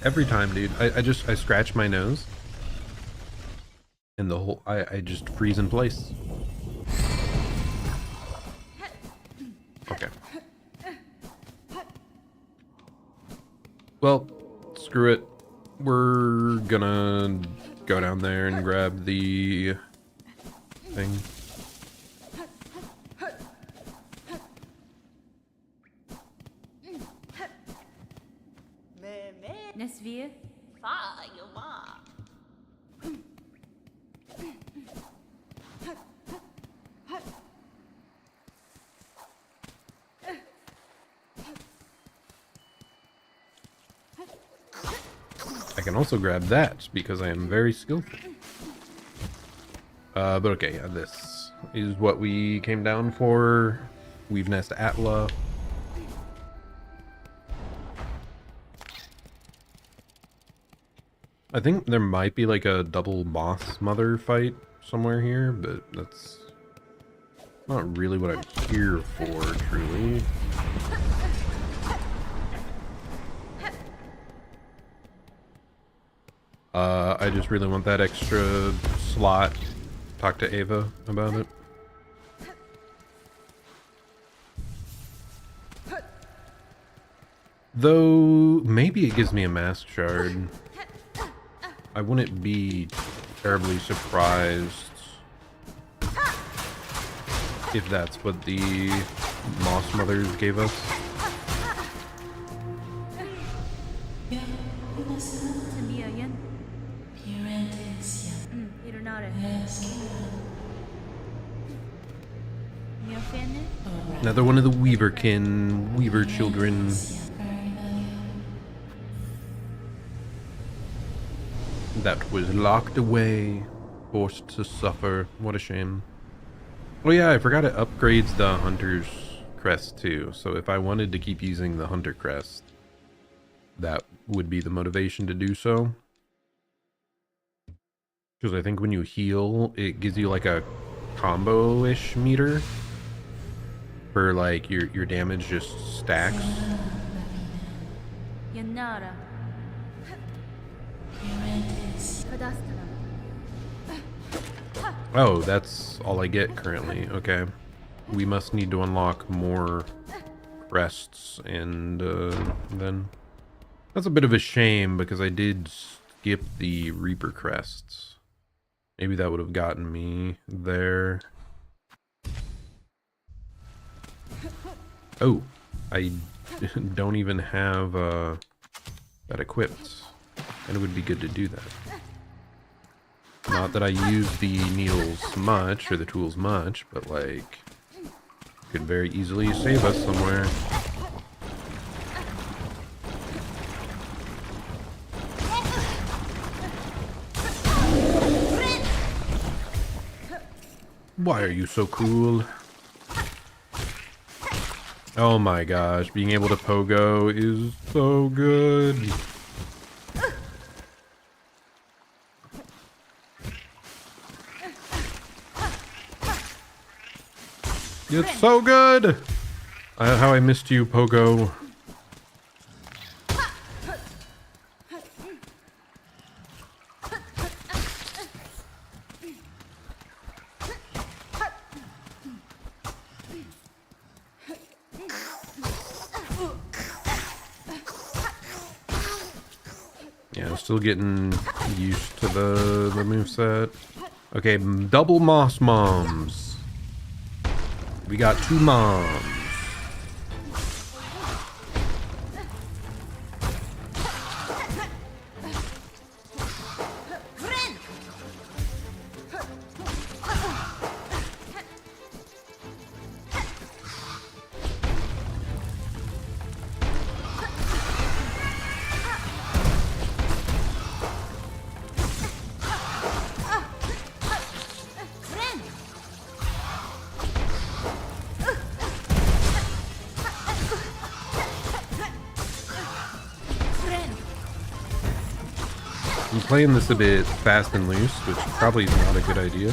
every time, dude, I scratch my nose and the whole, I just freeze in place. Okay. Well, screw it. We're gonna go down there and grab the thing. Nesvir. Fa, you ma. I can also grab that because I am very skillful. But okay, yeah, this is what we came down for. Weave Nest Atla. I think there might be like a double moss mother fight somewhere here, but that's not really what I'm here for, truly. I just really want that extra slot. Talk to Ava about it. Though, maybe it gives me a mask shard. I wouldn't be terribly surprised if that's what the Moss Mothers gave us. Another one of the Weaverkin, Weaver children. That was locked away, forced to suffer. What a shame. Oh yeah, I forgot it upgrades the Hunter's Crest too. So if I wanted to keep using the Hunter Crest, that would be the motivation to do so. Because I think when you heal, it gives you like a combo-ish meter. For, like, your damage just stacks. Yanara. Oh, that's all I get currently. Okay. We must need to unlock more crests, and then... That's a bit of a shame, because I did skip the Reaper crests. Maybe that would have gotten me there. Oh, I don't even have that equipped, and it would be good to do that. Not that I use the needles much, or the tools much, but like, could very easily save us somewhere. Why are you so cool? Oh my gosh, being able to pogo is so good. It's so good! How I missed you, Pogo. Yeah, I'm still getting used to the moveset. Okay, double moss moms. We got 2 moms. I'm playing this a bit fast and loose, which probably is not a good idea.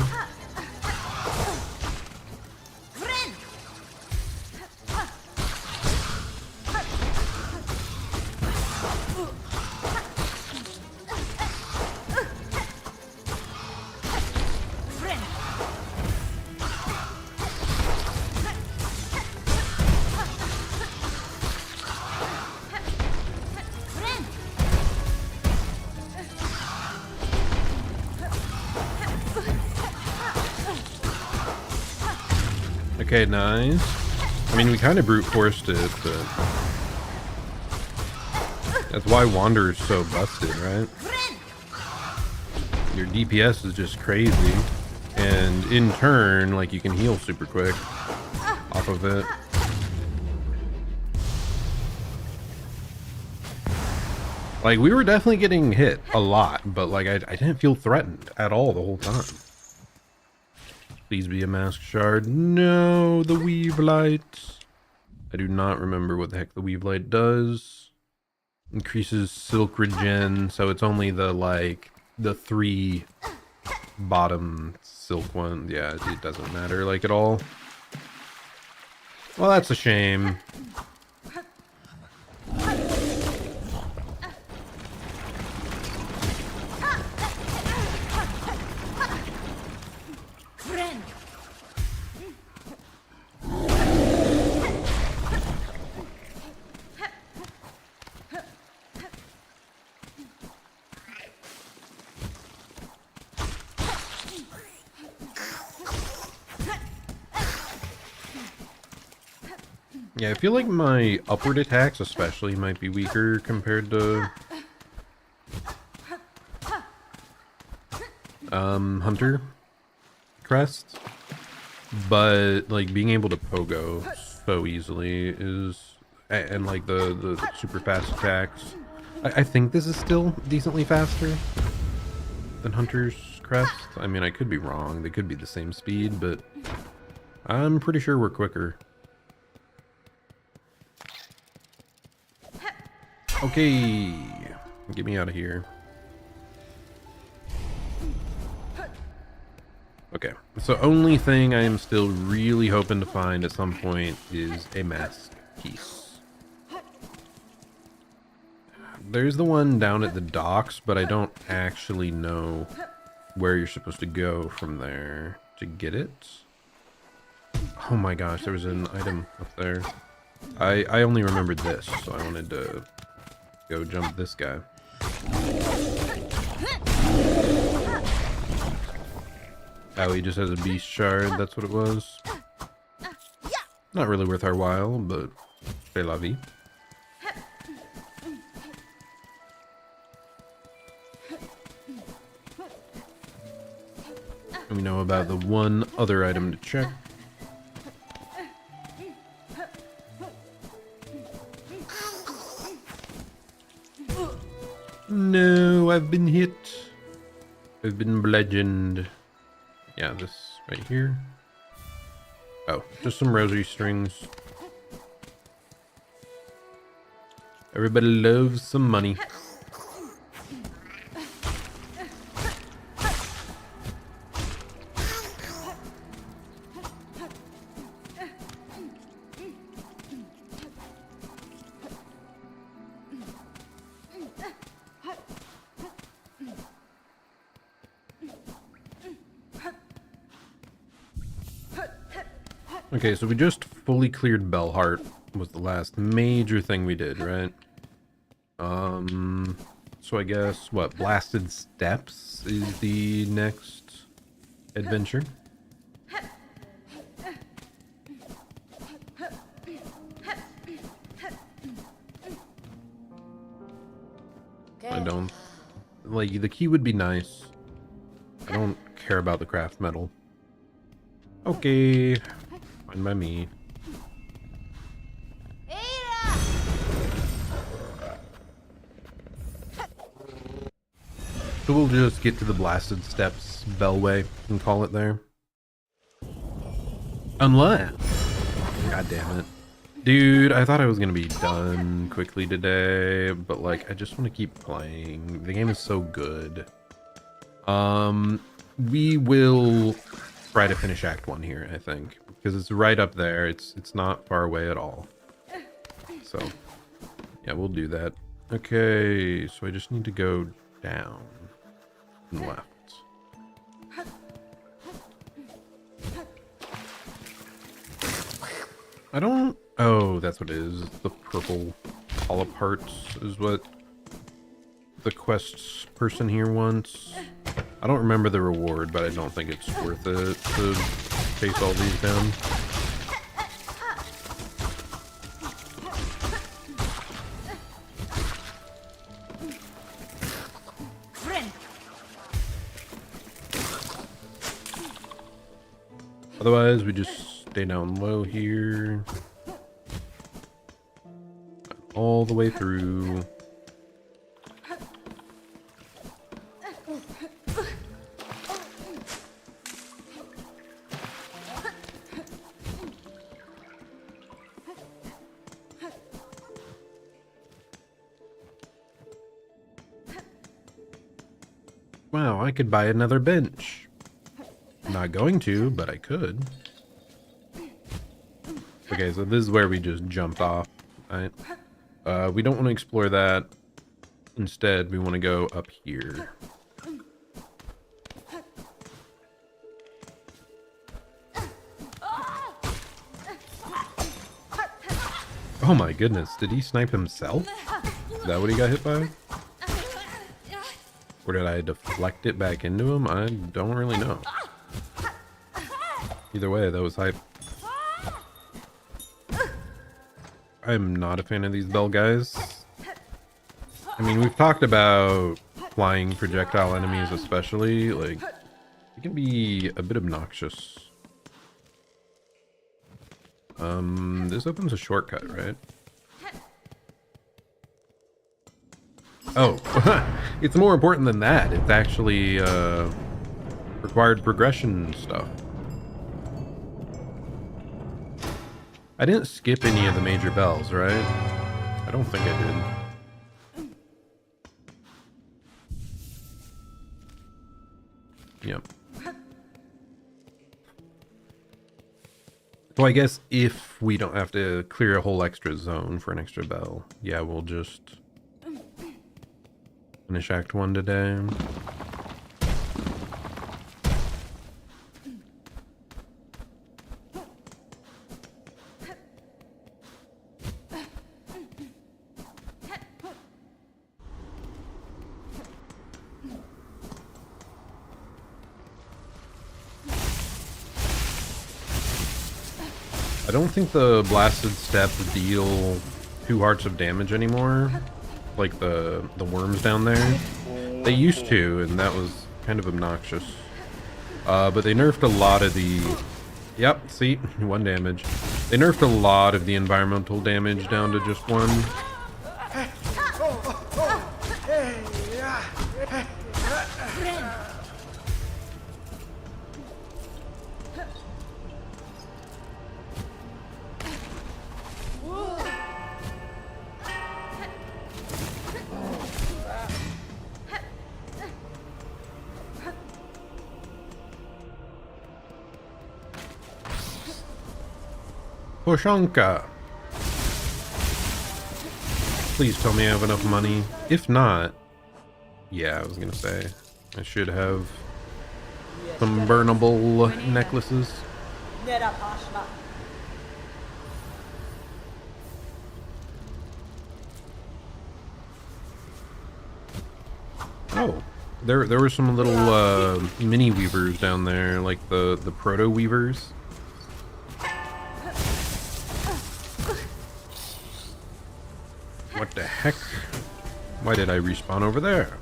Okay, nice. I mean, we kind of brute forced it, but that's why Wanderer's so busted, right? Your DPS is just crazy, and in turn, like, you can heal super quick off of it. Like, we were definitely getting hit a lot, but like, I didn't feel threatened at all the whole time. Please be a mask shard. No, the weave light. I do not remember what the heck the weave light does. Increases silk regen, so it's only the, like, the 3 bottom silk one. Yeah, it doesn't matter, like, at all. Well, that's a shame. Yeah, I feel like my upward attacks especially might be weaker compared to Hunter Crest. But like being able to pogo so easily is, and like the super fast attacks. I think this is still decently faster than Hunter's Crest. I mean, I could be wrong. They could be the same speed, but I'm pretty sure we're quicker. Okay, get me out of here. Okay, so only thing I am still really hoping to find at some point is a mask piece. there's the one down at the docks, but I don't actually know where you're supposed to go from there to get it. Oh my gosh, there was an item up there. I only remembered this, so I wanted to go jump this guy. Oh, he just has a beast shard, that's what it was. Not really worth our while, but c'est la vie. And we know about the one other item to check. No, I've been hit. I've been bludgeoned. Yeah, this right here. Oh, just some rosary strings. Everybody loves some money. Okay, so we just fully cleared Bellheart was the last major thing we did, right? So I guess, what, Blasted Steps is the next adventure? I don't, like, the key would be nice. I don't care about the craft metal. Okay. Fine by me. So we'll just get to the Blasted Steps Bellway and call it there. Unless... God damn it. Dude, I thought I was gonna be done quickly today, but like, I just want to keep playing. The game is so good. We will try to finish Act 1 here, I think. Because it's right up there. It's not far away at all. So, yeah, we'll do that. Okay, so I just need to go down and left. I don't... Oh, that's what it is. The purple polyparts is what the quest person here wants. I don't remember the reward, but I don't think it's worth it to chase all these down. Otherwise, we just stay down low here. All the way through. Wow, I could buy another bench. I'm not going to, but I could. Okay, so this is where we just jumped off, right? We don't want to explore that. Instead, we want to go up here. Oh my goodness, did he snipe himself? Is that what he got hit by? Or did I deflect it back into him? I don't really know. Either way, that was hype. I'm not a fan of these bell guys. I mean, we've talked about flying projectile enemies especially. Like, it can be a bit obnoxious. This opens a shortcut, right? Oh, it's more important than that. It's actually required progression stuff. I didn't skip any of the major bells, right? I don't think I did. Yep. So I guess if we don't have to clear a whole extra zone for an extra bell, yeah, we'll just Finish Act 1 today. I don't think the Blasted Step deal 2 hearts of damage anymore, like the worms down there. They used to, and that was kind of obnoxious. But they nerfed a lot of the... Yep, see? 1 damage. They nerfed a lot of the environmental damage down to just 1. Poshanka. Please tell me I have enough money. If not, yeah, I was gonna say I should have some burnable necklaces. Oh, there were some little mini weavers down there, like the proto weavers. What the heck? Why did I respawn over there?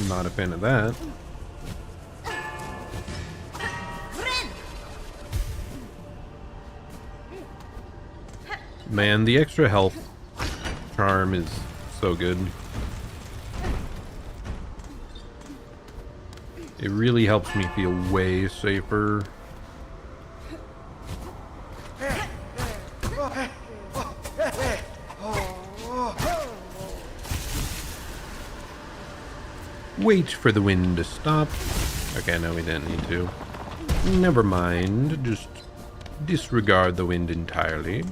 Not a fan of that. Man, the extra health charm is so good. It really helps me feel way safer. Wait for the wind to stop. Okay, no, we didn't need to. Never mind, just disregard the wind entirely.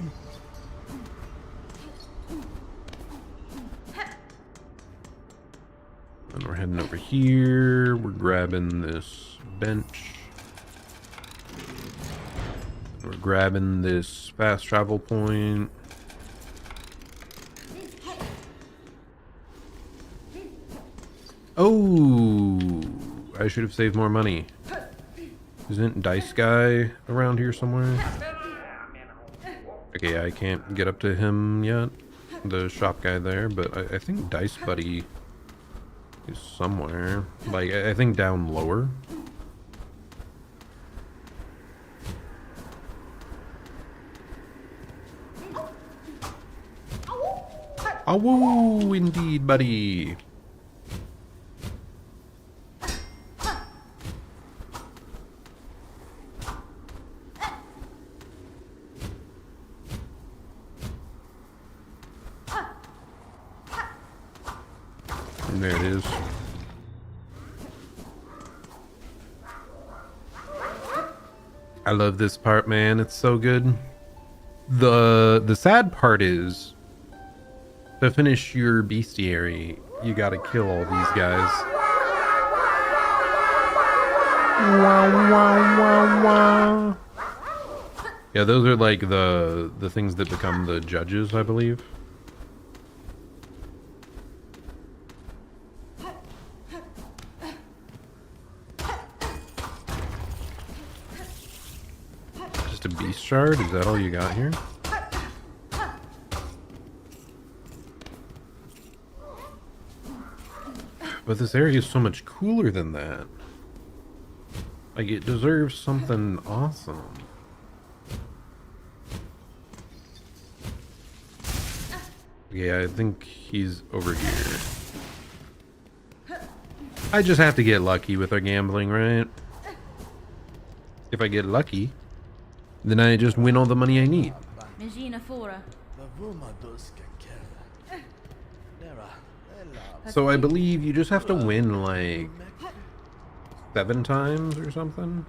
And we're heading over here. We're grabbing this bench. We're grabbing this fast travel point. Oh, I should have saved more money. Isn't Dice Guy around here somewhere? Okay, I can't get up to him yet. The shop guy there, but I think Dice Buddy is somewhere. Like, I think down lower. Oh, indeed, buddy. And there it is. I love this part, man. It's so good. The sad part is, to finish your bestiary, you gotta kill all these guys. Wah, wah, wah, wah. Yeah, those are like the things that become the judges, I believe. Just a beast shard? Is that all you got here? But this area is so much cooler than that. Like, it deserves something awesome. Yeah, I think he's over here. I just have to get lucky with our gambling, right? If I get lucky, then I just win all the money I need. Magina Fora. So I believe you just have to win like 7 times or something.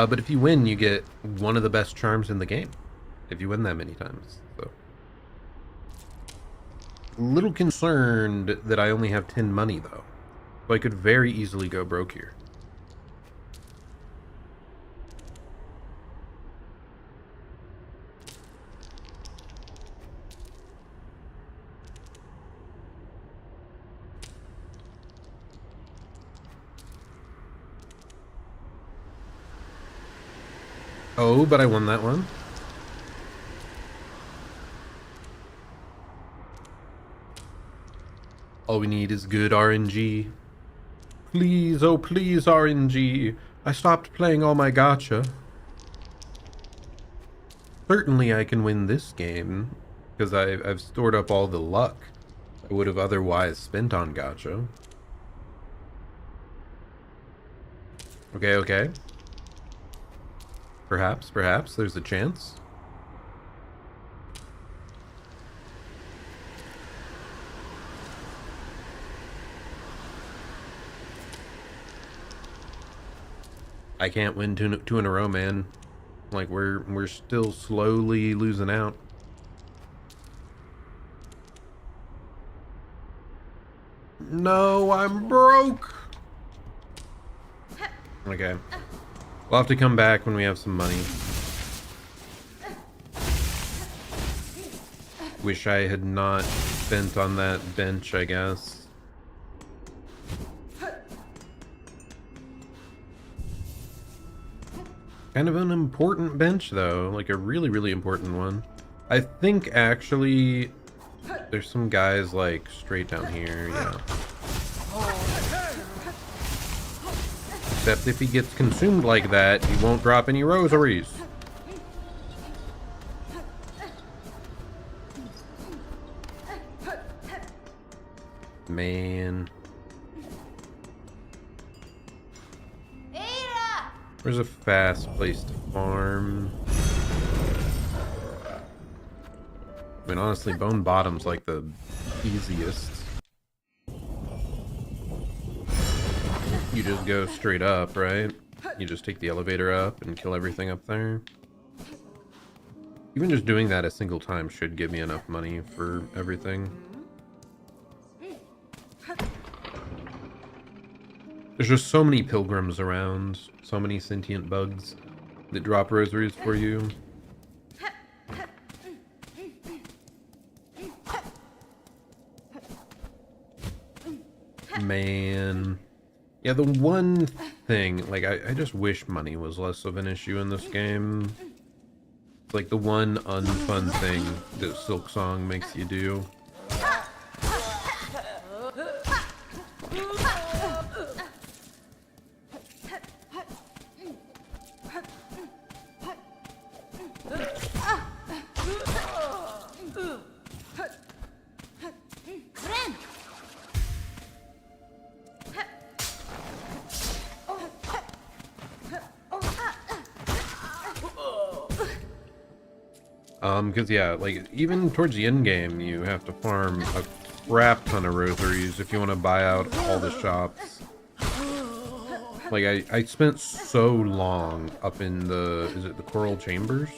But if you win, you get one of the best charms in the game. If you win that many times. So, a little concerned that I only have 10 money though. So I could very easily go broke here. Oh, but I won that one. All we need is good RNG. Please, oh please RNG. I stopped playing all my gacha. Certainly I can win this game, because I've stored up all the luck I would have otherwise spent on gacha. Okay, okay. Perhaps, there's a chance. I can't win two in a row, man. Like, we're still slowly losing out. No, I'm broke! Okay. We'll have to come back when we have some money. Wish I had not spent on that bench, I guess. Kind of an important bench, though. Like a really, really important one. I think, actually, there's some guys, like, straight down here, yeah. Except if he gets consumed like that, he won't drop any rosaries. Man. Where's a fast place to farm? I mean, honestly, Bone Bottom's like the easiest. You just go straight up, right? You just take the elevator up and kill everything up there. Even just doing that a single time should give me enough money for everything. There's just so many pilgrims around, so many sentient bugs that drop rosaries for you. Man. Yeah, the one thing, like, I just wish money was less of an issue in this game. It's like the one unfun thing that Silksong makes you do. Because yeah, like, even towards the end game, you have to farm a crap ton of rosaries if you want to buy out all the shops. Like, I spent so long up in the, is it the Coral Chambers?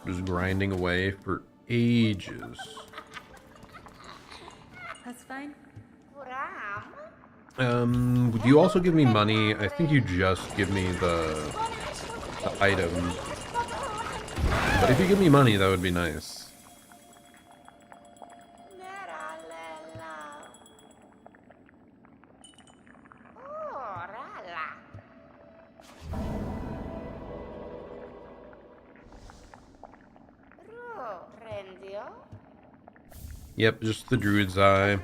Just grinding away for ages. That's fine. Would you also give me money? I think you just give me the item. But if you give me money, that would be nice. Yep, just the Druid's Eye.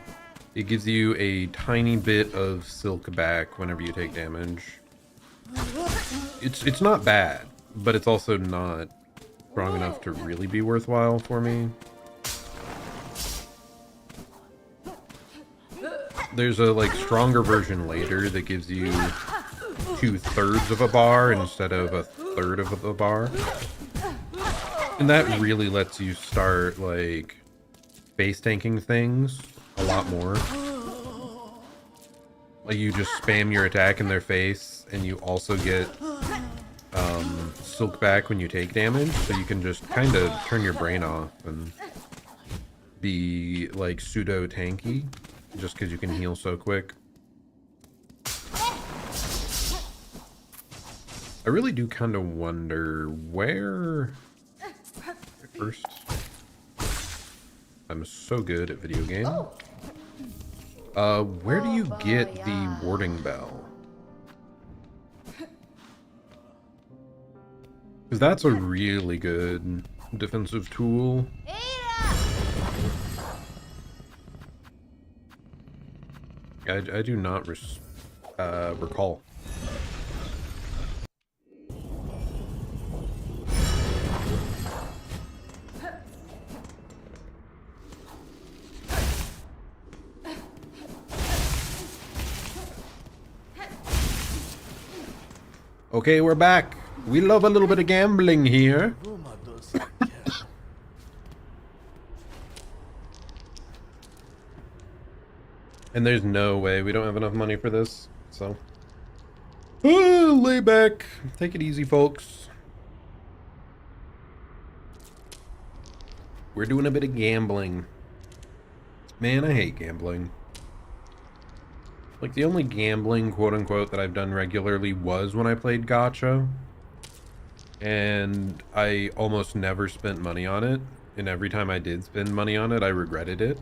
It gives you a tiny bit of silk back whenever you take damage. It's not bad, but it's also not strong enough to really be worthwhile for me. There's a like stronger version later that gives you 2/3 of a bar instead of 1/3 of a bar. And that really lets you start like base tanking things a lot more. Like you just spam your attack in their face and you also get silk back when you take damage, so you can just kind of turn your brain off and be like pseudo tanky just because you can heal so quick. I really do kind of wonder where first. I'm so good at video games. Where do you get the warding bell? Because that's a really good defensive tool. I do not recall. Okay, we're back. We love a little bit of gambling here. And there's no way we don't have enough money for this, so. Lay back. Take it easy, folks. We're doing a bit of gambling. Man, I hate gambling. Like, the only gambling, quote-unquote, that I've done regularly was when I played Gacha. And I almost never spent money on it. And every time I did spend money on it, I regretted it.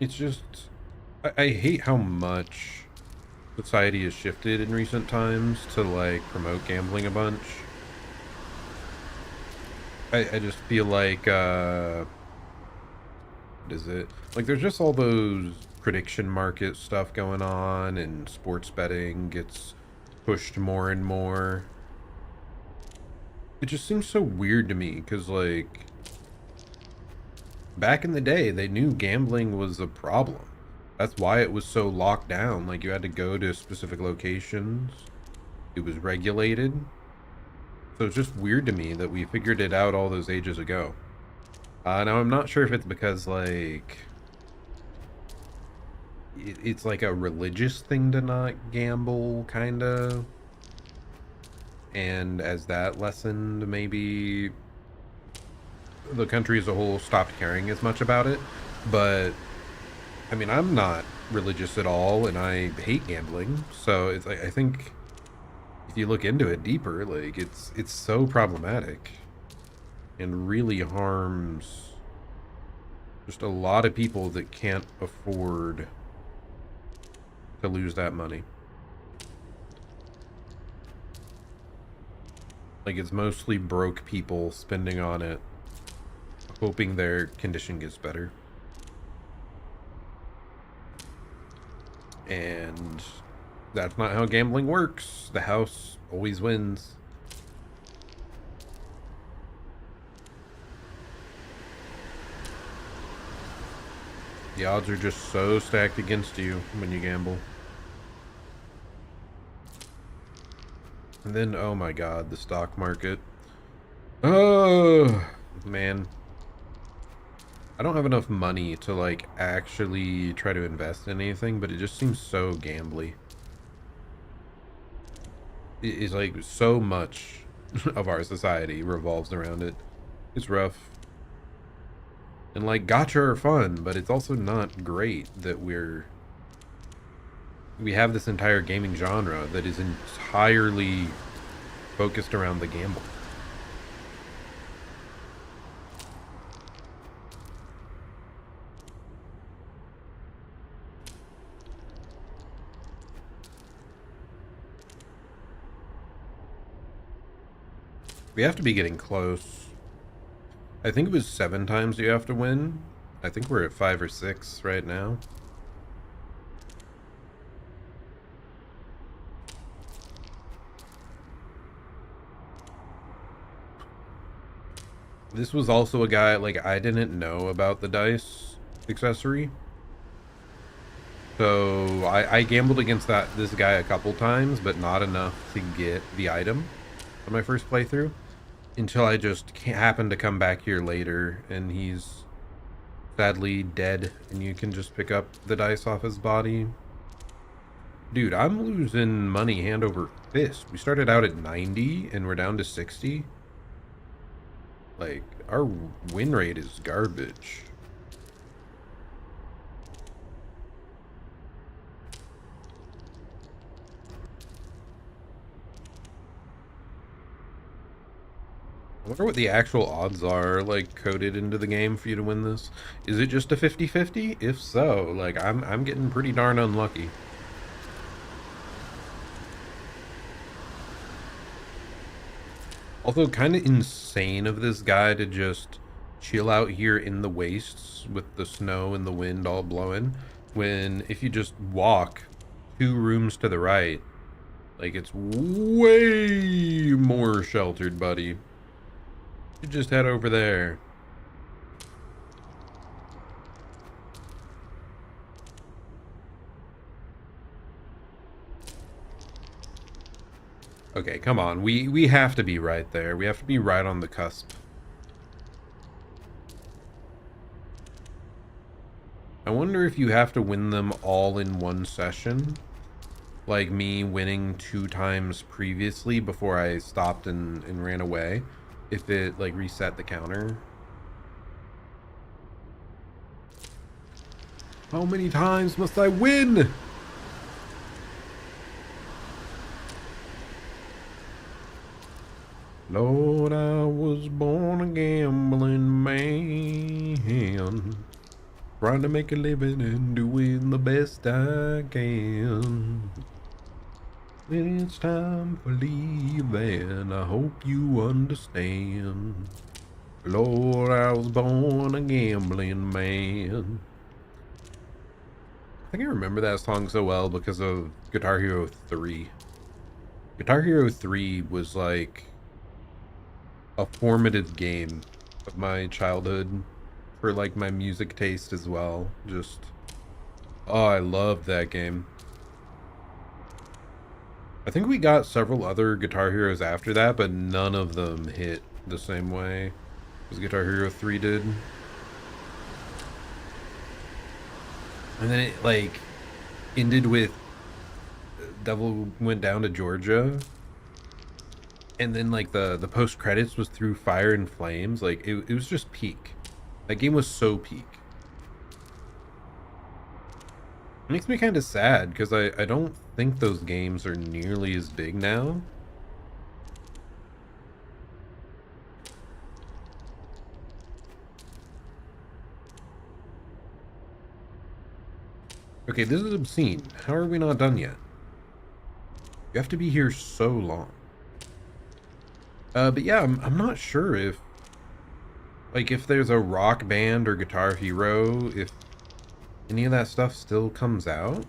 It's just... I hate how much society has shifted in recent times to, like, promote gambling a bunch. I just feel like, what is it? Like, there's just all those prediction market stuff going on, and sports betting gets pushed more and more. It just seems so weird to me, because, like, back in the day, they knew gambling was a problem. That's why it was so locked down. Like, you had to go to specific locations. It was regulated. So it's just weird to me that we figured it out all those ages ago. Now, I'm not sure if it's because, like, it's like a religious thing to not gamble, kind of. And as that lessened, maybe the country as a whole stopped caring as much about it. But, I mean, I'm not religious at all, and I hate gambling. So it's like, I think if you look into it deeper, like, it's so problematic and really harms just a lot of people that can't afford to lose that money. Like, it's mostly broke people spending on it, hoping their condition gets better. And that's not how gambling works. The house always wins. The odds are just so stacked against you when you gamble. And then, oh my god, the stock market. Oh, man. I don't have enough money to, like, actually try to invest in anything, but it just seems so gambly. It's like so much of our society revolves around it. It's rough. And, like, gacha are fun, but it's also not great that we have this entire gaming genre that is entirely focused around the gamble. We have to be getting close. I think it was 7 times you have to win. I think we're at 5 or 6 right now. This was also a guy, like, I didn't know about the dice accessory. So I gambled against this guy a couple times, but not enough to get the item on my first playthrough until I just happened to come back here later, and he's sadly dead, and you can just pick up the dice off his body. Dude, I'm losing money hand over fist. We started out at 90 and we're down to 60. Like, our win rate is garbage. I wonder what the actual odds are, like, coded into the game for you to win this. Is it just a 50-50? If so, like, I'm getting pretty darn unlucky. Also, kind of insane of this guy to just chill out here in the wastes with the snow and the wind all blowing, when if you just walk 2 rooms to the right, like, it's way more sheltered, buddy. You just head over there. Okay, come on. We have to be right there. We have to be right on the cusp. I wonder if you have to win them all in one session. Like me winning 2 times previously before I stopped and ran away. If it, like, reset the counter. How many times must I win? Lord, I was born a gambling man, trying to make a living and doing the best I can. When it's time for leaving, I hope you understand. Lord, I was born a gambling man. I think I remember that song so well because of Guitar Hero 3. Guitar Hero 3 was like a formative game of my childhood for, like, my music taste as well. Just, oh, I loved that game. I think we got several other Guitar Heroes after that, but none of them hit the same way as Guitar Hero 3 did. And then it, like, ended with Devil Went Down to Georgia. And then, like, the post credits was through Fire and Flames. Like, it was just peak. That game was so peak. It makes me kind of sad because I don't think those games are nearly as big now. Okay, this is obscene. How are we not done yet? You have to be here so long. But yeah, I'm not sure if, like, if there's a Rock Band or Guitar Hero, if any of that stuff still comes out.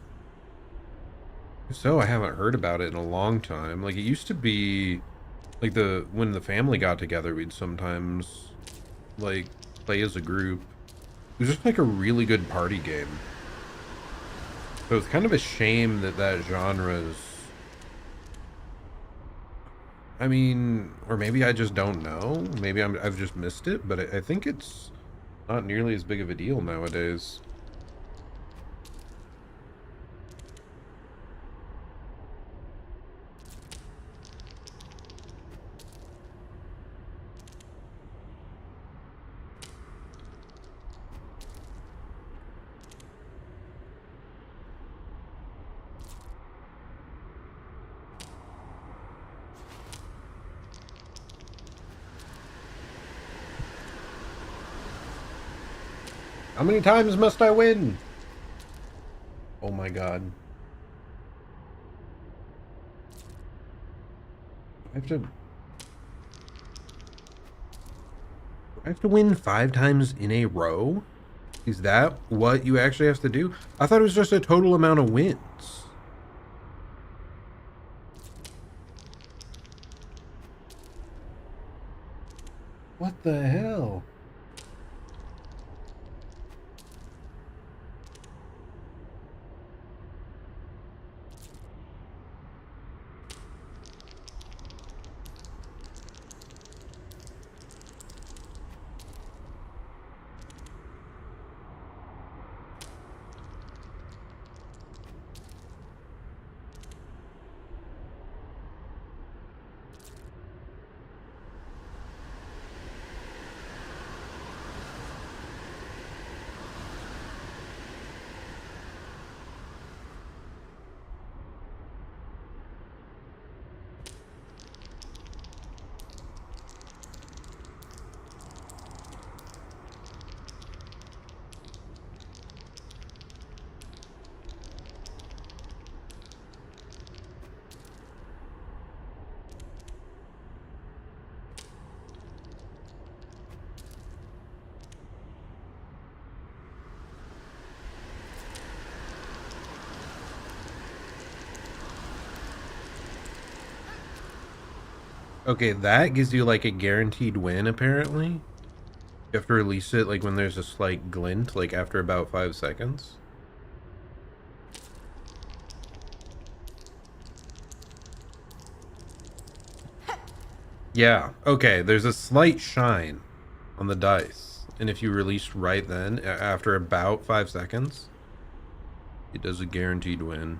If so, I haven't heard about it in a long time. Like, it used to be, like, when the family got together, we'd sometimes, like, play as a group. It was just, like, a really good party game. So it's kind of a shame that that genre is, I mean, or maybe I just don't know. Maybe I've just missed it, but I think it's not nearly as big of a deal nowadays. How many times must I win? Oh my god. I have to win 5 times in a row? Is that what you actually have to do? I thought it was just a total amount of wins. What the hell? Okay, that gives you like a guaranteed win, apparently. You have to release it like when there's a slight glint, like after about 5 seconds. Yeah, okay, there's a slight shine on the dice. And if you release right then, after about 5 seconds, it does a guaranteed win.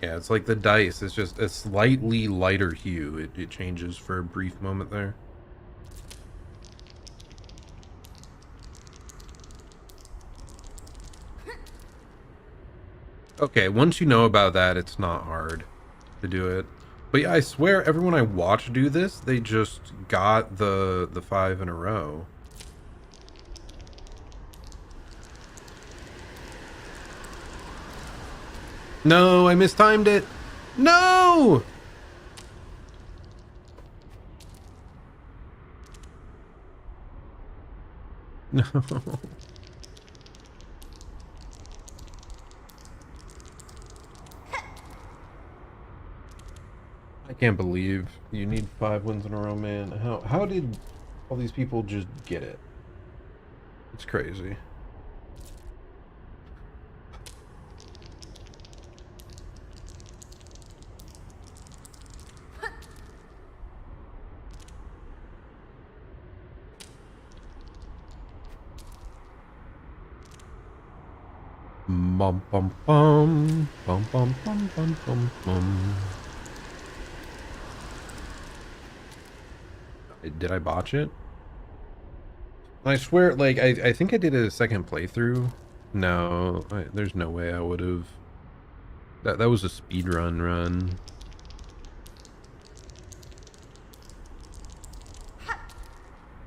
Yeah, it's like the dice. It's just a slightly lighter hue. It changes for a brief moment there. Okay, once you know about that, it's not hard to do it. But yeah, I swear everyone I watch do this, they just got the 5 in a row. No, I mistimed it. No! No. I can't believe you need 5 wins in a row, man. How did all these people just get it? It's crazy. Bum bum bum bum bum bum bum bum bum. Did I botch it? I swear, like, I think I did a second playthrough. No, there's no way I would have. That was a speedrun run.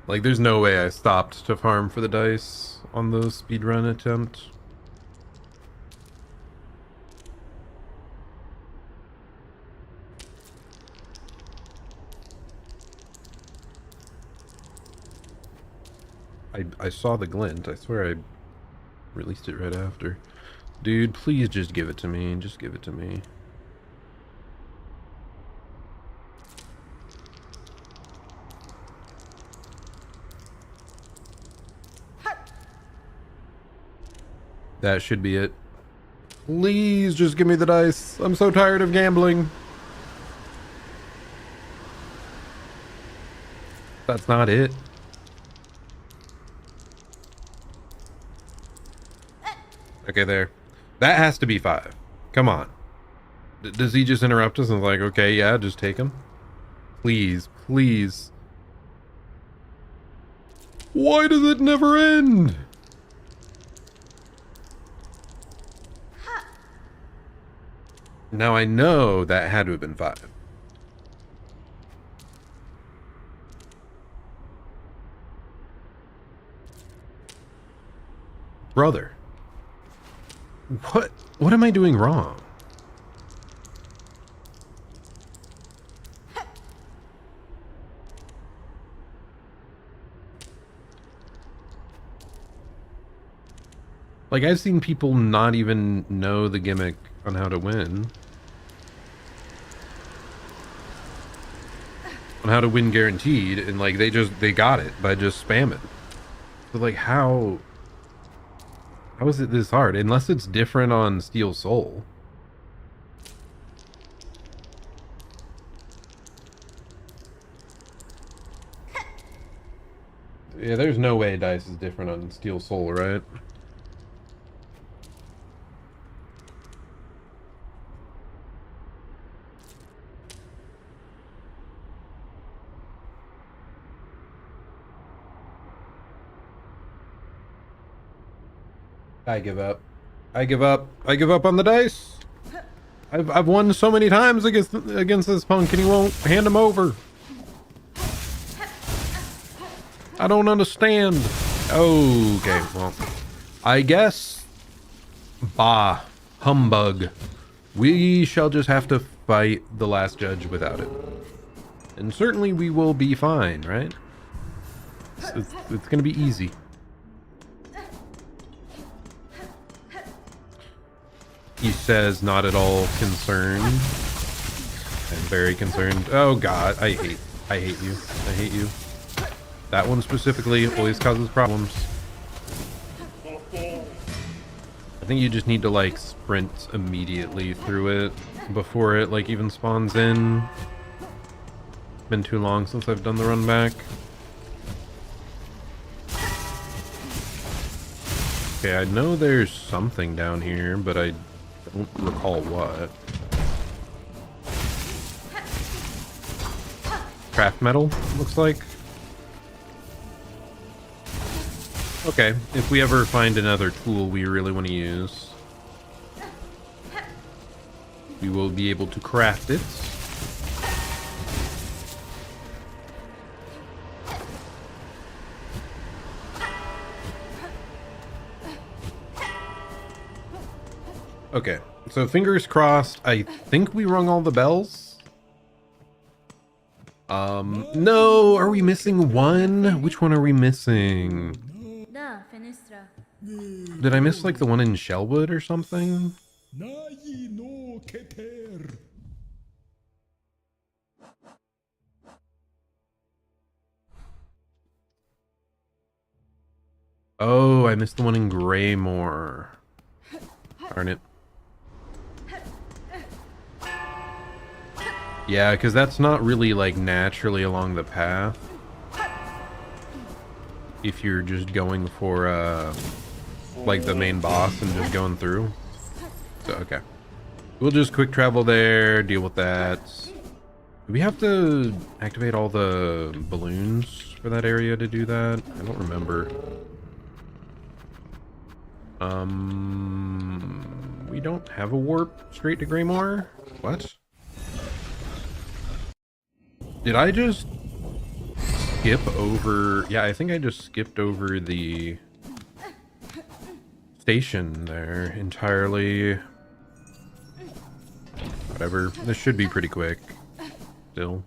Like, there's no way I stopped to farm for the dice on the speedrun attempt. I saw the glint. I swear I released it right after. Dude, please just give it to me. Just give it to me. That should be it. Please just give me the dice. I'm so tired of gambling. That's not it. Okay, there. That has to be 5. Come on. Does he just interrupt us and like, okay, yeah, just take him? Please, please. Why does it never end? Now I know that had to have been 5. Brother. What am I doing wrong? Like, I've seen people not even know the gimmick on how to win. On how to win guaranteed, and like they got it by just spamming. So like how is it this hard? Unless it's different on Steel Soul. Yeah, there's no way dice is different on Steel Soul, right? I give up. I give up. I give up on the dice. I've won so many times against this punk, and he won't hand them over. I don't understand. Okay, well, I guess. Bah, humbug. We shall just have to fight the last judge without it, and certainly we will be fine, right? It's gonna be easy. He says, not at all concerned. I'm very concerned. Oh god, I hate you. I hate you. That one specifically always causes problems. I think you just need to like sprint immediately through it before it like even spawns in. Been too long since I've done the run back. Okay, I know there's something down here, but I don't recall what. Craft metal, looks like. Okay, if we ever find another tool we really want to use, we will be able to craft it. Okay, so fingers crossed. I think we rung all the bells. No, are we missing one? Which one are we missing? Da, Fenestra. Did I miss like the one in Shellwood or something? Oh, I missed the one in Greymore. Darn it. Yeah, because that's not really like naturally along the path. If you're just going for like the main boss and just going through. So okay. We'll just quick travel there, deal with that. Do we have to activate all the balloons for that area to do that? I don't remember. We don't have a warp straight to Greymore? What? Did I just skip over? Yeah, I think I just skipped over the station there entirely. Whatever. This should be pretty quick. Still.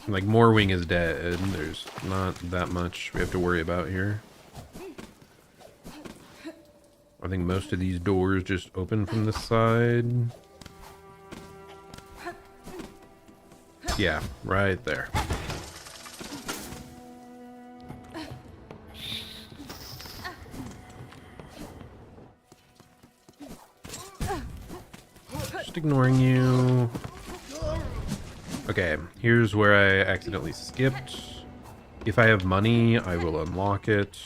Like, Moorwing is dead. There's not that much we have to worry about here. I think most of these doors just open from this side. Yeah, right there. Just ignoring you. Okay, here's where I accidentally skipped. If I have money, I will unlock it.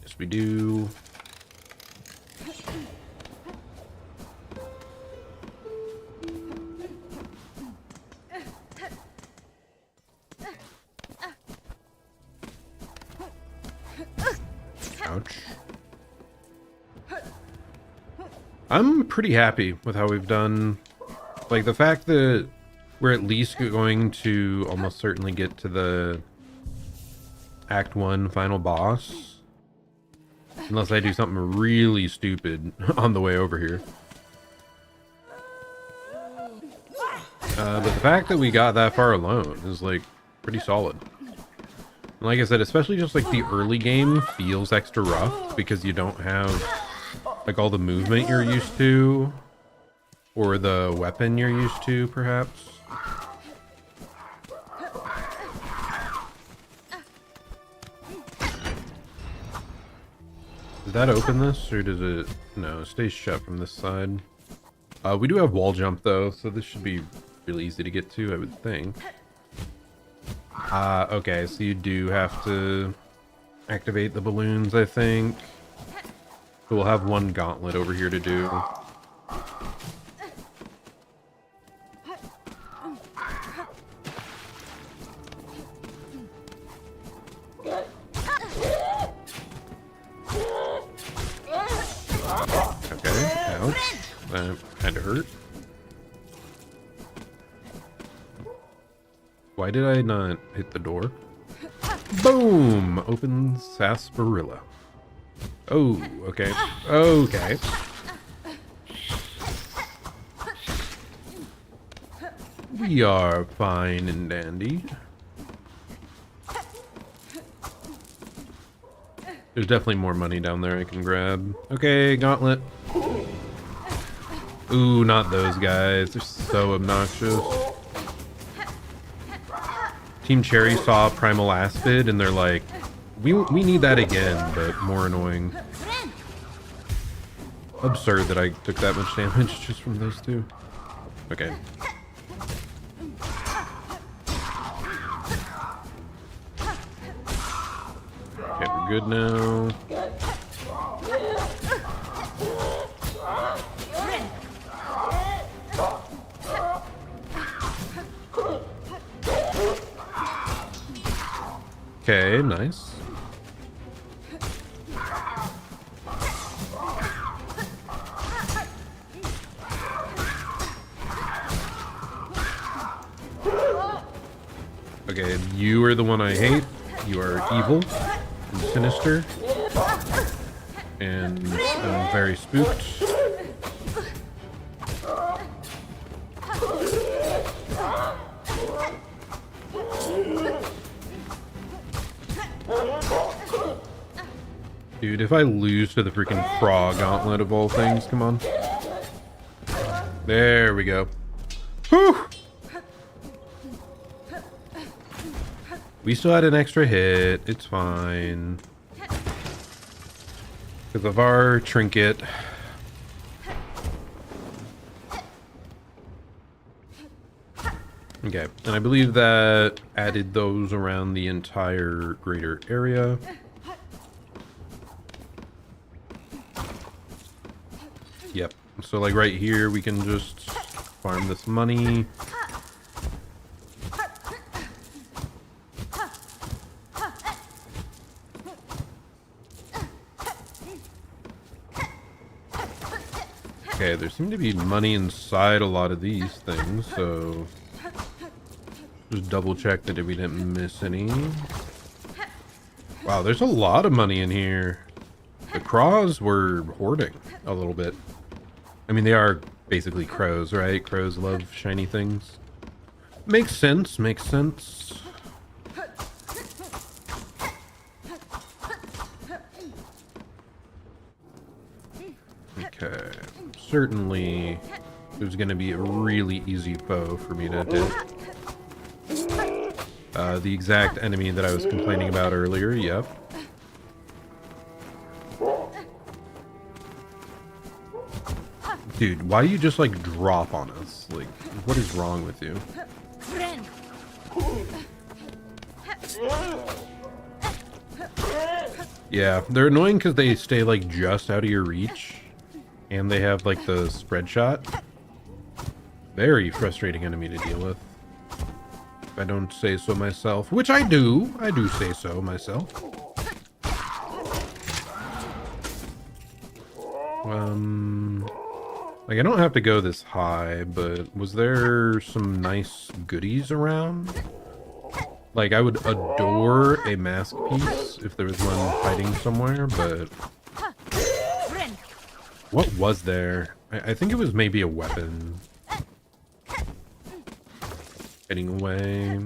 Yes, we do. Ouch. I'm pretty happy with how we've done. Like, the fact that we're at least going to almost certainly get to the Act 1 final boss. Unless I do something really stupid on the way over here. But the fact that we got that far alone is, like, pretty solid. Like I said, especially just like the early game feels extra rough because you don't have like all the movement you're used to or the weapon you're used to, perhaps. Does that open this or does it? No, it stays shut from this side. We do have wall jump though, so this should be really easy to get to, I would think. Okay, so you do have to activate the balloons, I think. So we'll have one gauntlet over here to do. Okay, ouch. That kind of hurt. Why did I not hit the door? Boom! Open sarsaparilla. Oh, okay. Okay. We are fine and dandy. There's definitely more money down there I can grab. Okay, gauntlet. Ooh, not those guys. They're so obnoxious. Team Cherry saw Primal Aspid and they're like, we need that again, but more annoying. Absurd that I took that much damage just from those two. Okay. Okay, we're good now. Okay, nice. Okay, you are the one I hate. You are evil and sinister. And I'm very spooked. Dude, if I lose to the freaking frog gauntlet of all things, come on. There we go. Whew! We still had an extra hit. It's fine. Because of our trinket. Okay, and I believe that added those around the entire greater area. Yep, so like right here we can just farm this money. Okay, there seem to be money inside a lot of these things, so just double check that we didn't miss any. Wow, there's a lot of money in here. The crows were hoarding a little bit. I mean, they are basically crows, right? Crows love shiny things. Makes sense, makes sense. Okay. Certainly, there's going to be a really easy foe for me to hit. The exact enemy that I was complaining about earlier, yep. Dude, why do you just like drop on us? Like, what is wrong with you? Yeah, they're annoying because they stay like just out of your reach. And they have like the spread shot. Very frustrating enemy to deal with. If I don't say so myself, which I do. I do say so myself. Like I don't have to go this high, but was there some nice goodies around? Like I would adore a mask piece if there was one hiding somewhere, but what was there? I think it was maybe a weapon. Getting away.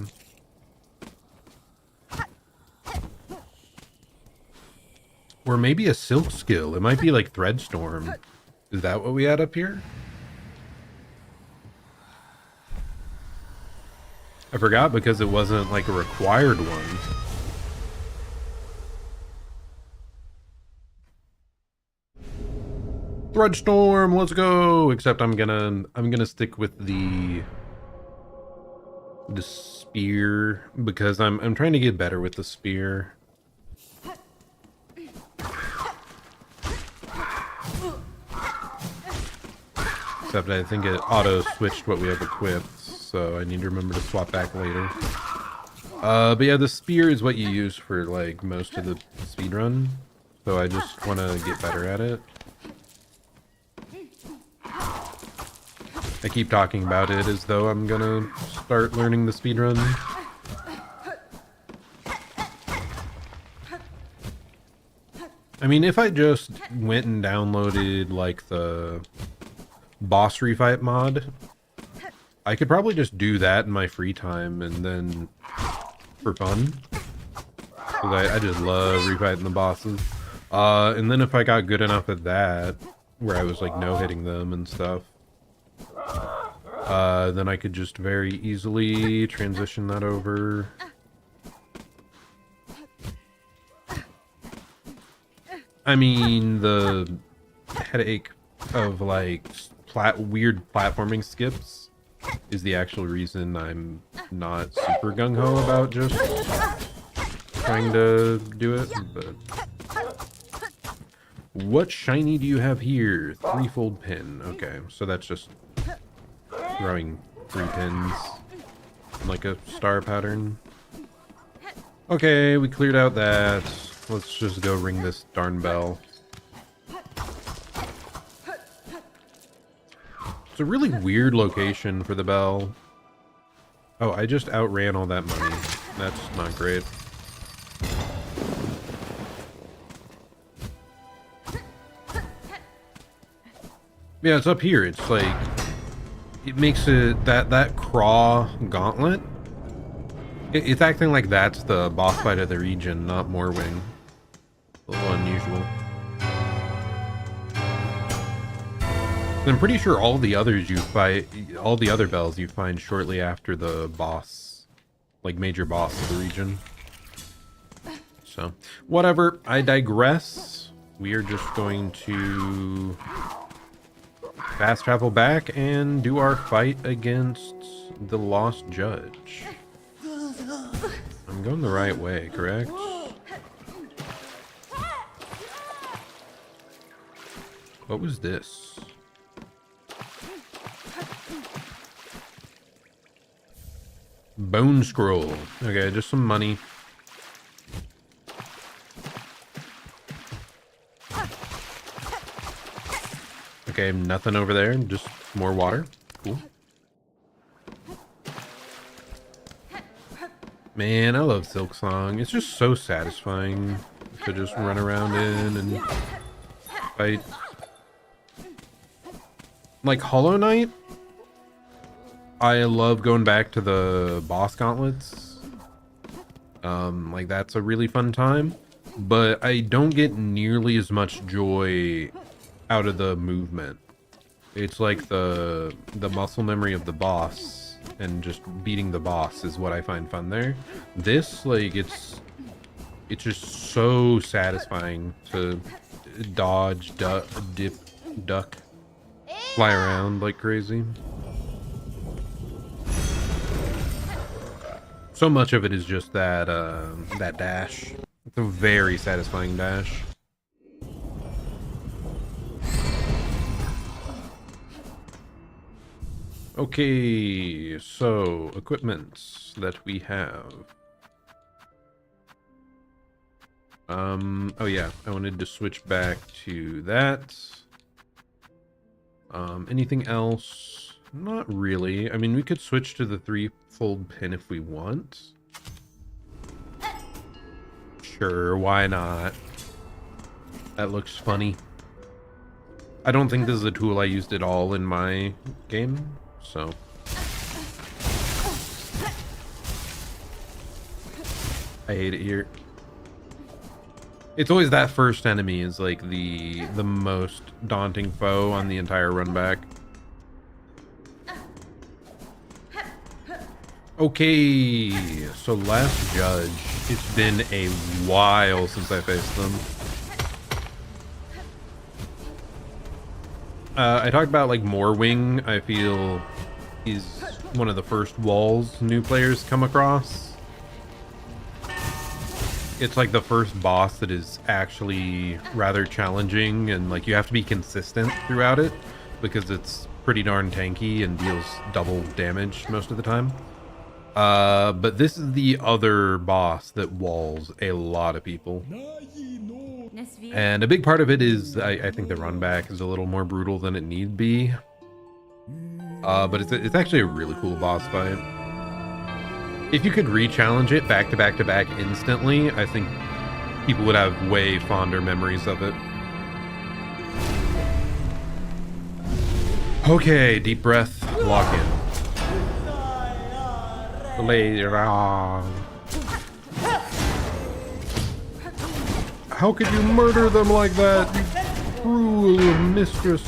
Or maybe a silk skill. It might be like Threadstorm. Is that what we had up here? I forgot because it wasn't like a required one. Threadstorm, let's go! Except I'm gonna stick with the spear because I'm trying to get better with the spear. Except I think it auto switched what we have equipped, so I need to remember to swap back later. But yeah, the spear is what you use for like most of the speedrun, so I just want to get better at it. I keep talking about it as though I'm gonna start learning the speedrun. I mean, if I just went and downloaded like the boss refight mod, I could probably just do that in my free time and then for fun. Because I just love refighting the bosses. And then if I got good enough at that, where I was like no-hitting them and stuff, then I could just very easily transition that over. I mean, the headache of like weird platforming skips is the actual reason I'm not super gung-ho about just trying to do it, but... What shiny do you have here? Threefold pin. Okay, so that's just throwing 3 pins like a star pattern. Okay, we cleared out that. Let's just go ring this darn bell. It's a really weird location for the bell. Oh, I just outran all that money. That's not great. Yeah, it's up here. It's like... It makes it... That craw gauntlet... It's acting like that's the boss fight of the region, not Morwing. A little unusual. I'm pretty sure all the others you fight... All the other bells you find shortly after the boss. Like, major boss of the region. So, whatever. I digress. We are just going to... fast travel back and do our fight against the Lost Judge. I'm going the right way, correct? What was this? Bone scroll. Okay, just some money. Okay, nothing over there, just more water. Cool. Man, I love Silksong. It's just so satisfying to just run around in and fight. Like Hollow Knight, I love going back to the boss gauntlets. Like that's a really fun time, but I don't get nearly as much joy out of the movement. It's like the muscle memory of the boss and just beating the boss is what I find fun there. This, like, it's just so satisfying to dodge, dip, duck, fly around like crazy. So much of it is just that that dash. It's a very satisfying dash. Okay, so equipments that we have. Oh yeah, I wanted to switch back to that. Anything else? Not really. I mean, we could switch to the threefold pin if we want. Sure, why not? That looks funny. I don't think this is a tool I used at all in my game. So I hate it here. It's always that first enemy is like the most daunting foe on the entire run back. Okay, so last judge. It's been a while since I faced them. I talked about like Moorwing. I feel he's one of the first walls new players come across. It's like the first boss that is actually rather challenging, and like you have to be consistent throughout it because it's pretty darn tanky and deals double damage most of the time. But this is the other boss that walls a lot of people. And a big part of it is I think the run back is a little more brutal than it need be. But it's actually a really cool boss fight. If you could re-challenge it back to back to back instantly, I think people would have way fonder memories of it. Okay, deep breath, lock in. Later on. How could you murder them like that, you cruel mistress?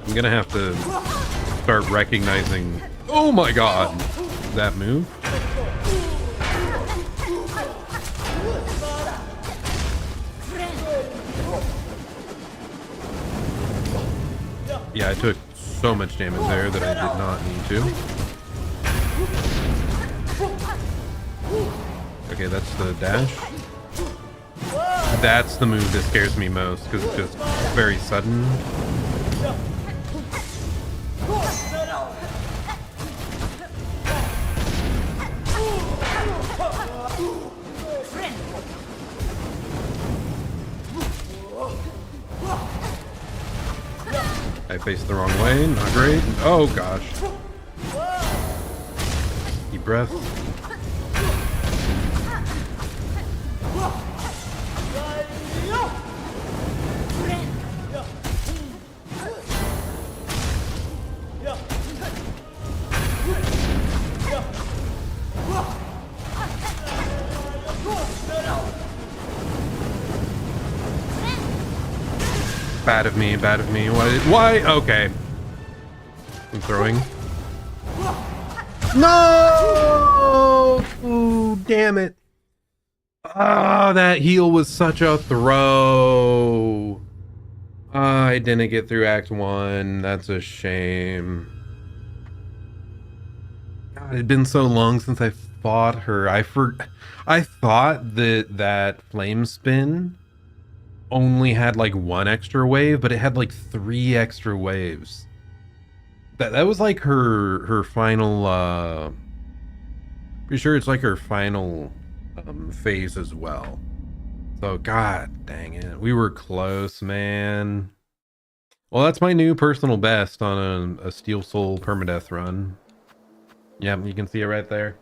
I'm gonna have to start recognizing, oh my god, that move. Yeah, I took so much damage there that I did not need to. Okay, that's the dash. That's the move that scares me most because it's just very sudden. I faced the wrong way, not great. Oh gosh. Deep breath. Bad of me, bad of me. Why? Okay. I'm throwing. No! Ooh, damn it. Ah, that heal was such a throw. I didn't get through Act 1. That's a shame. God, it had been so long since I fought her. I thought that flame spin only had like one extra wave, but it had like 3 extra waves. That was like her final pretty sure it's like her final phase as well. So god dang it. We were close, man. Well, that's my new personal best on a Steel Soul permadeath run. Yeah, you can see it right there.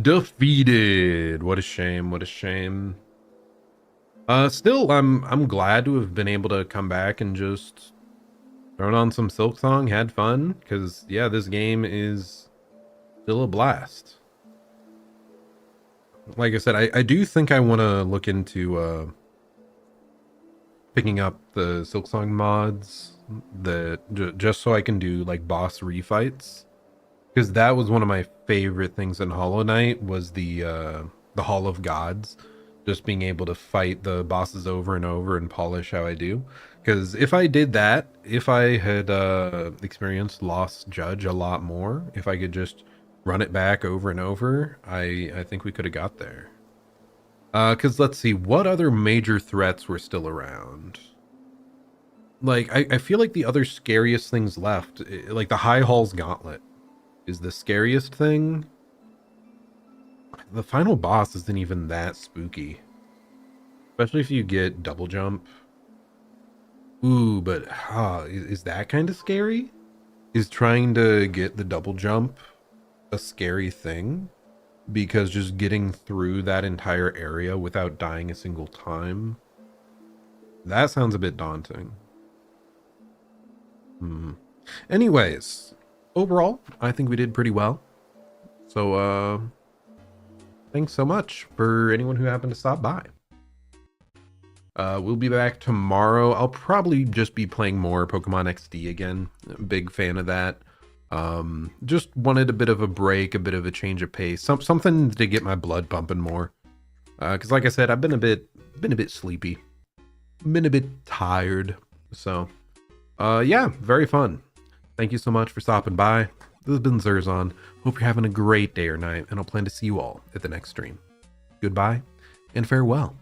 Defeated. What a shame, what a shame. Still, I'm glad to have been able to come back and just thrown on some Silksong, had fun, because yeah, this game is still a blast. Like I said, I do think I want to look into picking up the Silksong mods just so I can do like boss refights, because that was one of my favorite things in Hollow Knight was the Hall of Gods. Just being able to fight the bosses over and over and polish how I do. Because if I did that, if I had experienced Lost Judge a lot more, if I could just run it back over and over, I think we could have got there. Because let's see, what other major threats were still around? Like, I feel like the other scariest things left, like the High Hall's Gauntlet is the scariest thing. The final boss isn't even that spooky. Especially if you get double jump. Ooh, but is that kind of scary? Is trying to get the double jump a scary thing? Because just getting through that entire area without dying a single time, that sounds a bit daunting. Anyways, overall, I think we did pretty well. So, thanks so much for anyone who happened to stop by. We'll be back tomorrow. I'll probably just be playing more Pokemon XD again. Big fan of that. Just wanted a bit of a break, a bit of a change of pace, something to get my blood pumping more. Because like I said, I've been a bit sleepy, been a bit tired. So, yeah, very fun. Thank you so much for stopping by. This has been Zerzon. Hope you're having a great day or night, and I'll plan to see you all at the next stream. Goodbye and farewell.